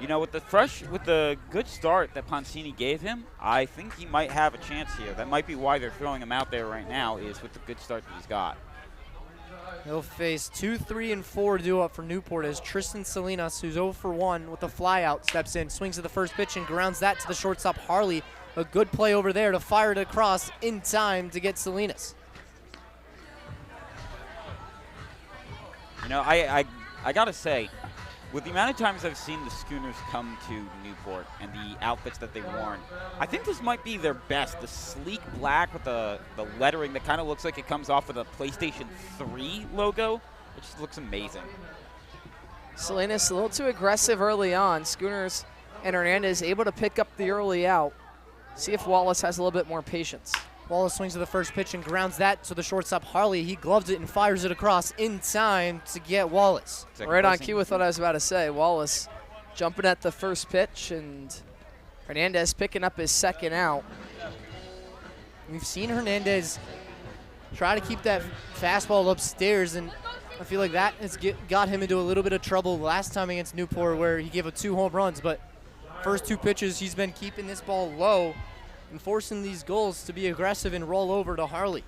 you know, with the good start that Poncini gave him, I think he might have a chance here. That might be why they're throwing him out there right now, is with the good start that he's got. He'll face 2, 3, and 4 due up for Newport as Tristan Salinas, who's 0 for 1 with a flyout, steps in, swings at the first pitch and grounds that to the shortstop Harley. A good play over there to fire it across in time to get Salinas. You know, I gotta say, with the amount of times I've seen the Schooners come to Newport and the outfits that they've worn, I think this might be their best. The sleek black with the lettering that kind of looks like it comes off of the PlayStation 3 logo. It just looks amazing. Salinas a little too aggressive early on. Schooners and Hernandez able to pick up the early out. See if Wallace has a little bit more patience. Wallace swings to the first pitch and grounds that to the shortstop Harley. He gloves it and fires it across in time to get Wallace. Right on cue with what I was about to say. Wallace jumping at the first pitch and Hernandez picking up his second out. We've seen Hernandez try to keep that fastball upstairs, and I feel like that has got him into a little bit of trouble last time against Newport where he gave up 2 home runs, but first 2 pitches he's been keeping this ball low and forcing these Gulls to be aggressive and roll over to Harley.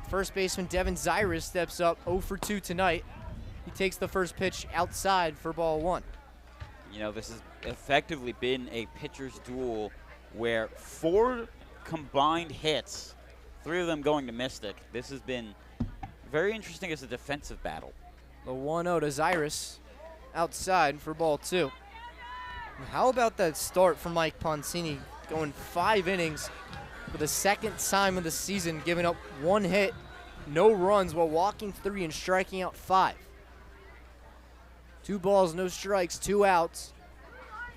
First baseman Devin Zyrus steps up 0 for 2 tonight. He takes the first pitch outside for ball 1. You know, this has effectively been a pitcher's duel where 4 combined hits, 3 of them going to Mystic. This has been very interesting as a defensive battle. The 1-0 to Zyrus outside for ball 2. How about that start from Mike Poncini, going 5 innings for the second time of the season, giving up 1 hit, no runs, while walking 3 and striking out 5. 2 balls, no strikes, 2 outs.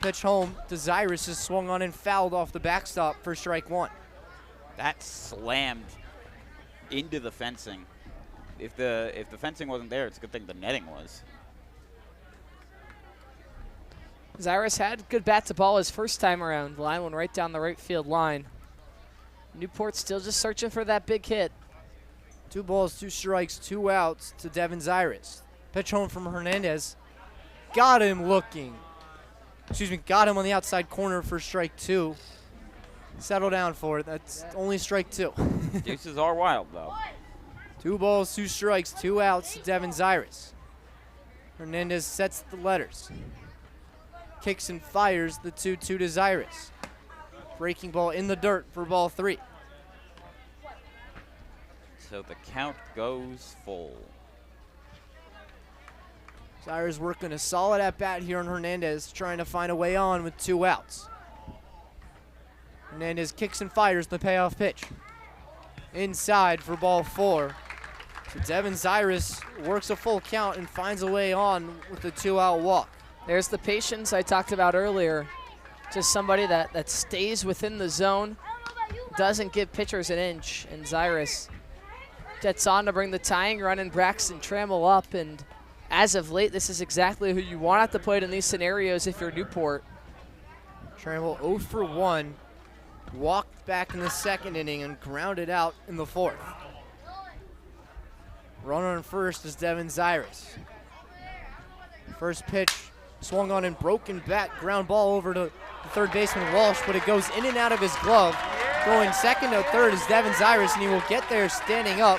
Pitch home to Zyrus is swung on and fouled off the backstop for strike 1. That slammed into the fencing. If the fencing wasn't there, it's a good thing the netting was. Zyrus had good bat to ball his first time around. The line went right down the right field line. Newport still just searching for that big hit. 2 balls, 2 strikes, 2 outs to Devin Zyrus. Pitch home from Hernandez. Got him looking. Got him on the outside corner for strike 2. Settle down for it. That's only strike 2. Deuces are wild, though. 2 balls, 2 strikes, 2 outs to Devin Zyrus. Hernandez sets the letters. Kicks and fires the 2-2 to Zyrus. Breaking ball in the dirt for ball 3. So the count goes full. Zyrus working a solid at-bat here on Hernandez, trying to find a way on with 2 outs. Hernandez kicks and fires the payoff pitch. Inside for ball 4. So Devin Zyrus works a full count and finds a way on with a 2-out walk. There's the patience I talked about earlier. Just somebody that stays within the zone, doesn't give pitchers an inch, and Zyrus gets on to bring the tying run and Braxton Trammell up, and as of late, this is exactly who you want at the plate in these scenarios if you're Newport. Trammell 0 for 1, walked back in the second inning and grounded out in the 4th. Runner on first is Devin Zyrus. First pitch swung on and broken bat, ground ball over to the third baseman Walsh, but it goes in and out of his glove. Going second to third is Devin Zyrus, and he will get there standing up.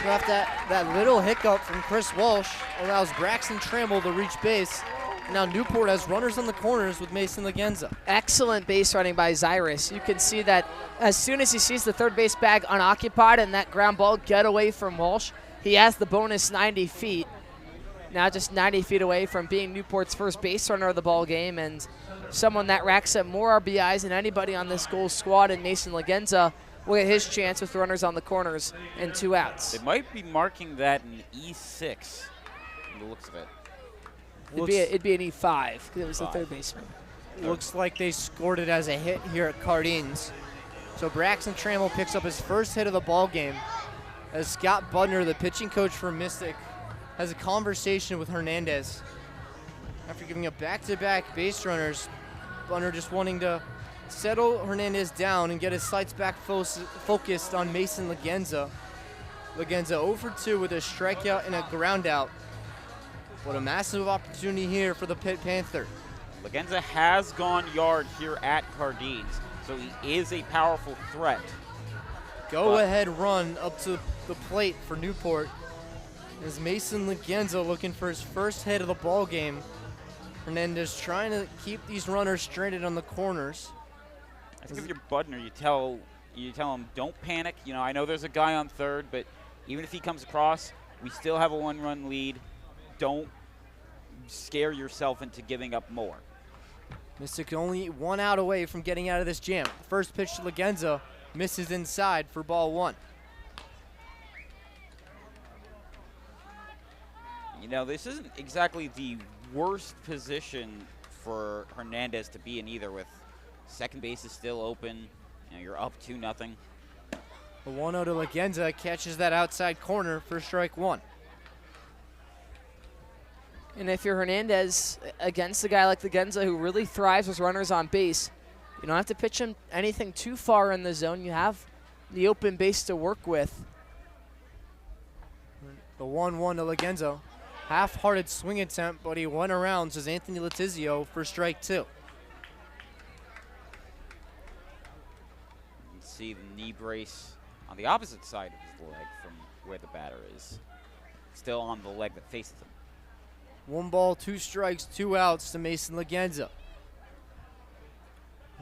So after that little hiccup from Chris Walsh allows Braxton Trammell to reach base. Now Newport has runners on the corners with Mason Lagenza. Excellent base running by Zyrus. You can see that as soon as he sees the third base bag unoccupied and that ground ball get away from Walsh, he has the bonus 90 feet. Now just 90 feet away from being Newport's first base runner of the ball game, and someone that racks up more RBIs than anybody on this Gulls squad, and Mason Lagenza will get his chance with runners on the corners and 2 outs. They might be marking that in E6 from the looks of it. It'd be an E5 because it was the third baseman. Looks like they scored it as a hit here at Cardines. So Braxton Trammell picks up his first hit of the ball game as Scott Budner, the pitching coach for Mystic, has a conversation with Hernandez. After giving up back-to-back base runners, Budner just wanting to settle Hernandez down and get his sights back focused on Mason Lagenza. Lagenza 0 for 2 with a strikeout and a ground out. What a massive opportunity here for the Pitt Panther. Lagenza has gone yard here at Cardines, so he is a powerful threat. Go-ahead run up to the plate for Newport is Mason Lagenza looking for his first hit of the ball game. Hernandez trying to keep these runners stranded on the corners. I think if you're Budner, you tell him don't panic. You know, I know there's a guy on third, but even if he comes across, we still have a 1-run lead. Don't scare yourself into giving up more. Mystic only 1 out away from getting out of this jam. First pitch to Lagenza misses inside for ball 1. You know, this isn't exactly the worst position for Hernandez to be in either, with second base is still open. You know, you're up 2-0. The 1-0 to Lagenza catches that outside corner for strike 1. And if you're Hernandez against a guy like Lagenza who really thrives with runners on base, you don't have to pitch him anything too far in the zone. You have the open base to work with. The 1-1 to Lagenza. Half-hearted swing attempt, but he went around, says Anthony Letizio for strike 2. You can see the knee brace on the opposite side of his leg from where the batter is. Still on the leg that faces him. 1 ball, 2 strikes, 2 outs to Mason Lagenza.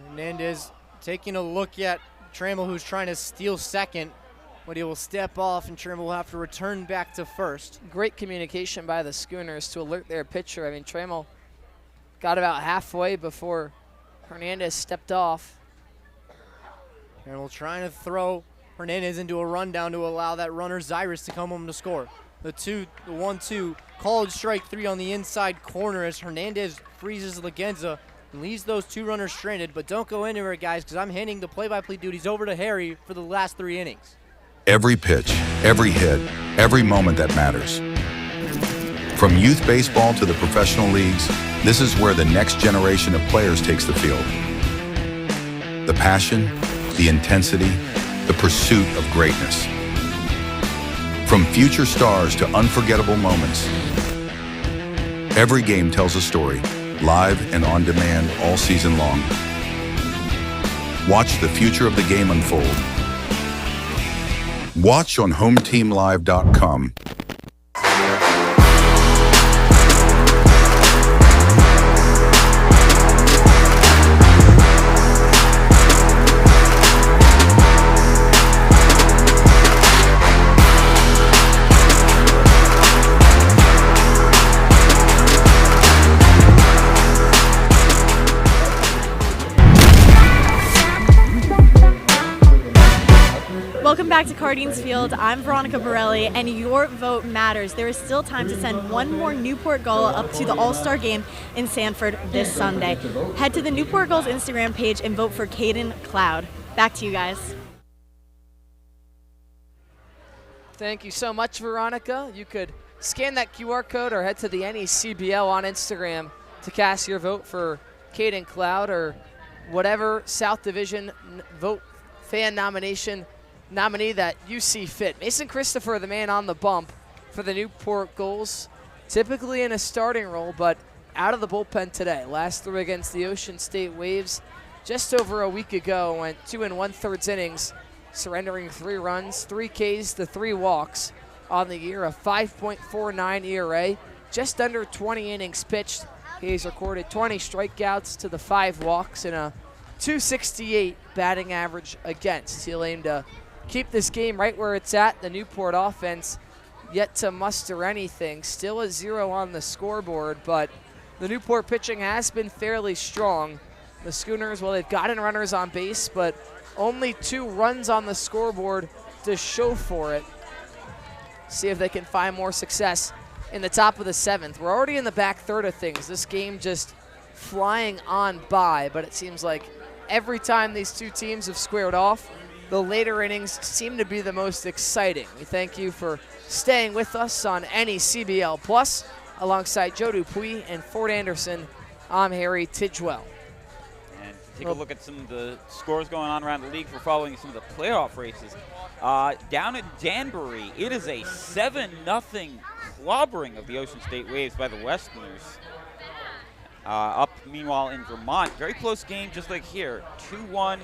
Hernandez taking a look at Trammell, who's trying to steal second, but he will step off and Trammell will have to return back to first. Great communication by the Schooners to alert their pitcher. I mean, Trammell got about halfway before Hernandez stepped off. Trammell trying to throw Hernandez into a rundown to allow that runner Zyrus to come home to score. The 1-2, called strike 3 on the inside corner as Hernandez freezes Lagenza and leaves those 2 runners stranded. But don't go anywhere, guys, because I'm handing the play-by-play duties over to Harry for the last 3 innings. Every pitch, every hit, every moment that matters. From youth baseball to the professional leagues, this is where the next generation of players takes the field. The passion, the intensity, the pursuit of greatness. From future stars to unforgettable moments, every game tells a story, live and on demand all season long. Watch the future of the game unfold. Watch on HomeTeamLive.com. Welcome back to Cardines Field. I'm Veronica Borelli, and your vote matters. There is still time to send one more Newport Gull up to the All-Star Game in Sanford this Sunday. Head to the Newport Gulls Instagram page and vote for Caden Cloud. Back to you guys. Thank you so much, Veronica. You could scan that QR code or head to the NECBL on Instagram to cast your vote for Caden Cloud or whatever South Division vote fan nominee that you see fit. Mason Christopher, the man on the bump, for the Newport Gulls, typically in a starting role, but out of the bullpen today. Last through against the Ocean State Waves just over a week ago, went 2 1/3 innings, surrendering 3 runs, 3 Ks to 3 walks on the year, a 5.49 ERA, just under 20 innings pitched. He's recorded 20 strikeouts to the 5 walks and a 268 batting average against. He'll aim to keep this game right where it's at. The Newport offense yet to muster anything. Still a 0 on the scoreboard, but the Newport pitching has been fairly strong. The Schooners, well, they've gotten runners on base, but only 2 runs on the scoreboard to show for it. See if they can find more success in the top of the 7th. We're already in the back third of things. This game just flying on by, but it seems like every time these two teams have squared off, the later innings seem to be the most exciting. We thank you for staying with us on NECBL Plus. Alongside Joe Dupuis and Ford Anderson, I'm Harry Tidgewell. And take a look at some of the scores going on around the league. We're following some of the playoff races. Down at Danbury, it is a 7-0 clobbering of the Ocean State Waves by the Westerners. Up, meanwhile, in Vermont, very close game just like here. 2-1,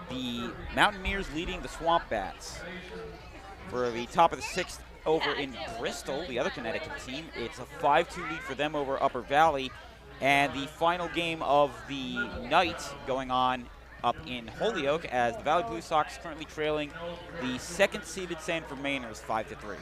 the Mountaineers leading the Swamp Bats. For the top of the 6th, over in Bristol, the other Connecticut team, it's a 5-2 lead for them over Upper Valley. And the final game of the night going on up in Holyoke as the Valley Blue Sox currently trailing the 2nd-seeded Sanford Mainers 5-3.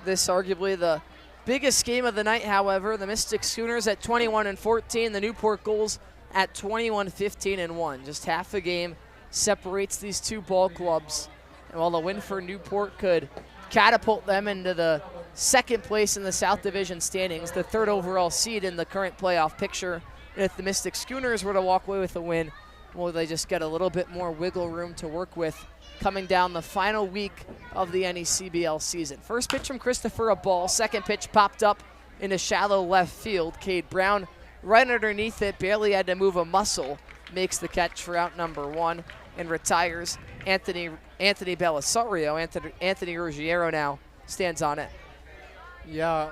This arguably the biggest game of the night, however. The Mystic Schooners at 21-14, the Newport Gulls at 21-15-1. Just half a game separates these two ball clubs. And while the win for Newport could catapult them into the 2nd place in the South Division standings, the 3rd overall seed in the current playoff picture, and if the Mystic Schooners were to walk away with a win, well, they just get a little bit more wiggle room to work with coming down the final week of the NECBL season. First pitch from Christopher, a ball. Second pitch popped up into shallow left field. Cade Brown right underneath it, barely had to move a muscle, makes the catch for out number 1 and retires. Anthony Belisario, Anthony Ruggiero now stands on it. Yeah,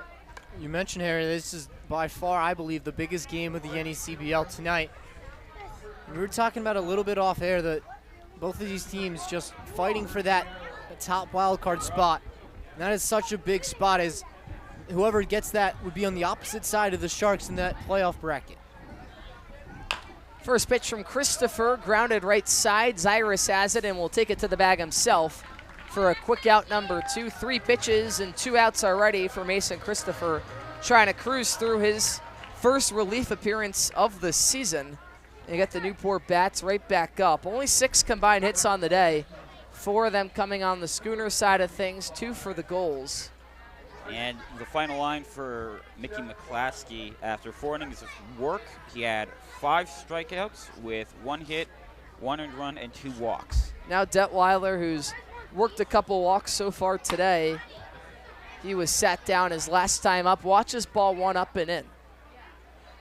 you mentioned, Harry, this is by far, I believe, the biggest game of the NECBL tonight. We were talking about a little bit off air that both of these teams just fighting for that top wild card spot. And that is such a big spot, as whoever gets that would be on the opposite side of the Sharks in that playoff bracket. First pitch from Christopher, grounded right side. Zyrus has it and will take it to the bag himself for a quick out number 2. 3 pitches and 2 outs already for Mason Christopher, trying to cruise through his first relief appearance of the season. You get the Newport Bats right back up. Only 6 combined hits on the day. 4 of them coming on the Schooner side of things, 2 for the Gulls. And the final line for Mickey McClaskey, after 4 innings of work, he had 5 strikeouts with 1 hit, 1 earned run, and 2 walks. Now Detweiler, who's worked a couple walks so far today, he was sat down his last time up. Watches ball 1 up and in.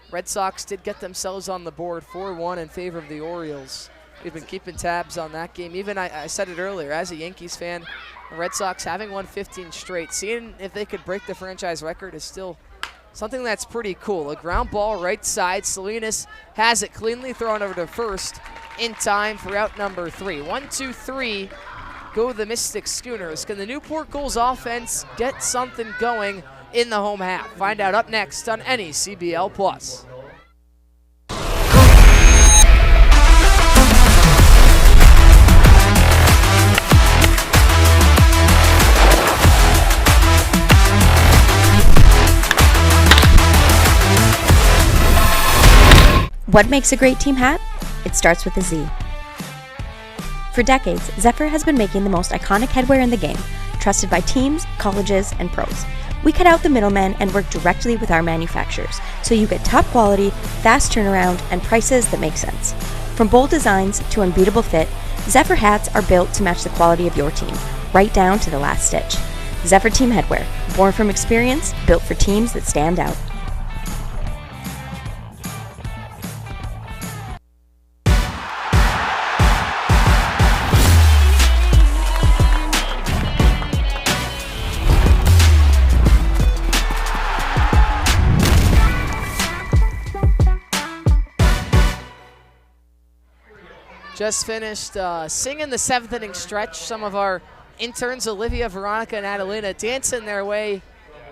Red Sox did get themselves on the board 4-1 in favor of the Orioles. We've been keeping tabs on that game. Even I said it earlier, as a Yankees fan, the Red Sox having won 15 straight, seeing if they could break the franchise record is still something that's pretty cool. A ground ball right side. Salinas has it cleanly thrown over to first in time for out number 3. 1-2-3 go the Mystic Schooners. Can the Newport Gulls offense get something going in the home half? Find out up next on NECBL Plus. What makes a great team hat? It starts with a Z. For decades, Zephyr has been making the most iconic headwear in the game, trusted by teams, colleges, and pros. We cut out the middlemen and work directly with our manufacturers, so you get top quality, fast turnaround, and prices that make sense. From bold designs to unbeatable fit, Zephyr hats are built to match the quality of your team, right down to the last stitch. Zephyr Team Headwear, born from experience, built for teams that stand out. Just finished singing the 7th inning stretch. Some of our interns, Olivia, Veronica, and Adelina, dancing their way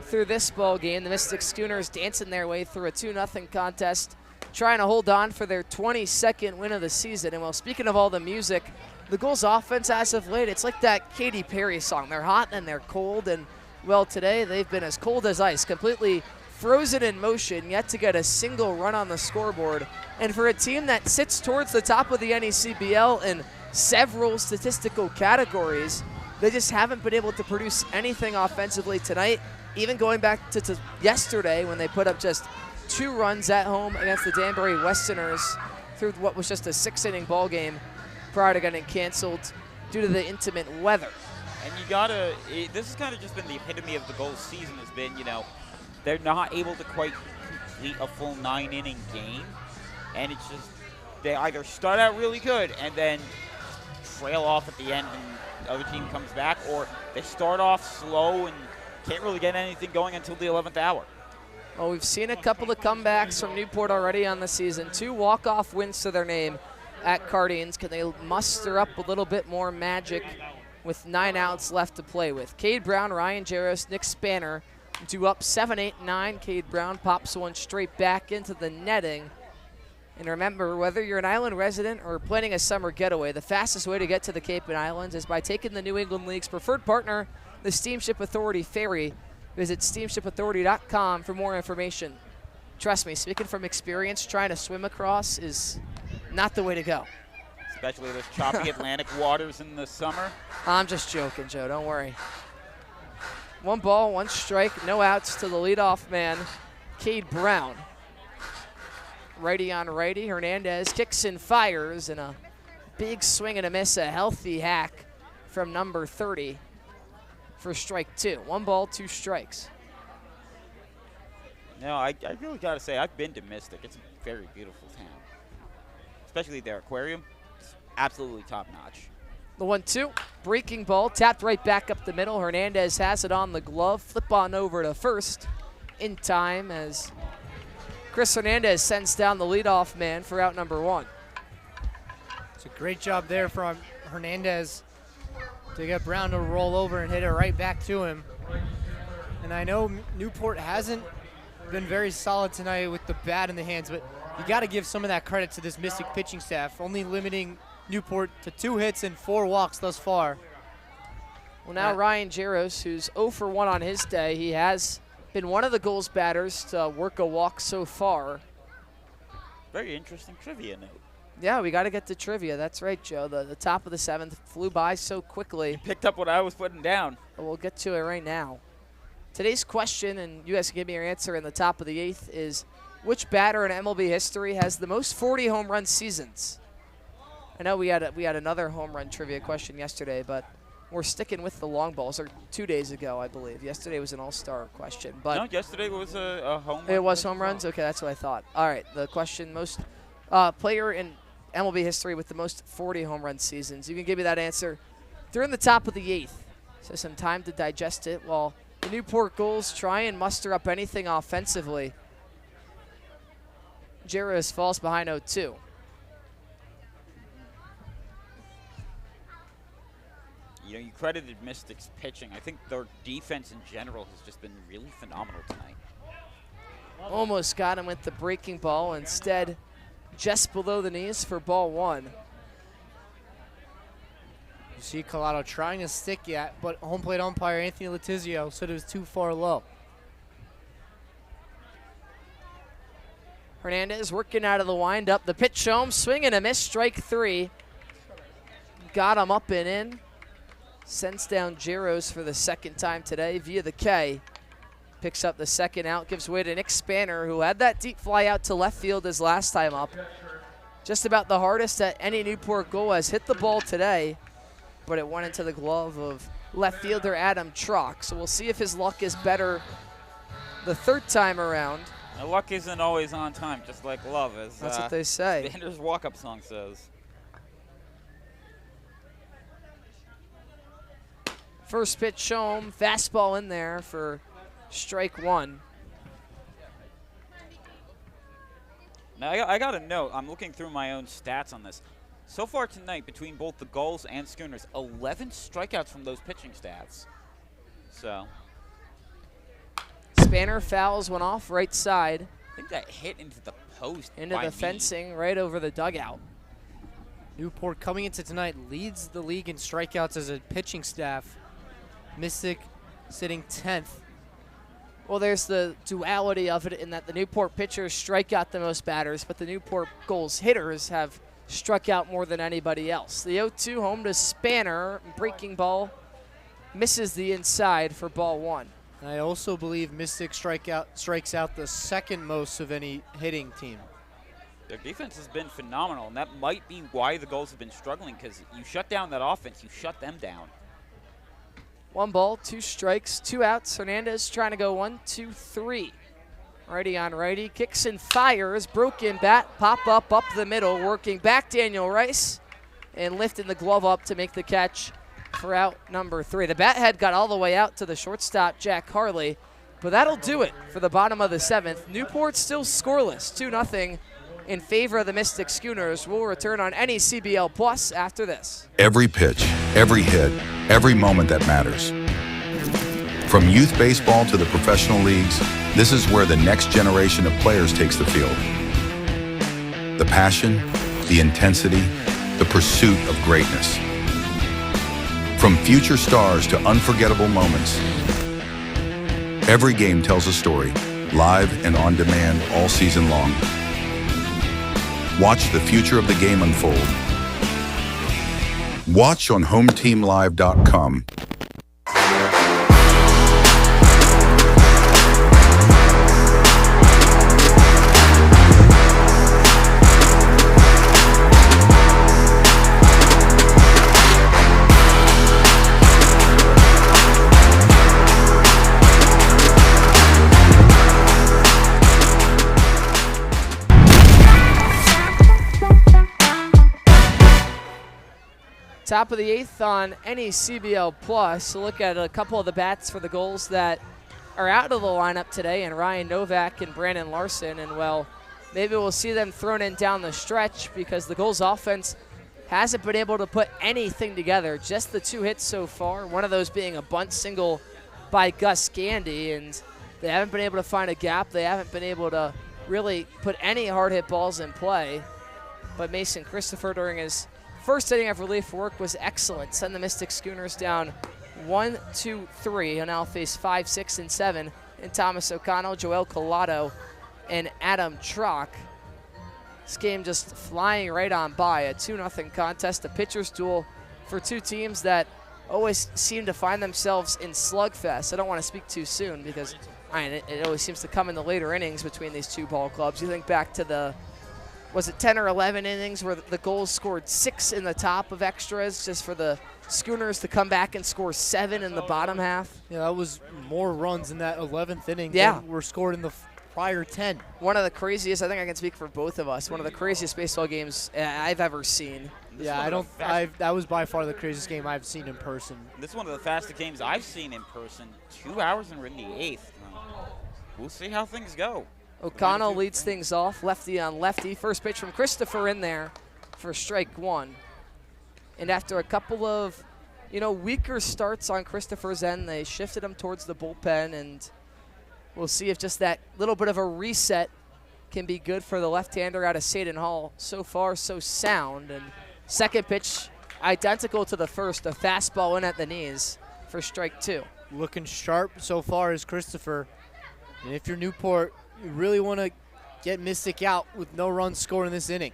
through this ball game. The Mystic Schooners dancing their way through a 2-0 contest, trying to hold on for their 22nd win of the season. And well, speaking of all the music, the Gulls offense as of late, it's like that Katy Perry song. They're hot and they're cold, and well, today they've been as cold as ice, completely frozen in motion, yet to get a single run on the scoreboard. And for a team that sits towards the top of the NECBL in several statistical categories, they just haven't been able to produce anything offensively tonight, even going back to yesterday when they put up just 2 runs at home against the Danbury Westerners through what was just a 6-inning ball game prior to getting canceled due to the inclement weather. And this has kind of just been the epitome of the Gulls season has been, they're not able to quite complete a full 9-inning game. And it's just, they either start out really good and then trail off at the end and the other team comes back, or they start off slow and can't really get anything going until the 11th hour. Well, we've seen a couple of comebacks from Newport already on the season. 2 walk-off wins to their name at Cardines. Can they muster up a little bit more magic with 9 outs left to play with? Cade Brown, Ryan Jaros, Nick Spanner do up 7-8-9. Cade Brown pops one straight back into the netting. And remember, whether you're an island resident or planning a summer getaway, the fastest way to get to the Cape and Islands is by taking the New England League's preferred partner, the Steamship Authority Ferry. Visit steamshipauthority.com for more information. Trust me, speaking from experience, trying to swim across is not the way to go. Especially those choppy Atlantic waters in the summer. I'm just joking, Joe. Don't worry. 1 ball, 1 strike, no outs to the leadoff man, Cade Brown. Righty on righty. Hernandez kicks and fires, and a big swing and a miss, a healthy hack from number 30 for strike 2. 1 ball, 2 strikes. No, I really got to say, I've been to Mystic. It's a very beautiful town, especially their aquarium. It's absolutely top-notch. The 1-2, breaking ball, tapped right back up the middle. Hernandez has it on the glove. Flip on over to first in time as Chris Hernandez sends down the leadoff man for out number 1. It's a great job there from Hernandez to get Brown to roll over and hit it right back to him. And I know Newport hasn't been very solid tonight with the bat in the hands, but you got to give some of that credit to this Mystic pitching staff, only limiting Newport to 2 hits and 4 walks thus far. Well, now Ryan Jaros, who's 0 for 1 on his day, he has been one of the Gulls batters to work a walk so far. Very interesting trivia note. Yeah, we got to get to trivia. That's right, Joe. The top of the 7th flew by so quickly. You picked up what I was putting down. We'll get to it right now. Today's question, and you guys can give me your answer in the top of the 8th, is which batter in MLB history has the most 40 home run seasons? I know we had another home run trivia question yesterday, but we're sticking with the long balls, or 2 days ago, I believe. Yesterday was an all-star question. But no, yesterday was a home run. It was home runs? Okay, that's what I thought. All right, the question, most player in MLB history with the most 40 home run seasons. You can give me that answer during the top of the 8th. So some time to digest it while the Newport Gulls try and muster up anything offensively. Jaros falls behind 0-2. You credited Mystic's pitching. I think their defense in general has just been really phenomenal tonight. Almost got him with the breaking ball. Instead, just below the knees for ball 1. You see Collado trying to stick at, but home plate umpire Anthony Letizio said it was too far low. Hernandez working out of the windup. The pitch home, swing and a miss, strike 3. Got him up and in. Sends down Jaros for the 2nd time today via the K. Picks up the 2nd out, gives way to Nick Spanner, who had that deep fly out to left field his last time up. Just about the hardest that any Newport Gull has hit the ball today, but it went into the glove of left fielder Adam Trock. So we'll see if his luck is better the 3rd time around. Now, luck isn't always on time, just like love, as that's what they say. Spander's walk-up song says. First pitch home, fastball in there for strike 1. Now, I got a note. I'm looking through my own stats on this. So far tonight, between both the Gulls and Schooners, 11 strikeouts from those pitching stats. So. Spanner fouls one off right side. I think that hit into the post. Into the fencing, right over the dugout. Newport coming into tonight leads the league in strikeouts as a pitching staff. Mystic sitting 10th. Well, there's the duality of it in that the Newport pitchers strike out the most batters, but the Newport Gulls hitters have struck out more than anybody else. The 0-2 home to Spanner. Breaking ball misses the inside for ball one. I also believe Mystic strikes out the second most of any hitting team. Their defense has been phenomenal, and that might be why the Gulls have been struggling, because you shut down that offense, you shut them down. 1 ball, 2 strikes, 2 outs. Hernandez trying to go 1, 2, 3. Righty on righty, kicks and fires. Broken bat, pop up the middle, working back Daniel Rice, and lifting the glove up to make the catch for out number 3. The bat head got all the way out to the shortstop, Jack Harley, but that'll do it for the bottom of the 7th. Newport still scoreless, 2-0 in favor of the Mystic Schooners. We'll return on any CBL Plus after this. Every pitch, every hit, every moment that matters. From youth baseball to the professional leagues, this is where the next generation of players takes the field. The passion, the intensity, the pursuit of greatness. From future stars to unforgettable moments, every game tells a story, live and on demand all season long. Watch the future of the game unfold. Watch on HomeTeamLive.com. Top of the 8th on any CBL Plus. Look at a couple of the bats for the Gulls that are out of the lineup today, and Ryan Novak and Brandon Larson. And, well, maybe we'll see them thrown in down the stretch because the Gulls offense hasn't been able to put anything together. Just the 2 hits so far, one of those being a bunt single by Gus Gandy, and they haven't been able to find a gap. They haven't been able to really put any hard hit balls in play. But Mason Christopher, during his first inning of relief work, was excellent. Send the Mystic Schooners down 1, 2, 3. He'll now face 5, 6, and 7. And Thomas O'Connell, Joel Collado, and Adam Trock. This game just flying right on by. A 2-0 contest, a pitcher's duel for two teams that always seem to find themselves in slugfest. I don't want to speak too soon because it always seems to come in the later innings between these two ball clubs. You think back to the, was it 10 or 11 innings where the Gulls scored 6 in the top of extras just for the Schooners to come back and score 7 in the bottom half? Yeah, that was more runs in that 11th inning than were scored in the prior 10. One of the craziest, I think I can speak for both of us, one of the craziest baseball games I've ever seen. Yeah, that was by far the craziest game I've seen in person. This is one of the fastest games I've seen in person. 2 hours and we're in the 8th. We'll see how things go. O'Connell leads things off, lefty on lefty. First pitch from Christopher in there for strike 1. And after a couple of, weaker starts on Christopher's end, they shifted him towards the bullpen, and we'll see if just that little bit of a reset can be good for the left-hander out of Seton Hall. So far, so sound. And second pitch, identical to the first, a fastball in at the knees for strike 2. Looking sharp so far is Christopher. And if you're Newport, you really want to get Mystic out with no runs scored in this inning.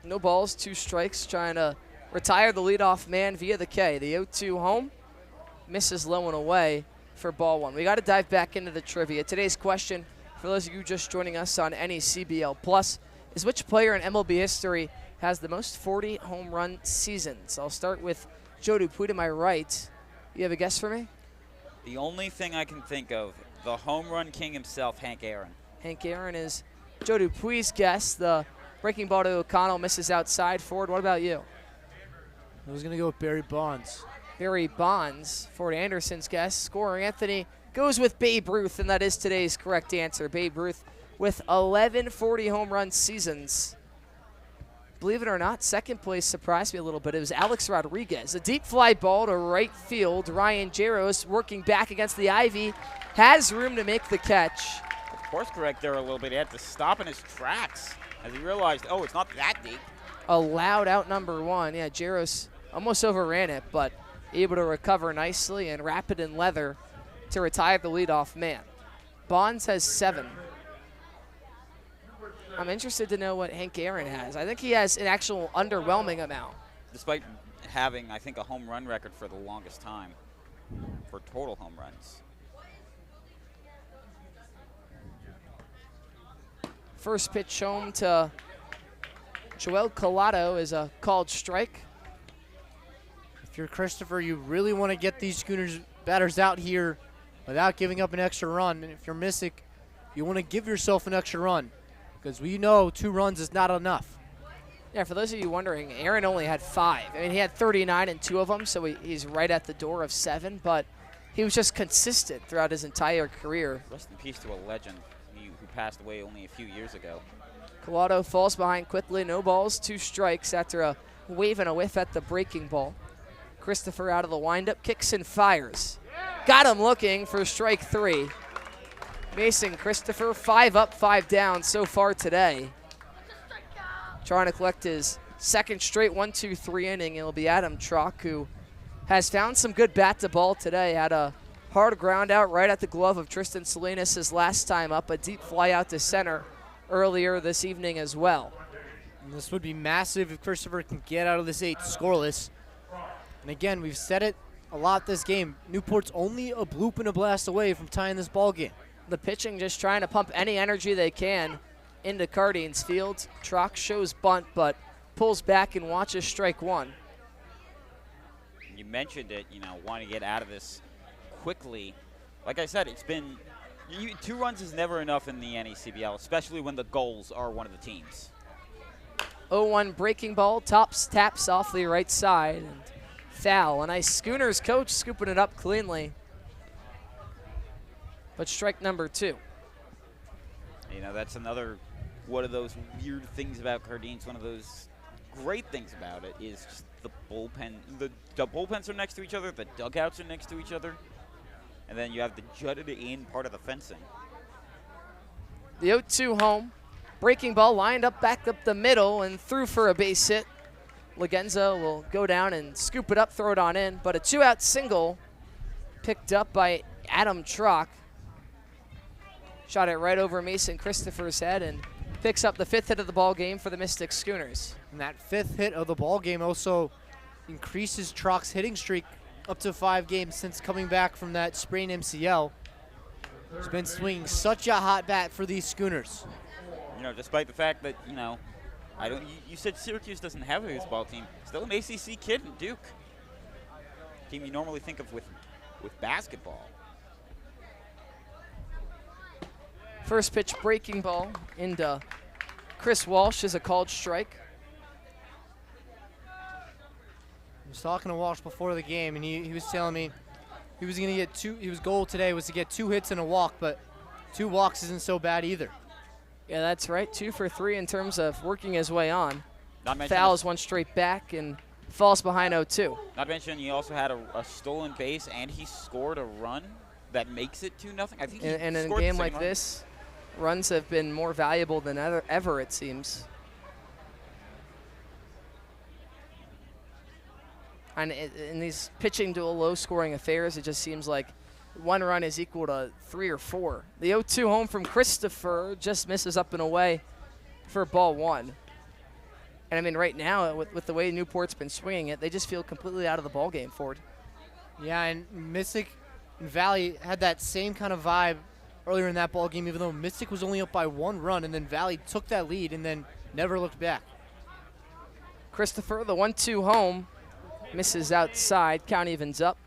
No balls, 2 strikes, trying to retire the leadoff man via the K. The 0-2 home misses low and away for ball 1. We got to dive back into the trivia. Today's question, for those of you just joining us on any CBL Plus, is which player in MLB history has the most 40 home run seasons? I'll start with Joe Dupuy to my right. You have a guess for me? The only thing I can think of, the home run king himself, Hank Aaron. Hank Aaron is Joe Dupuy's guess. The breaking ball to O'Connell misses outside. Ford, what about you? I was going to go with Barry Bonds. Barry Bonds, Ford Anderson's guess. Scoring Anthony goes with Babe Ruth, and that is today's correct answer. Babe Ruth with 11 40 home run seasons. believe it or not, second place surprised me a little bit. It was Alex Rodriguez. A deep fly ball to right field. Ryan Jaros working back against the ivy. Has room to make the catch. Of course, correct there a little bit. He had to stop in his tracks as he realized, oh, it's not that deep. A loud out number one. Yeah, Jaros almost overran it, but able to recover nicely and wrap it in leather to retire the leadoff man. Bonds has 7. I'm interested to know what Hank Aaron has. I think he has an actual underwhelming amount. Despite having, I think, a home run record for the longest time for total home runs. First pitch home to Joel Collado is a called strike. If you're Christopher, you really want to get these Schooners batters out here without giving up an extra run. And if you're Mystic, you want to give yourself an extra run because we know 2 runs is not enough. Yeah, for those of you wondering, Aaron only had 5. I mean, he had 39 in 2 of them, so he's right at the door of 7, but he was just consistent throughout his entire career. Rest in peace to a legend who passed away only a few years ago. Collado falls behind quickly. No balls, 2 strikes after a wave and a whiff at the breaking ball. Christopher out of the windup, kicks and fires. Got him looking for strike 3. Mason Christopher, 5 up, 5 down so far today. Trying to collect his second straight 1-2-3 inning. It'll be Adam Trock, who has found some good bat to ball today. Had a hard ground out right at the glove of Tristan Salinas his last time up. A deep fly out to center earlier this evening as well. And this would be massive if Christopher can get out of this 8 scoreless. And again, we've said it a lot this game. Newport's only a bloop and a blast away from tying this ball game. The pitching just trying to pump any energy they can into Cardines Field. Trock shows bunt, but pulls back and watches strike 1. You mentioned it, wanting to get out of this quickly. Like I said, it's been 2 runs is never enough in the NECBL, especially when the Gulls are one of the teams. 0-1 breaking ball, taps off the right side, and foul. A nice Schooners coach scooping it up cleanly. But strike number 2. That's another one of those weird things about Cardines. One of those great things about it is just the bullpen. The bullpens are next to each other. The dugouts are next to each other. And then you have the jutted in part of the fencing. The 0-2 home. Breaking ball lined up back up the middle and through for a base hit. Lagenza will go down and scoop it up, throw it on in. But a 2-out single picked up by Adam Trock. Shot it right over Mason Christopher's head and picks up the 5th hit of the ball game for the Mystic Schooners. And that 5th hit of the ball game also increases Trock's hitting streak up to 5 games since coming back from that sprained MCL. He's been swinging such a hot bat for these Schooners. Despite the fact that, you said Syracuse doesn't have a baseball team. Still an ACC kid in Duke. Team you normally think of with basketball. First pitch breaking ball into Chris Walsh is a called strike. I was talking to Walsh before the game, and he was telling me he was going to get 2. His goal today was to get 2 hits and a walk, but 2 walks isn't so bad either. Yeah, that's right. 2 for 3 in terms of working his way on. Not fouls 1 straight back and falls behind 0-2. Not to mention he also had a stolen base and he scored a run that makes it 2-0. I think and in a game like this, runs have been more valuable than ever, it seems. And in these pitching to low-scoring affairs, it just seems like 1 run is equal to 3 or 4. The 0-2 home from Christopher just misses up and away for ball 1. And I mean, right now, with the way Newport's been swinging it, they just feel completely out of the ball game, Ford. Yeah, and Mystic and Valley had that same kind of vibe earlier in that ball game, even though Mystic was only up by 1 run, and then Valley took that lead and then never looked back. Christopher, the 1-2 home, misses outside. Count evens up.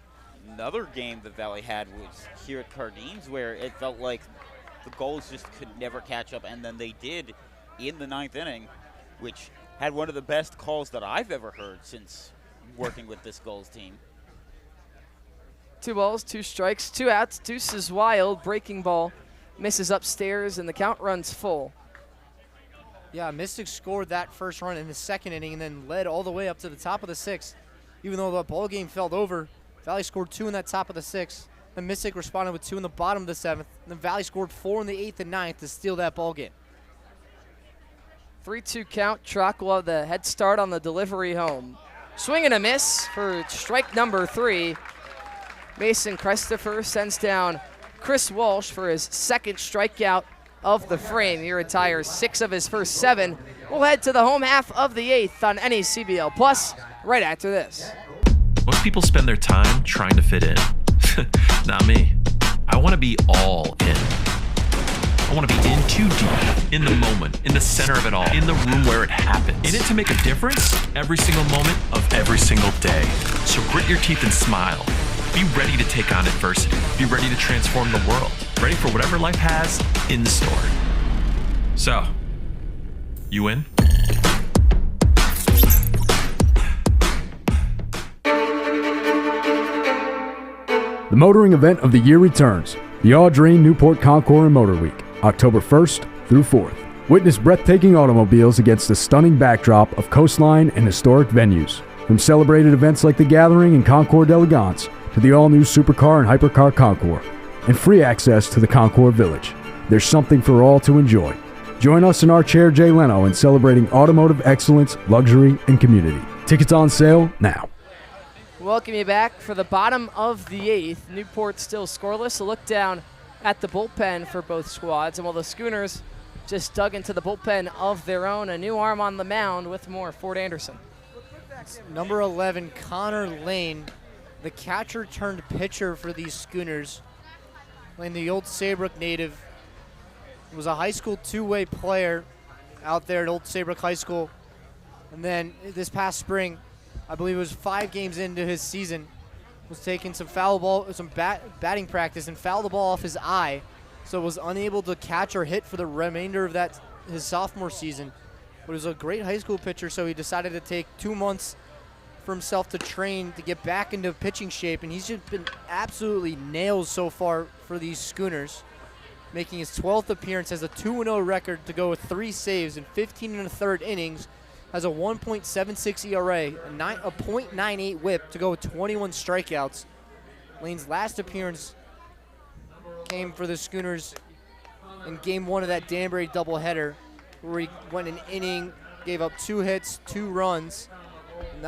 Another game that Valley had was here at Cardines, where it felt like the Gulls just could never catch up, and then they did in the 9th inning, which had one of the best calls that I've ever heard since working with this Gulls team. 2 balls, 2 strikes, 2 outs. Deuce is wild. Breaking ball misses upstairs, and the count runs full. Yeah, Mystics scored that first run in the second inning and then led all the way up to the top of the sixth. Even though the ball game fell over, Valley scored 2 in that top of the sixth. Then Mystic responded with 2 in the bottom of the seventh. And then Valley scored 4 in the eighth and ninth to steal that ball game. 3-2 count. Truck will have the head start on the delivery home. Swing and a miss for strike number 3. Mason Christopher sends down Chris Walsh for his second strikeout of the frame. He retires 6 of his first 7. We'll head to the home half of the 8th on NECBL Plus right after this. Most people spend their time trying to fit in. Not me. I want to be all in. I want to be in too deep, in the moment, in the center of it all, in the room where it happens. In it to make a difference every single moment of every single day. So grit your teeth and smile. Be ready to take on adversity. Be ready to transform the world. Ready for whatever life has in store. So, you in? The motoring event of the year returns. The Audrey Newport Concours and Motor Week, October 1st through 4th. Witness breathtaking automobiles against a stunning backdrop of coastline and historic venues. From celebrated events like the Gathering and Concours d'Elegance to the all-new Supercar and Hypercar Concours, and free access to the Concours Village. There's something for all to enjoy. Join us in our chair Jay Leno in celebrating automotive excellence, luxury, and community. Tickets on sale now. Welcome you back for the bottom of the 8th. Newport still scoreless. A look down at the bullpen for both squads. And while the Schooners just dug into the bullpen of their own, a new arm on the mound with more, Ford Anderson. It's number 11, Connor Lane, the catcher turned pitcher for these Schooners. Lane, the old Saybrook native, was a high school two-way player out there at Old Saybrook High School. And then this past spring, I believe it was 5 games into his season, was taking some batting practice and fouled the ball off his eye, so was unable to catch or hit for the remainder of his sophomore season. But he was a great high school pitcher, so he decided to take 2 months for himself to train to get back into pitching shape, and he's just been absolutely nails so far for these Schooners, making his 12th appearance, has a 2-0 record to go with 3 saves in 15 1/3 innings, has a 1.76 ERA, a .98 whip to go with 21 strikeouts. Lane's last appearance came for the Schooners in Game 1 of that Danbury doubleheader, where he went an inning, gave up 2 hits, 2 runs, and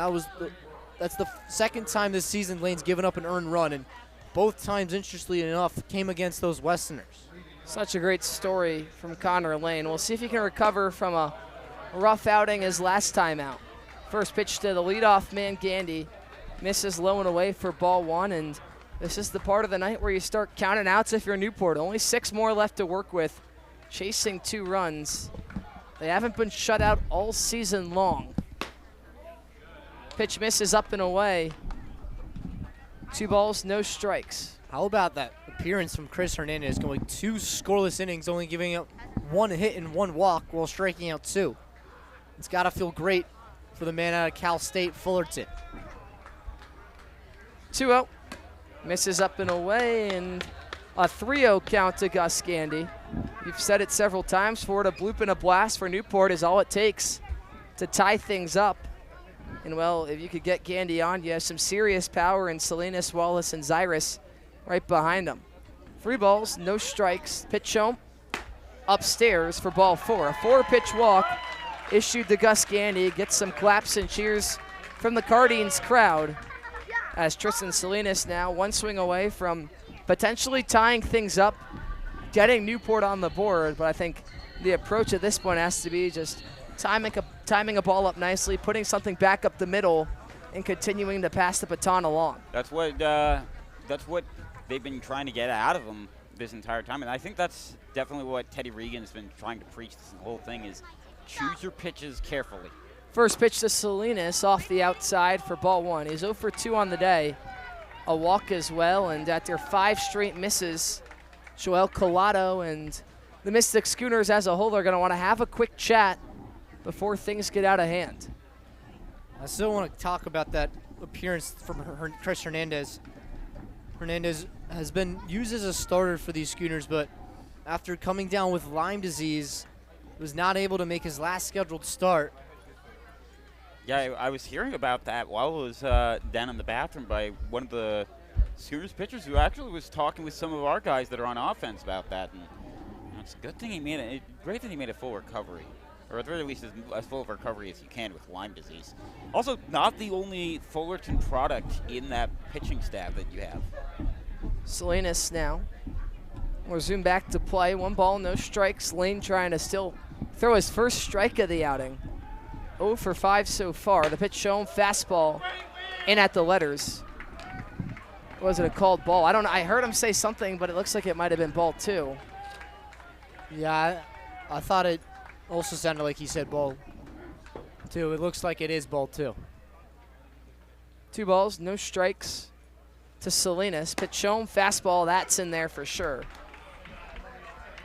that's the second time this season Lane's given up an earned run, and both times, interestingly enough, came against those Westerners. Such a great story from Connor Lane. We'll see if he can recover from a rough outing his last time out. First pitch to the leadoff man, Gandy. Misses low and away for ball 1, and this is the part of the night where you start counting outs if you're Newport. Only 6 more left to work with, chasing 2 runs. They haven't been shut out all season long. Pitch misses up and away. 2 balls, no strikes. How about that appearance from Chris Hernandez, going 2 scoreless innings, only giving up 1 hit and 1 walk while striking out 2. It's got to feel great for the man out of Cal State, Fullerton. 2-0. Misses up and away, and a 3-0 count to Gus Gandy. You've said it several times, for it, a bloop and a blast for Newport is all it takes to tie things up. And, well, if you could get Gandy on, you have some serious power in Salinas, Wallace, and Zyrus right behind them. 3 balls, no strikes. Pitch home, upstairs for ball 4. A 4-pitch walk issued to Gus Gandy. Gets some claps and cheers from the Cardines crowd, as Tristan Salinas now 1 swing away from potentially tying things up, getting Newport on the board. But I think the approach at this point has to be just timing a ball up nicely, putting something back up the middle, and continuing to pass the baton along. That's what they've been trying to get out of him this entire time, and I think that's definitely what Teddy Regan's been trying to preach this whole thing is choose your pitches carefully. First pitch to Salinas off the outside for ball 1. He's 0 for 2 on the day. A walk as well, and after 5 straight misses, Joel Collado and the Mystic Schooners as a whole are going to want to have a quick chat before things get out of hand. I still want to talk about that appearance from Chris Hernandez. Hernandez has been used as a starter for these Schooners, but after coming down with Lyme disease was not able to make his last scheduled start. Yeah, I was hearing about that while I was down in the bathroom by one of the Schooners pitchers who actually was talking with some of our guys that are on offense about that. And it's a good thing he made it. Great that he made a full recovery, or at the very least as full of recovery as you can with Lyme disease. Also, not the only Fullerton product in that pitching staff that you have. Salinas now. We'll zoom back to play. 1 ball, no strikes. Lane trying to still throw his first strike of the outing. 0 for 5 so far. The pitch shown, fastball in at the letters. Was it a called ball? I don't know. I heard him say something, but it looks like it might have been ball 2. Yeah, I thought it also sounded like he said ball 2. It looks like it is ball 2. 2 balls, no strikes to Salinas. Pitch shown, fastball, that's in there for sure.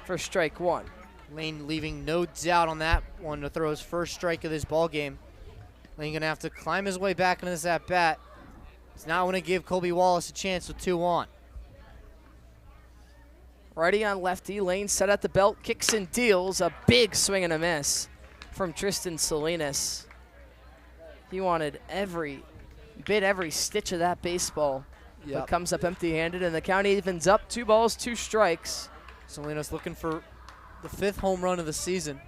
For strike 1. Lane leaving no doubt on that one to throw his first strike of this ball game. Lane gonna have to climb his way back into this at bat. He's not gonna give Colby Wallace a chance with 2 on. Righty on lefty, Lane set at the belt, kicks and deals. A big swing and a miss from Tristan Salinas. He wanted every stitch of that baseball. Yep. But comes up empty-handed, and the count evens up. 2 balls, 2 strikes. Salinas looking for the 5th home run of the season.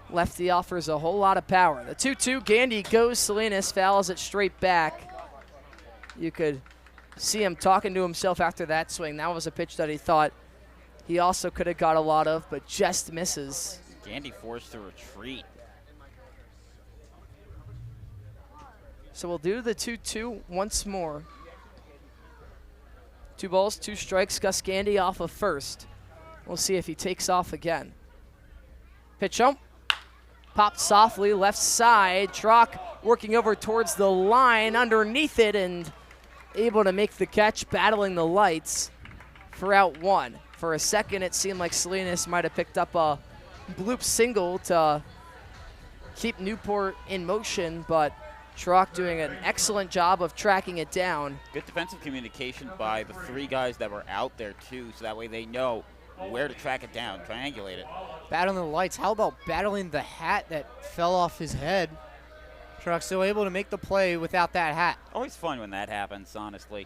Lefty offers a whole lot of power. The 2-2, Gandy goes, Salinas fouls it straight back. You could see him talking to himself after that swing. That was a pitch that he thought he also could have got a lot of, but just misses. Gandy forced to retreat. So we'll do the 2-2 once more. 2 balls, 2 strikes. Gus Gandy off of first. We'll see if he takes off again. Pitch home. Popped softly, left side. Trock working over towards the line, underneath it, and able to make the catch, battling the lights for out 1. For a second, it seemed like Salinas might have picked up a bloop single to keep Newport in motion, but Trock doing an excellent job of tracking it down. Good defensive communication by the 3 guys that were out there, too, so that way they know where to track it down, triangulate it. Battling the lights. How about battling the hat that fell off his head? Trock still able to make the play without that hat. Always fun when that happens, honestly.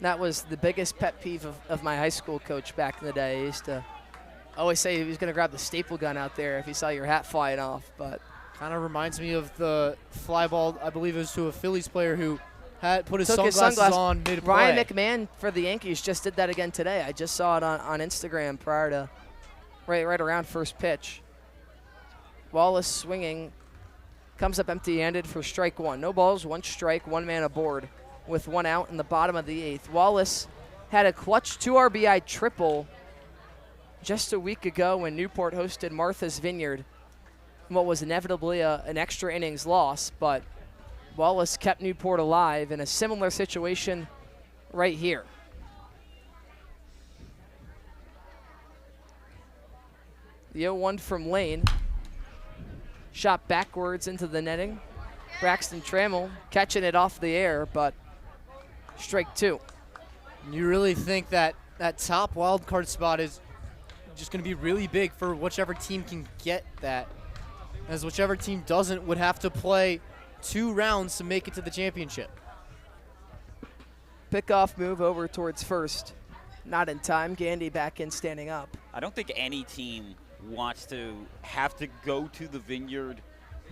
That was the biggest pet peeve of my high school coach back in the day. He used to always say he was going to grab the staple gun out there if he saw your hat flying off, but kind of reminds me of the fly ball, I believe it was to a Phillies player who had put his took sunglasses on mid-play. Ryan McMahon for the Yankees just did that again today. I just saw it on Instagram prior to right around first pitch. Wallace swinging, comes up empty-handed for strike 1. No balls, 1 strike, 1 man aboard with 1 out in the bottom of the 8th. Wallace had a clutch 2 RBI triple just a week ago when Newport hosted Martha's Vineyard. What was inevitably an extra innings loss, but Wallace kept Newport alive in a similar situation right here. The 0-1 from Lane. Shot backwards into the netting. Braxton Trammell catching it off the air, but strike 2. You really think that that top wild card spot is just going to be really big for whichever team can get that, as whichever team doesn't would have to play 2 rounds to make it to the championship. Pickoff move over towards first. Not in time. Gandy back in, standing up. I don't think any team wants to have to go to the Vineyard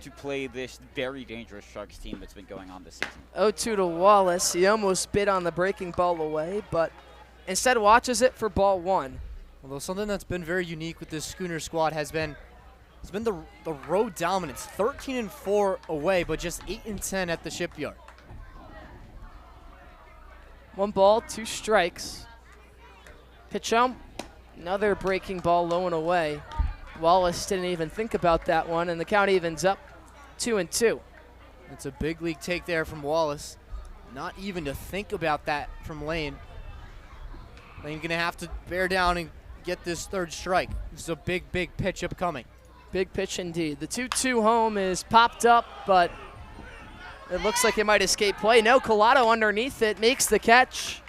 to play this very dangerous Sharks team that's been going on this season. 0-2 to Wallace. He almost bit on the breaking ball away, but instead watches it for ball 1. Although something that's been very unique with this Schooner squad has been the road dominance. 13-4 away, but just 8-10 at the Shipyard. 1 ball, 2 strikes. Pitch home. Another breaking ball low and away. Wallace didn't even think about that one, and the count evens up 2-2. It's a big league take there from Wallace. Not even to think about that from Lane. Lane gonna have to bear down and get this 3rd strike. This is a big, big pitch upcoming. Big pitch indeed. The 2-2 home is popped up, but it looks like it might escape play. No, Collado underneath it makes the catch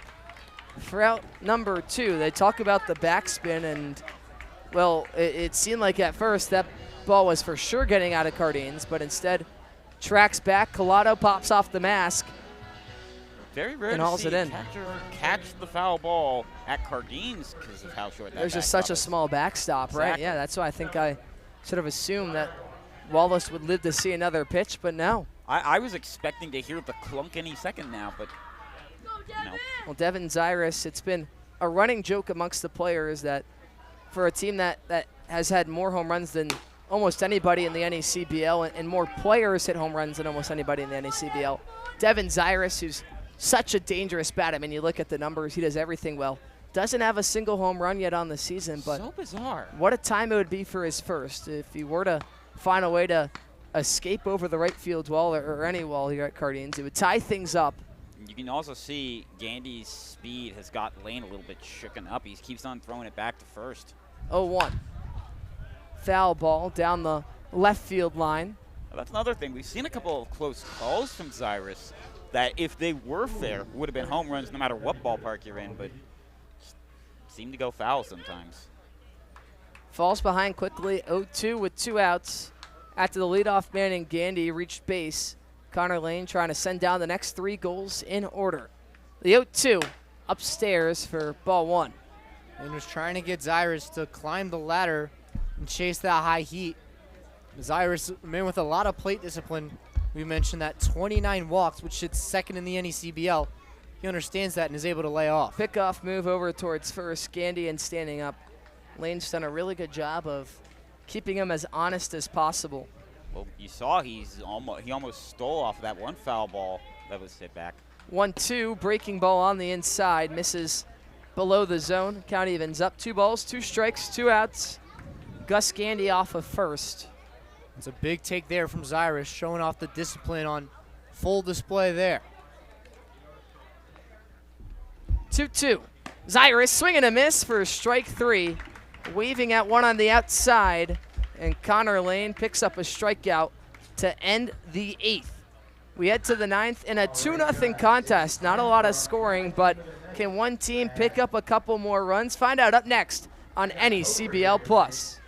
for out number 2. They talk about the backspin, and Well, it seemed like at first that ball was for sure getting out of Cardines, but instead tracks back. Collado pops off the mask. Very rare and to hauls see it in. a catcher catch the foul ball at Cardines because of how short that There's just backstop such a is. small backstop, right? Exactly. Yeah, that's why I think I sort of assumed that Wallace would live to see another pitch, but no. I was expecting to hear the clunk any second now, but no. Well, Devin Zyrus, it's been a running joke amongst the players that for a team that has had more home runs than almost anybody in the NECBL and more players hit home runs than almost anybody in the NECBL, Devin Zyrus, who's such a dangerous bat. I mean, you look at the numbers, he does everything well. Doesn't have a single home run yet on the season, but so bizarre. What a time it would be for his first. If he were to find a way to escape over the right field wall or any wall here at Cardines, it would tie things up. You can also see Gandy's speed has got Lane a little bit shooken up. He keeps on throwing it back to first. 0-1. Foul ball down the left field line. Well, that's another thing. We've seen a couple of close calls from Zyrus that if they were fair would have been home runs no matter what ballpark you're in, but seem to go foul sometimes. Falls behind quickly, 0-2 with 2 outs. After the leadoff man in Gandy reached base, Connor Lane trying to send down the next 3 goals in order. The 0-2 upstairs for ball 1. And was trying to get Zyrus to climb the ladder and chase that high heat. Zyrus, a man with a lot of plate discipline. We mentioned that 29 walks, which sits second in the NECBL. He understands that and is able to lay off. Pickoff move over towards first. Gandy and standing up. Lane's done a really good job of keeping him as honest as possible. Well, you saw he almost stole off that one foul ball that was hit back. 1-2, breaking ball on the inside, misses below the zone. Count evens up. 2 balls, 2 strikes, 2 outs. Gus Gandy off of first. It's a big take there from Zyrus, showing off the discipline on full display there. 2-2. Zyrus swing and a miss for strike 3. Waving at one on the outside, and Connor Lane picks up a strikeout to end the 8th. We head to the 9th in a 2-0 contest. Not a lot of scoring, but can one team pick up a couple more runs? Find out up next on NECBL Plus.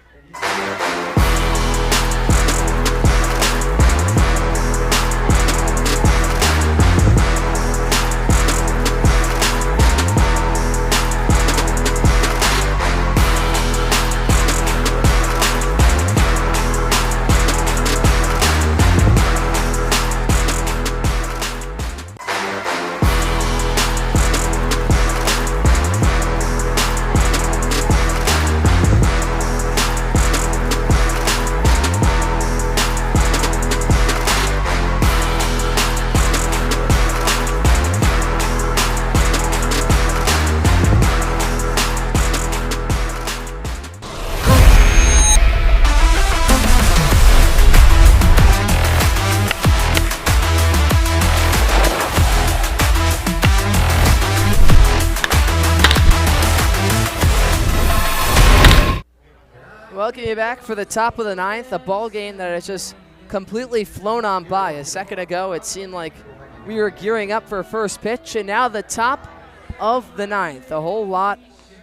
Welcome you back for the top of the 9th, a ball game that has just completely flown on by. A second ago, it seemed like we were gearing up for first pitch, and now the top of the 9th. A whole lot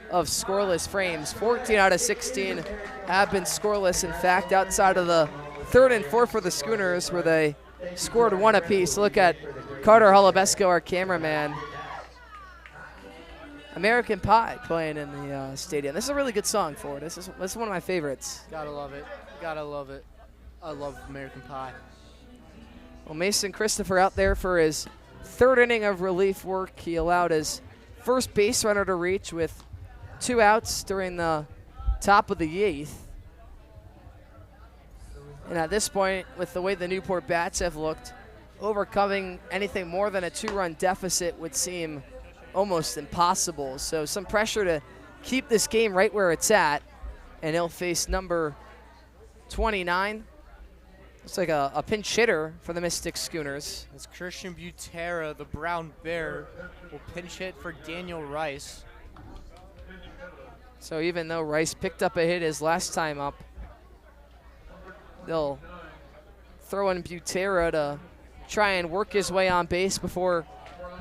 of scoreless frames. 14 out of 16 have been scoreless. In fact, outside of the 3rd and 4th for the Schooners, where they scored 1 apiece. Look at Carter Holubesco, our cameraman. American Pie playing in the stadium. This is a really good song for it. This is one of my favorites. Gotta love it. Gotta love it. I love American Pie. Well, Mason Christopher out there for his 3rd inning of relief work. He allowed his first base runner to reach with 2 outs during the top of the 8th. And at this point, with the way the Newport bats have looked, overcoming anything more than a 2-run deficit would seem almost impossible. So some pressure to keep this game right where it's at. And he'll face number 29. Looks like a pinch hitter for the Mystic Schooners. As Christian Butera, the Brown Bear, will pinch hit for Daniel Rice. So even though Rice picked up a hit his last time up, they'll throw in Butera to try and work his way on base before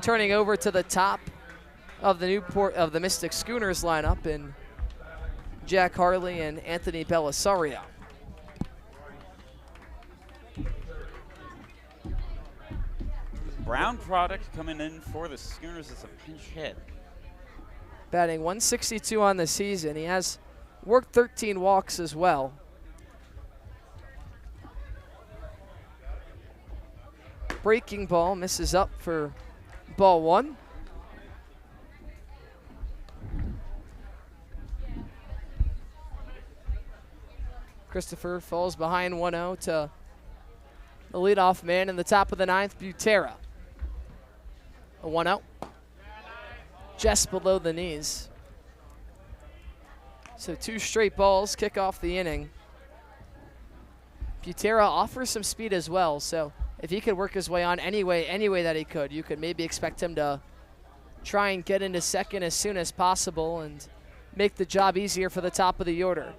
turning over to the top of the Mystic Schooners lineup. And Jack Harley and Anthony Belisario. Brown product coming in for the Schooners as a pinch hit. Batting 162 on the season. He has worked 13 walks as well. Breaking ball misses up for ball one. Christopher falls behind 1-0 to the leadoff man in the top of the ninth, Butera. A 1-0. Just below the knees. So 2 straight balls kick off the inning. Butera offers some speed as well, so if he could work his way on any way that he could, you could maybe expect him to try and get into second as soon as possible and make the job easier for the top of the order.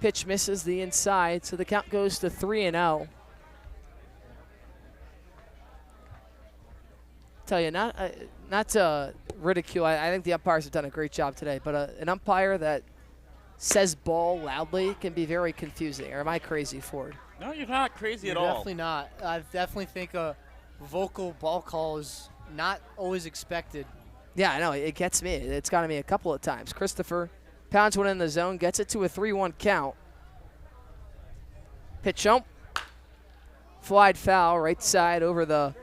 Pitch misses the inside, so the count goes to 3-0. Tell you, not to ridicule, I think the umpires have done a great job today, but an umpire that says ball loudly can be very confusing. Or am I crazy, Ford? No, you're not crazy at You're all. Definitely not. I definitely think a vocal ball call is not always expected. Yeah, I know. It gets me. It's gotten me a couple of times. Christopher pounds one in the zone, gets it to a 3-1 count. Pitch home. Flied foul, right side over the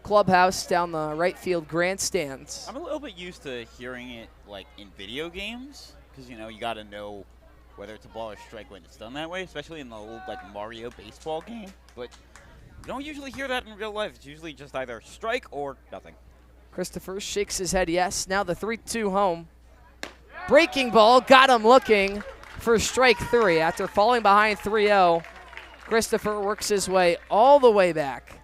clubhouse down the right field grandstands. I'm a little bit used to hearing it like in video games because, you know, you got to know whether it's a ball or strike when it's done that way, especially in the old like Mario baseball game. But you don't usually hear that in real life. It's usually just either strike or nothing. Christopher shakes his head yes. Now the 3-2 home. Breaking ball, got him looking for strike 3. After falling behind 3-0, Christopher works his way all the way back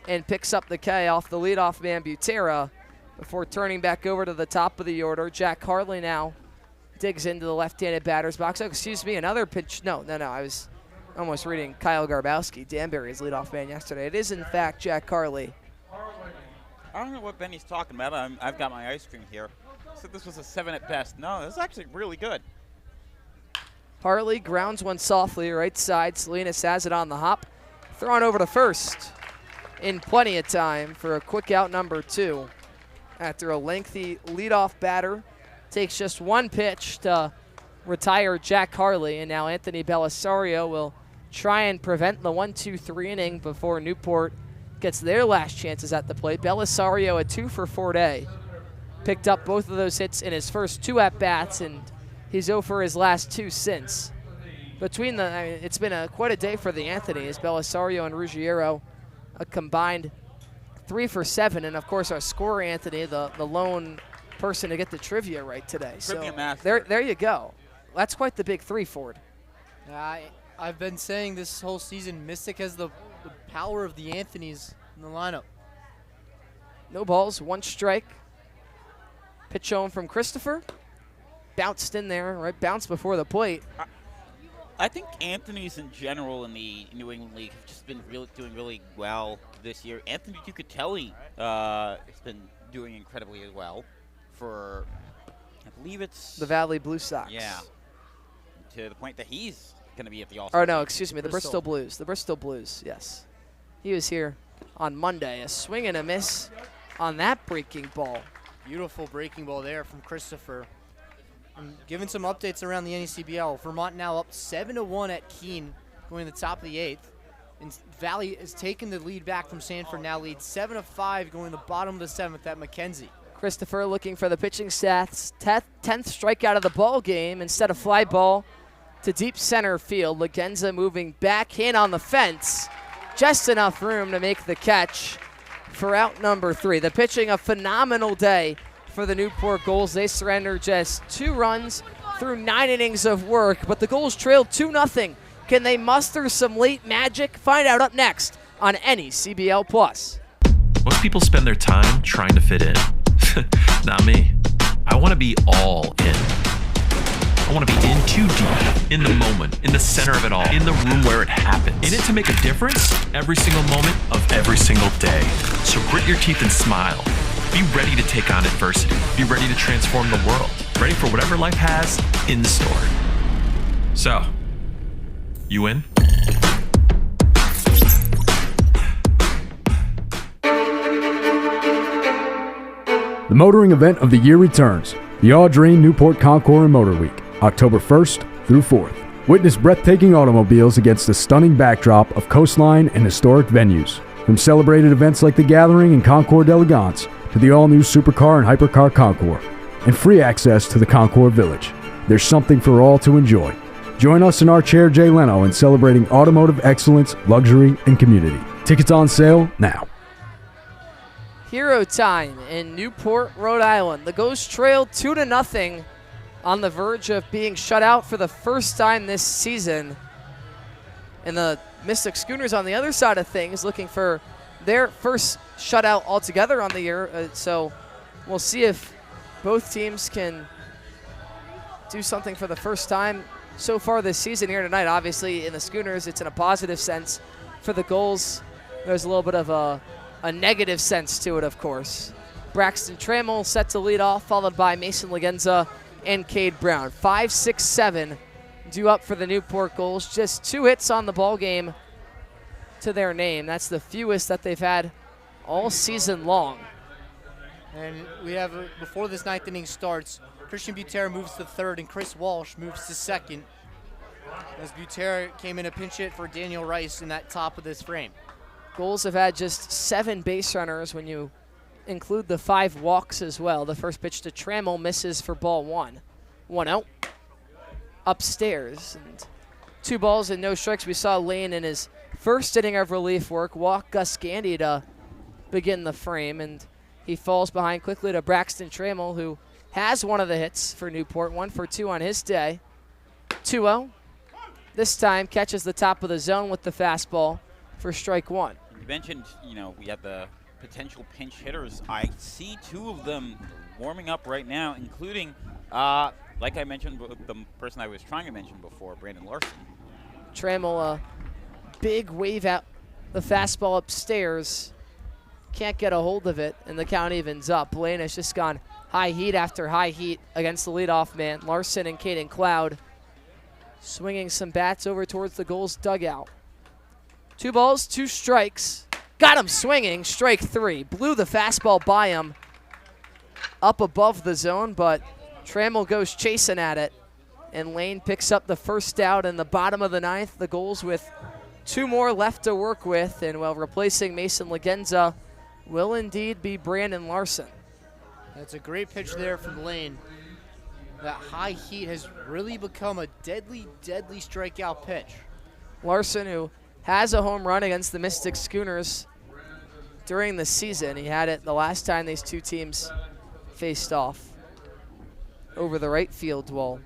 and picks up the K off the leadoff man Butera before turning back over to the top of the order. Jack Harley now digs into the left-handed batter's box. Oh, excuse me, another pitch. No, I was almost reading Kyle Garbowski, Danbury's leadoff man yesterday. It is, in fact, Jack Harley. I don't know what Benny's talking about. I've got my ice cream here. Said this was a 7 at best. No, this is actually really good. Harley grounds one softly, right side. Salinas has it on the hop. Thrown over to first in plenty of time for a quick out number 2. After a lengthy leadoff batter takes just one pitch to retire Jack Harley, and now Anthony Belisario will try and prevent the 1-2-3 inning before Newport gets their last chances at the plate. Belisario a 2-for-4 day. Picked up both of those hits in his first 2 at-bats, and he's 0 for his last 2 since. It's been quite a day for the Anthonys. Belisario and Ruggiero a combined 3 for 7, and of course our scorer Anthony, the lone person to get the trivia right today. Trivia so master. there you go. That's quite the big 3, Ford. I've been saying this whole season, Mystic has the power of the Anthonys in the lineup. No balls, 1 strike. Pitch home from Christopher. Bounced in there, right? Bounced before the plate. I think Anthony's in general in the New England League have just been doing really well this year. Anthony Ducatelli has been doing incredibly well for, I believe it's the Valley Blue Sox. Yeah, to the point that he's going to be at the All-Star. Or no, excuse me, the Bristol Blues. The Bristol Blues, yes. He was here on Monday. A swing and a miss on that breaking ball. Beautiful breaking ball there from Christopher. And giving some updates around the NECBL. Vermont now up 7-1 at Keene, going to the top of the 8th. And Valley has taken the lead back from Sanford, now leads 7-5, going to the bottom of the 7th at Mackenzie. Christopher looking for the pitching stats. 10th strikeout of the ball game. Instead of fly ball to deep center field. Lagenza moving back in on the fence. Just enough room to make the catch for out number 3. The pitching, a phenomenal day for the Newport Gulls. They surrender just 2 runs through 9 innings of work, but the Gulls trailed 2-0. Can they muster some late magic? Find out up next on NECBL Plus. Most people spend their time trying to fit in. Not me. I want to be all in. I want to be in too deep, in the moment, in the center of it all, in the room where it happens. In it to make a difference every single moment of every single day. So grit your teeth and smile. Be ready to take on adversity. Be ready to transform the world. ready for whatever life has in store. So, you in? The motoring event of the year returns, the Audrey Newport Concours and Motor Week, October 1st through 4th. Witness breathtaking automobiles against a stunning backdrop of coastline and historic venues. From celebrated events like the Gathering and Concours d'Elegance to the all-new Supercar and Hypercar Concours, and free access to the Concours Village. There's something for all to enjoy. Join us in our chair Jay Leno in celebrating automotive excellence, luxury, and community. Tickets on sale now. Hero time in Newport, Rhode Island. The Ghosts trail 2-0 on the verge of being shut out for the first time this season. And the Mystic Schooners on the other side of things looking for their first shutout altogether on the year. So we'll see if both teams can do something for the first time so far this season here tonight. Obviously, in the Schooners, it's in a positive sense. For the Gulls, there's a little bit of a negative sense to it, of course. Braxton Trammell set to lead off, followed by Mason Legenza and Cade Brown. 5, 6, 7 due up for the Newport Gulls. Just 2 hits on the ball game to their name. That's the fewest that they've had all season long. And we have, before this 9th inning starts, Christian Butera moves to 3rd and Chris Walsh moves to 2nd, as Butera came in a pinch hit for Daniel Rice in that top of this frame. Gulls have had just 7 base runners when you include the 5 walks as well. The first pitch to Trammell misses for ball 1. 1 out. Upstairs. And 2 balls and no strikes. We saw Lane in his first inning of relief work walk Gus Gandy to begin the frame, and he falls behind quickly to Braxton Trammell, who has one of the hits for Newport. 1 for 2 on his day. 2-0. This time catches the top of the zone with the fastball for strike 1. You mentioned, we have the potential pinch hitters. I see 2 of them warming up right now, including, like I mentioned, the person I was trying to mention before, Brandon Larson. Trammell, a big wave out the fastball upstairs. Can't get a hold of it, and the count evens up. Lane has just gone high heat after high heat against the leadoff man. Larson and Caden Cloud swinging some bats over towards the Gulls dugout. 2 balls, 2 strikes. Got him swinging, strike 3. Blew the fastball by him up above the zone, but Trammell goes chasing at it, and Lane picks up the first out in the bottom of the 9th. The Gulls with 2 more left to work with, and while replacing Mason Legenza will indeed be Brandon Larson. That's a great pitch there from Lane. That high heat has really become a deadly, deadly strikeout pitch. Larson, who has a home run against the Mystic Schooners during the season. He had it the last time these 2 teams faced off over the right field wall.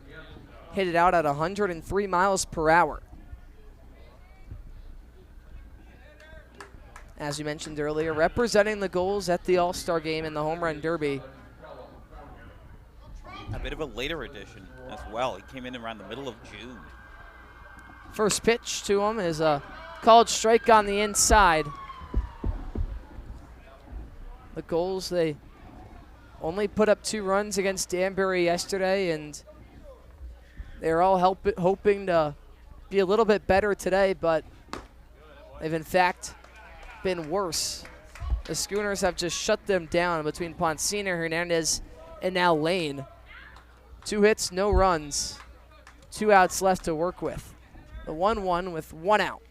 Hit it out at 103 miles per hour. As you mentioned earlier, representing the Gulls at the All-Star game in the Home Run Derby. A bit of a later addition as well. He came in around the middle of June. First pitch to him is a called strike on the inside. The Gulls, they only put up 2 runs against Danbury yesterday, and they're all hoping to be a little bit better today, but they've in fact been worse. The Schooners have just shut them down between Poncina, Hernandez, and now Lane. 2 hits, no runs, 2 outs left to work with. The 1-1 with 1 out.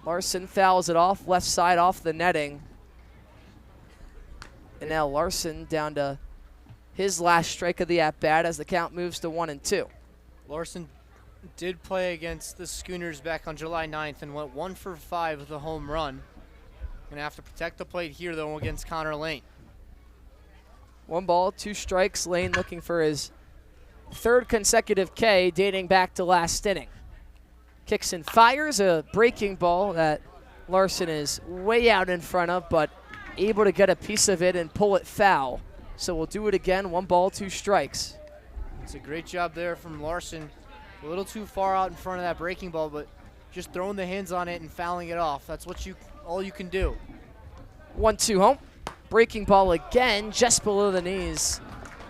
Larson fouls it off, left side off the netting. And now Larson down to his last strike of the at-bat as the count moves to 1-2. Larson did play against the Schooners back on July 9th and went 1 for 5 with a home run. Gonna have to protect the plate here though against Connor Lane. 1 ball, 2 strikes. Lane looking for his 3rd consecutive K dating back to last inning. Kicks and fires a breaking ball that Larson is way out in front of, but able to get a piece of it and pull it foul. So we'll do it again. 1 ball, 2 strikes. It's a great job there from Larson. A little too far out in front of that breaking ball, but just throwing the hands on it and fouling it off. That's what all you can do. 1-2 home. Breaking ball again, just below the knees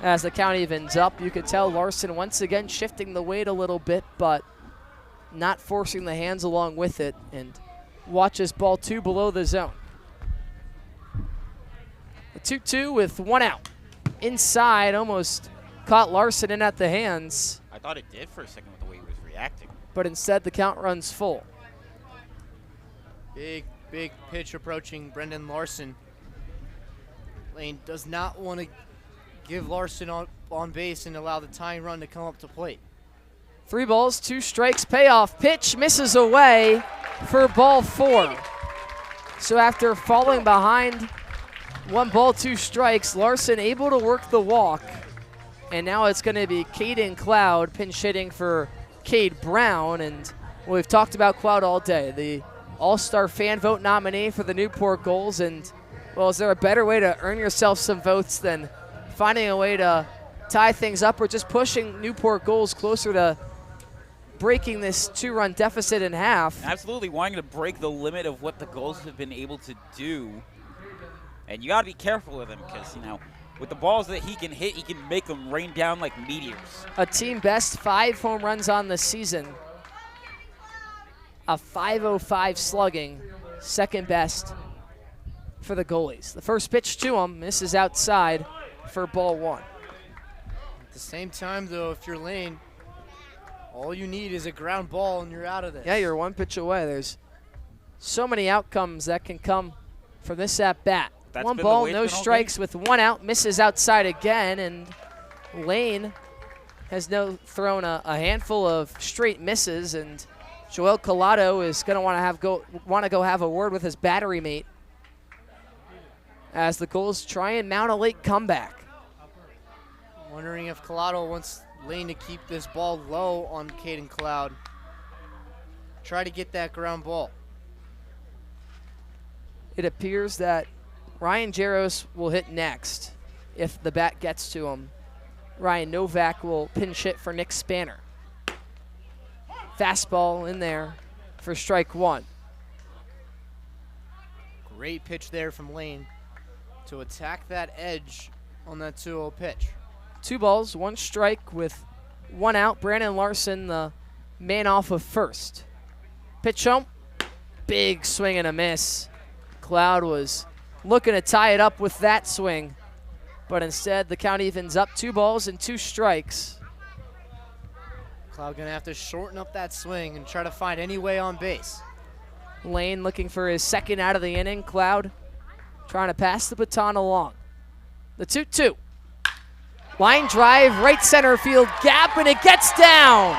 as the count evens up. You could tell Larson once again shifting the weight a little bit, but not forcing the hands along with it, and watches ball 2 below the zone. The 2-2 with 1 out. Inside, almost caught Larson in at the hands. I thought it did for a second with the way he was reacting. But instead the count runs full. Big pitch approaching Brendan Larson. Lane does not want to give Larson on base and allow the tying run to come up to plate. 3 balls, 2 strikes, payoff pitch, misses away for ball 4. So after falling behind 1 ball, 2 strikes, Larson able to work the walk. And now it's going to be Caden Cloud pinch hitting for Cade Brown. And we've talked about Cloud all day, the All-Star Fan Vote nominee for the Newport Gulls. And, well, is there a better way to earn yourself some votes than finding a way to tie things up or just pushing Newport Gulls closer to breaking this 2-run deficit in half? Absolutely wanting to break the limit of what the Gulls have been able to do. And you got to be careful with him because, you know, with the balls that he can hit, he can make them rain down like meteors. A team best 5 home runs on the season. A .505 slugging, second best for the goalies. The first pitch to him misses outside for ball 1. At the same time, though, if you're Lane, all you need is a ground ball and you're out of this. Yeah, you're 1 pitch away. There's so many outcomes that can come from this at-bat. 1 ball, no strikes with 1 out, misses outside again, and Lane has thrown a handful of straight misses, and Joel Collado is going to want to go have a word with his battery mate as the Gulls try and mount a late comeback. Wondering if Collado wants Lane to keep this ball low on Caden Cloud. Try to get that ground ball. It appears that Ryan Jaros will hit next if the bat gets to him. Ryan Novak will pinch hit for Nick Spanner. Fastball in there for strike 1. Great pitch there from Lane to attack that edge on that 2-0 pitch. 2 balls, 1 strike with 1 out. Brandon Larson, the man off of first. Pitch home, big swing and a miss. Cloud was looking to tie it up with that swing, but instead the count evens up. 2 balls and 2 strikes. Cloud gonna have to shorten up that swing and try to find any way on base. Lane looking for his second out of the inning. Cloud trying to pass the baton along. The 2-2. Line drive, right center field gap, and it gets down.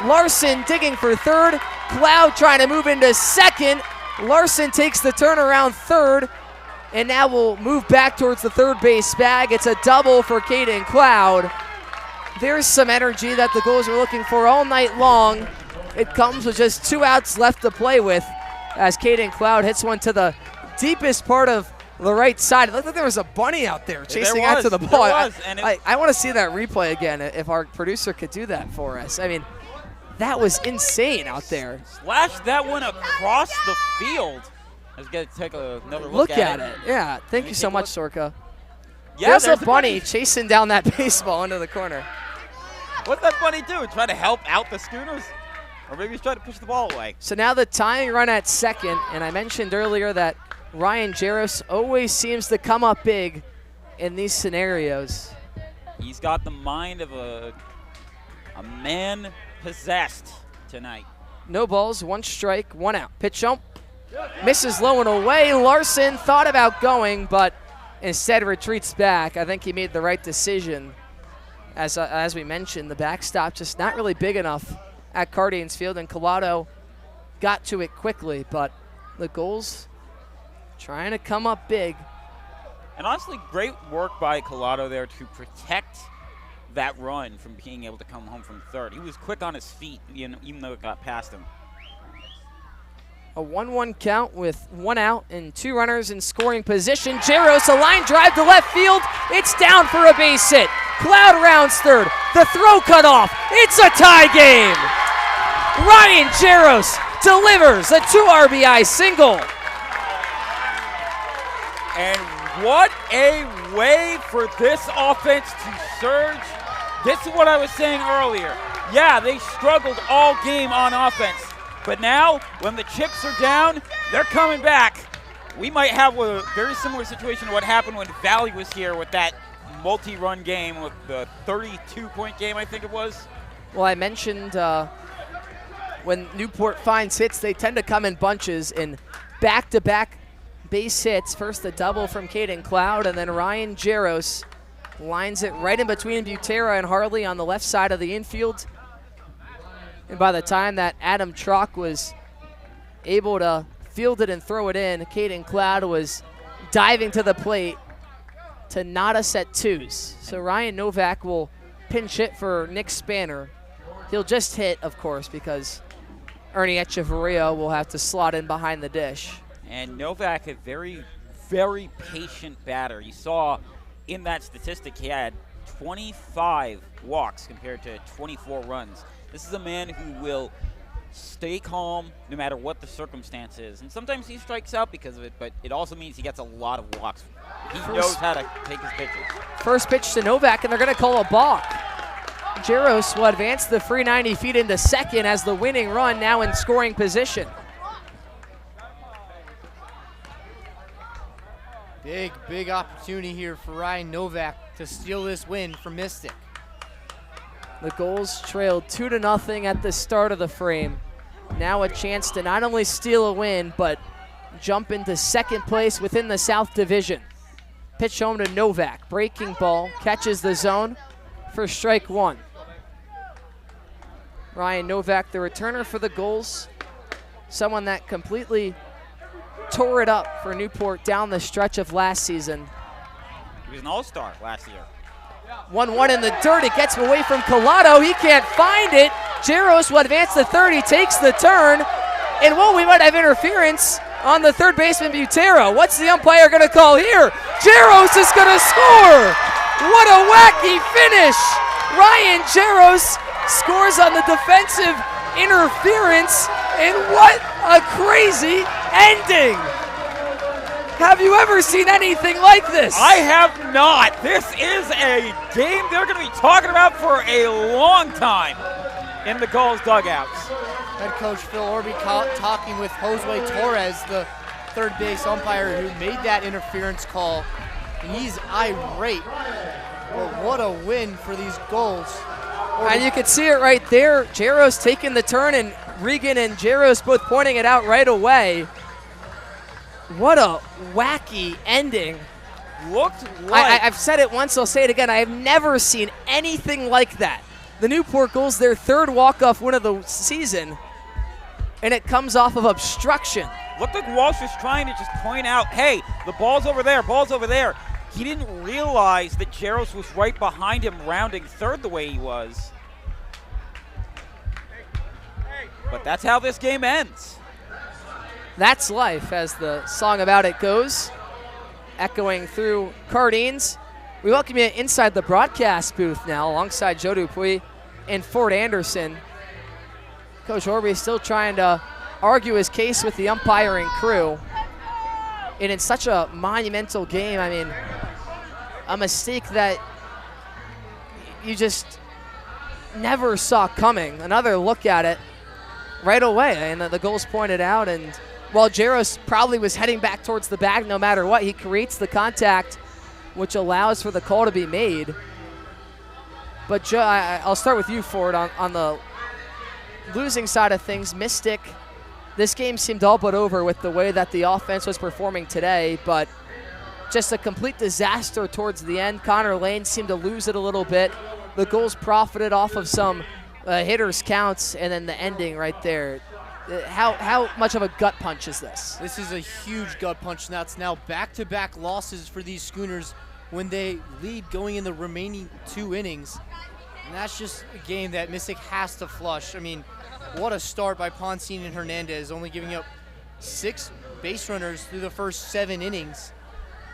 Larson digging for third. Cloud trying to move into second. Larson takes the turnaround third, and now we'll move back towards the third base bag. It's a double for Caden Cloud. There's some energy that the Gulls are looking for all night long. It comes with just 2 outs left to play with as Caden Cloud hits one to the deepest part of the right side. It looked like there was a bunny out there chasing after the ball. I want to see that replay again if our producer could do that for us. I mean, that was insane out there. Slashed that one across the field. Let's take another look at it. Yeah, thank you so much, Sorka. Yeah, there's a bunny chasing down that baseball into the corner. What's that bunny do? Try to help out the Schooners? Or maybe he's trying to push the ball away. So now the tying run at second, and I mentioned earlier that Ryan Jaros always seems to come up big in these scenarios. He's got the mind of a man possessed tonight. No balls, 1 strike, 1 out. Pitch home, misses low and away. Larson thought about going, but instead retreats back. I think he made the right decision. As we mentioned, the backstop just not really big enough at Cardians Field, and Collado got to it quickly, but the Gulls trying to come up big. And honestly, great work by Collado there to protect that run from being able to come home from third. He was quick on his feet, even though it got past him. A 1-1 count with 1 out and 2 runners in scoring position. Jaros, a line drive to left field. It's down for a base hit. Cloud rounds third. The throw cut off. It's a tie game. Ryan Jaros delivers a 2 RBI single. And What a way for this offense to surge. This is what I was saying earlier. Yeah, they struggled all game on offense. But now, when the chips are down, they're coming back. We might have a very similar situation to what happened when Valley was here with that multi-run game, with the 32-point game, I think it was. Well, I mentioned when Newport finds hits, they tend to come in bunches in back-to-back base hits. First a double from Caden Cloud, and then Ryan Jaros lines it right in between Butera and Harley on the left side of the infield. And by the time that Adam Trock was able to field it and throw it in, Caden Cloud was diving to the plate to knot us at twos. So Ryan Novak will pinch hit for Nick Spanner. He'll just hit, of course, because Ernie Echeverria will have to slot in behind the dish. And Novak, a very, very patient batter. You saw in that statistic he had 25 walks compared to 24 runs. This is a man who will stay calm no matter what the circumstance is. And sometimes he strikes out because of it, but it also means he gets a lot of walks. He knows how to take his pitches. First pitch to Novak, and they're going to call a balk. Jaros will advance the free 90 feet into second as the winning run now in scoring position. Big opportunity here for Ryan Novak to steal this win from Mystic. The Gulls trailed 2-0 at the start of the frame. Now a chance to not only steal a win, but jump into second place within the South Division. Pitch home to Novak, breaking ball, catches the zone for strike one. Ryan Novak, the returner for the Gulls, someone that completely tore it up for Newport down the stretch of last season. He was an all-star last year. 1-1 in the dirt, it gets away from Collado, he can't find it. Jaros will advance the third, he takes the turn, and we might have interference on the third baseman Butera. What's the umpire gonna call here? Jaros is gonna score! What a wacky finish! Ryan Jaros scores on the defensive interference, and what a crazy ending! Have you ever seen anything like this? I have not. This is a game they're going to be talking about for a long time in the Gulls dugouts. Head coach Phil Orby talking with Josue Torres, the third base umpire who made that interference call, and he's irate. But what a win for these Gulls. And you can see it right there. Jaros taking the turn, and Regan and Jaros both pointing it out right away. What a wacky ending. Looked like... I've said it once, I'll say it again. I have never seen anything like that. The Newport Gulls, their third walk-off win of the season, and it comes off of obstruction. Looked like Walsh was trying to just point out, hey, the ball's over there, ball's over there. He didn't realize that Jaros was right behind him rounding third the way he was. But that's how this game ends. That's life, as the song about it goes, echoing through Cardines. We welcome you inside the broadcast booth now, alongside Joe Dupuis and Ford Anderson. Coach Orby still trying to argue his case with the umpiring crew. And it's such a monumental game. I mean, a mistake that you just never saw coming. Another look at it right away, and the Gulls pointed out, and while Jaros probably was heading back towards the bag no matter what, he creates the contact, which allows for the call to be made. But Joe, I'll start with you, Ford, on the losing side of things. Mystic, this game seemed all but over with the way that the offense was performing today, but just a complete disaster towards the end. Connor Lane seemed to lose it a little bit. The Gulls profited off of some hitters' counts, and then the ending right there. How much of a gut punch is this? This is a huge gut punch, and that's now back-to-back losses for these Schooners when they lead going in the remaining 2 innings. And that's just a game that Mystic has to flush. I mean, what a start by Poncine and Hernandez, only giving up 6 base runners through the first 7 innings.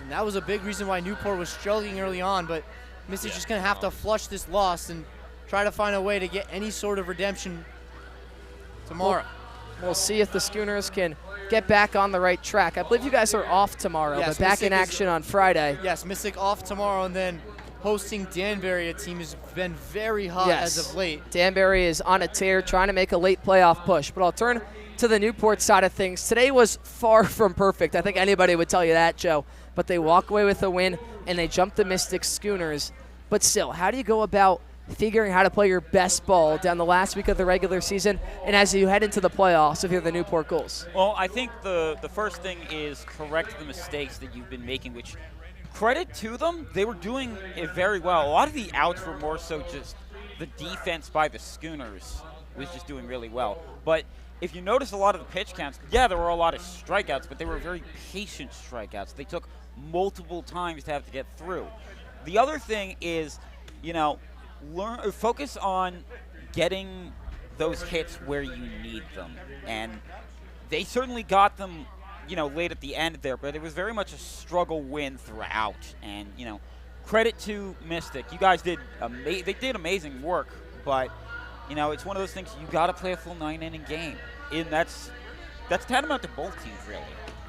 And that was a big reason why Newport was struggling early on, but Mystic's just going to have to flush this loss and try to find a way to get any sort of redemption tomorrow. We'll see if the Schooners can get back on the right track. I believe you guys are off tomorrow, Yes, but back Mystic in action on Friday. Yes, Mystic off tomorrow, and then hosting Danbury, a team who's been very hot as of late. Danbury is on a tear, trying to make a late playoff push. But I'll turn to the Newport side of things. Today was far from perfect. I think anybody would tell you that, Joe. But they walk away with a win, and they jump the Mystic Schooners. But still, how do you go about figuring how to play your best ball down the last week of the regular season and as you head into the playoffs if you're the Newport Gulls? Well, I think the first thing is correct the mistakes that you've been making, which credit to them, they were doing it very well. A lot of the outs were more so just the defense by the Schooners was just doing really well. But if you notice a lot of the pitch counts, yeah, there were a lot of strikeouts, but they were very patient strikeouts. They took multiple times to have to get through. The other thing is, focus on getting those hits where you need them. And they certainly got them, late at the end there, but it was very much a struggle win throughout. And, credit to Mystic. You guys did they did amazing work, but, it's one of those things you got to play a full 9-inning game. And that's tantamount to both teams, really.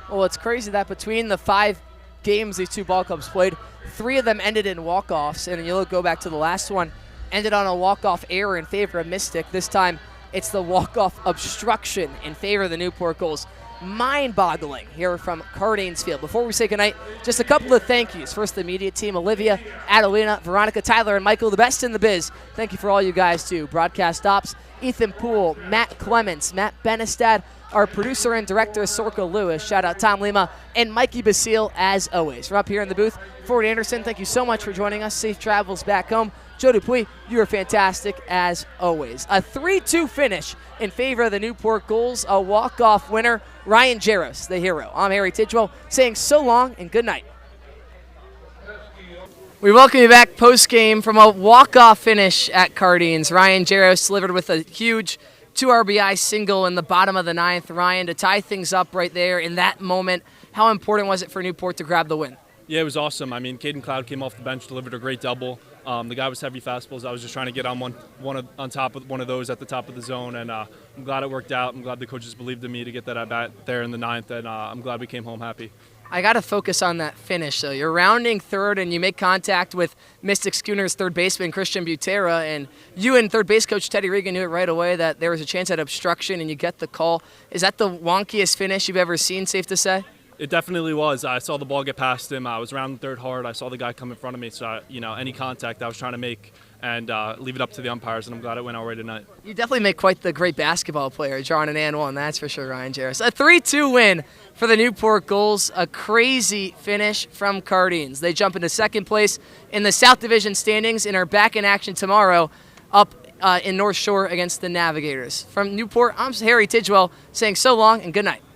Well, it's crazy that between the 5 games these two ball clubs played, 3 of them ended in walk-offs, and you'll go back to the last one, ended on a walk-off error in favor of Mystic. This time, it's the walk-off obstruction in favor of the Newport Gulls. Mind-boggling here from Cardines Field. Before we say goodnight, just a couple of thank yous. First, the media team, Olivia, Adelina, Veronica, Tyler, and Michael, the best in the biz. Thank you for all you guys do. Broadcast ops, Ethan Poole, Matt Clements, Matt Benestad, our producer and director, Sorka Lewis. Shout out Tom Lima and Mikey Basile, as always. From up here in the booth, Ford Anderson, thank you so much for joining us. Safe travels back home. Joe Dupuis, you are fantastic as always. A 3-2 finish in favor of the Newport Gulls, a walk-off winner. Ryan Jaros, the hero. I'm Harry Tidwell, saying so long and good night. We welcome you back post-game from a walk-off finish at Cardines. Ryan Jaros delivered with a huge 2 RBI single in the bottom of the 9th. Ryan, to tie things up right there in that moment, how important was it for Newport to grab the win? Yeah, it was awesome. I mean, Caden Cloud came off the bench, delivered a great double. The guy was heavy fastballs. I was just trying to get on on top of one of those at the top of the zone, and I'm glad it worked out. I'm glad the coaches believed in me to get that at bat there in the 9th, and I'm glad we came home happy. I got to focus on that finish, though. You're rounding third, and you make contact with Mystic Schooners third baseman Christian Butera, and you and third base coach Teddy Regan knew it right away that there was a chance at obstruction, and you get the call. Is that the wonkiest finish you've ever seen, safe to say? It definitely was. I saw the ball get past him. I was rounding third hard. I saw the guy come in front of me, so any contact I was trying to make and leave it up to the umpires, and I'm glad it went our way tonight. You definitely make quite the great basketball player, drawing an and one, that's for sure, Ryan Jaros. A 3-2 win for the Newport Gulls, a crazy finish from Cardines. They jump into second place in the South Division standings and are back in action tomorrow up in North Shore against the Navigators. From Newport, I'm Harry Tidwell saying so long and good night.